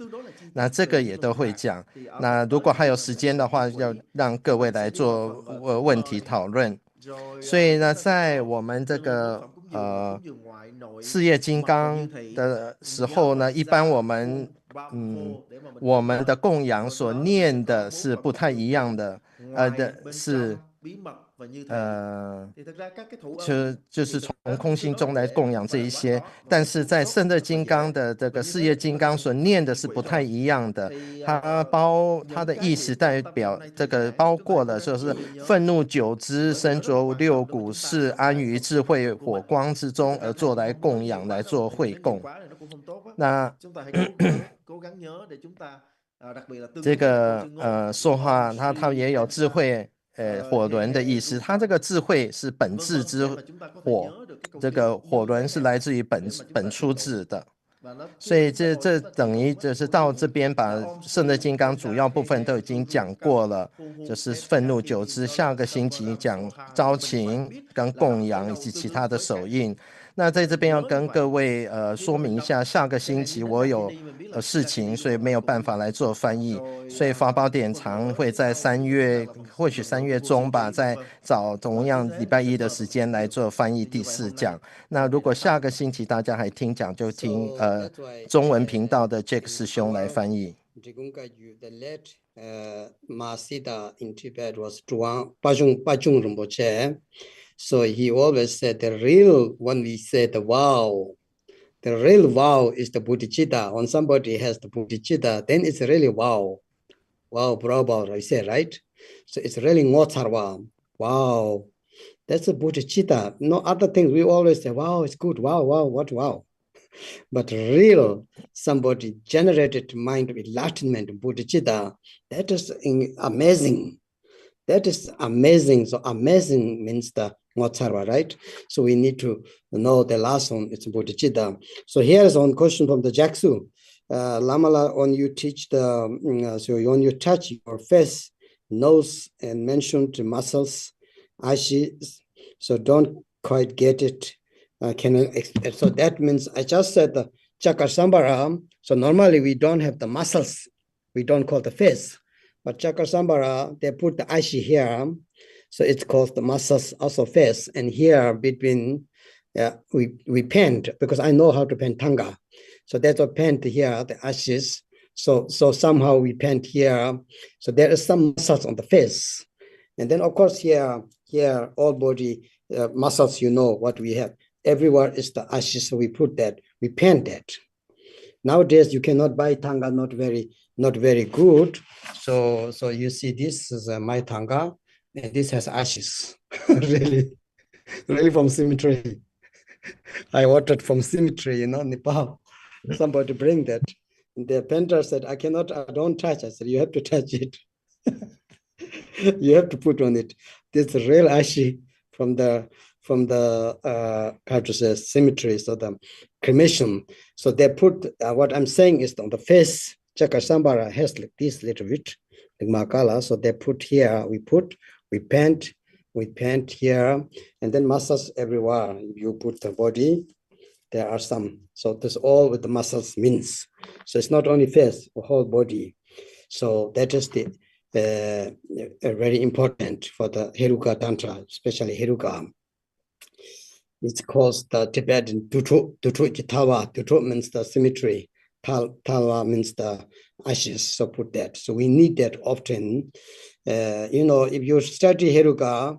那这个也都会讲。那如果还有时间的话，要让各位来做问题讨论。所以呢，在我们这个事业金刚的时候呢，一般我们的供养所念的是不太一样的，是就是从空性中来供养这一些，但是在圣乐金刚的这个事业金刚所念的是不太一样的，它的意思代表这个包括了就是愤怒9支身着6股是安于智慧火光之中而做来供养，来做会供。那这个说话它也有智慧火轮的意思，它这个智慧是本质之火，这个火轮是来自于本初智的。所以这等于就是到这边把圣乐金刚主要部分都已经讲过了，就是愤怒9支，下个星期讲招请跟供养以及其他的手印。那在这边要跟各位说明一下，下个星期我有事情，所以没有办法来做翻译，所以法宝典藏会在或许3月中吧，再找同样礼拜1的时间来做翻译第4讲。那如果下个星期大家还听讲，就听中文频道的 Jack 师兄来翻译。The late Masida in Tibet was Pajung Rinpoche. So he always said when we say the vow, the real vow is the bodhicitta. When somebody has the bodhicitta, then it's really wow. Wow, Prabhupada, I say, right? So it's really ngotsarva. Wow. That's a bodhicitta. No other things. We always say, wow, it's good. Wow, wow, what wow. But real, somebody generated mind of enlightenment, bodhicitta, that is amazing. That is amazing. So amazing means the ngotsarva, right? So we need to know the last one, it's bodhicitta. So here is one question from the Jaksu. Lamala, when you teach so when you touch your face, nose, and mention the muscles, eyes, so don't quite get it. So that means I just said the Chakasambhara. So normally we don't have the muscles. We don't call the face. But Chakasambhara, they put the ashi here. So it's called the muscles, also face. And here between, we paint, because I know how to paint Tanga. So that's a paint here, the ashes. So somehow we paint here. So there is some muscles on the face. And then of course here, all body muscles, you know what we have. Everywhere is the ashes, so we put that, we paint that. Nowadays you cannot buy Tanga, not very good. So you see this is my Tanga, and this has ashes. really from cemetery. I ordered from cemetery, Nepal. Somebody bring that. And the painter said, I don't touch. I said, you have to touch it. You have to put on it. This is real ashy from the how to say, cemetery, so the cremation. So they put, what I'm saying is on the face, Chakasambhara has like this little bit, like Makala. So they put here, we paint here, and then muscles everywhere. If you put the body, there are some. So this all with the muscles means. So it's not only face, the whole body. So that is the very important for the Heruka Tantra, especially Heruka. It's called the Tibetan Tawa. Tutu means the cemetery. Tawa means the ashes. So put that. So we need that often. If you study Heruka,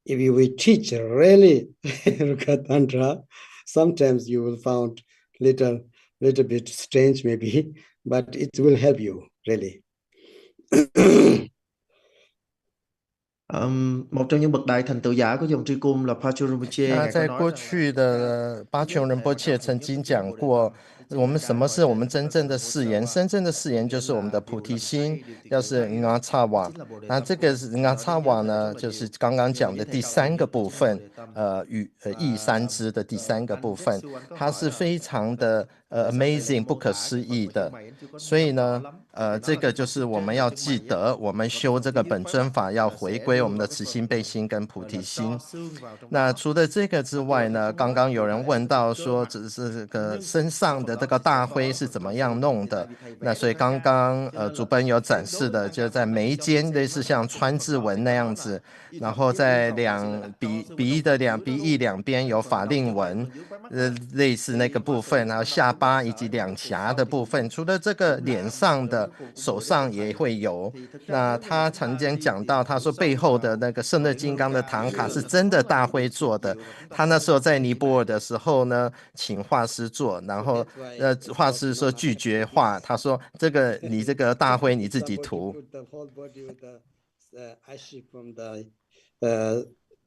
if you will teach really Heruka Tantra, sometimes you will find little bit strange maybe, but it will help you really. Một trong những bậc đại thành tựu giả của dòng Tri Cung là Pacho Rinpoche. 那在过去的巴琼仁波切曾经讲过，我们什么是我们真正的誓言？真正的誓言就是我们的菩提心，要是阿叉瓦。那这个阿叉瓦呢，就是刚刚讲的第三个部分，义三支的第三个部分，它是非常的amazing 不可思议的。所以呢，这个就是我们要记得，我们修这个本尊法要回归我们的慈心、悲心跟菩提心。那除了这个之外呢，刚刚有人问到说，只是这个身上的这个大灰是怎么样弄的？那所以刚刚主本有展示的，就在眉间类似像川字纹那样子，然后在鼻翼两边有法令纹，类似那个部分，然后下巴以及两颊的部分，除了这个脸上的，手上也会有。那他曾经讲到，他说背后的那个圣乐金刚的唐卡是真的大灰做的。他那时候在尼泊尔的时候呢，请画师做，然后画师说拒绝画，他说你这个大灰你自己涂。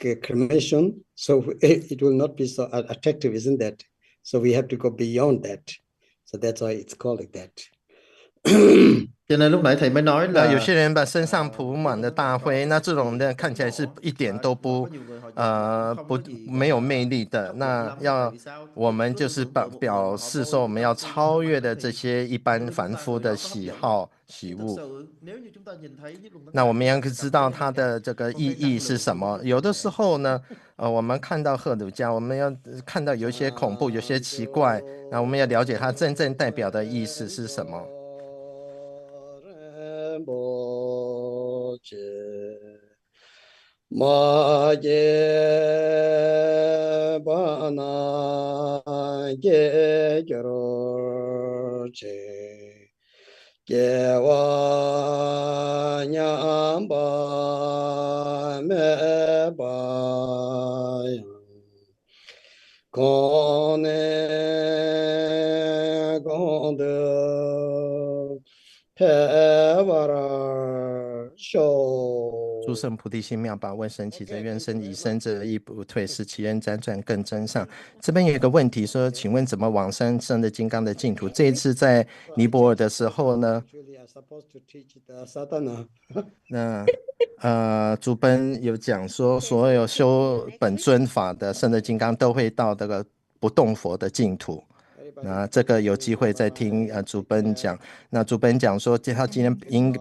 Cremation, so it will not be so attractive, isn't that? So we have to go beyond that. So that's why it's called like that. cho nên lúc nãy thầy mới nói là 有些人把身上涂满了大灰，那这种呢看起来是一点都没有魅力的。那我们就是表示说我们要超越的这些一般凡夫的喜好喜恶。那我们要知道它的这个意义是什么。有的时候呢，我们看到赫鲁家，我们要看到有一些恐怖，有些奇怪，那我们要了解它真正代表的意思是什么。Ma ye ba na ye gyoro che ye wa nyam ba me ba con ne con de pe vara show 诸圣菩提心妙法，问神起者愿生，以生者亦不退，使其人辗转更增上。这边有一个问题说，请问怎么往生圣的金刚的净土？这一次在尼泊尔的时候呢，那主本有讲说，所有修本尊法的圣的金刚都会到这个不动佛的净土。那这个有机会再听主本讲。那主本讲说，他今天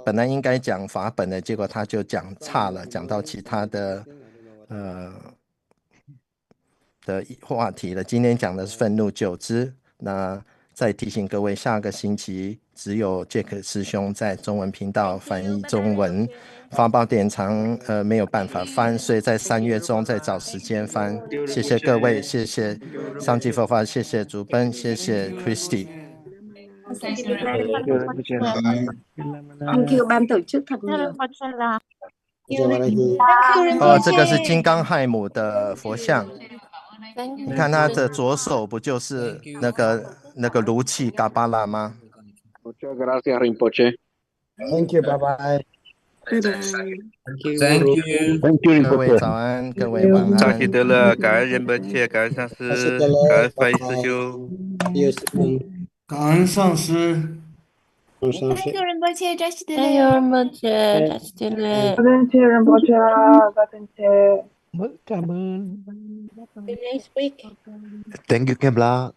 本来应该讲法本的，结果他就讲差了，讲到其他的的话题了。今天讲的是愤怒9支。那再提醒各位，下个星期只有 Jack 师兄在中文频道翻译中文，法宝典藏没有办法翻，所以在3月中再找时间翻。谢谢各位，谢谢桑吉佛法，谢谢竹奔，谢谢 Christy。Thank you ban tổ chức thật nhiều. 这个是金刚亥母的佛像，你看他的左手不就是那个炉气嘎巴拉吗？ Muchas gracias, Rinpoche. Thank you, bye bye. Bye bye. Thank you. Thank you, 各位 Rinpoche. 早安，各位晚扎安。西德勒，感恩仁波切，感恩上师，感恩翻译师兄。 See you soon. 感恩上师。 Thank you, Rinpoche. Dress the Thank you, Rinpoche. Dress the See you next week. Thank you, Kebla.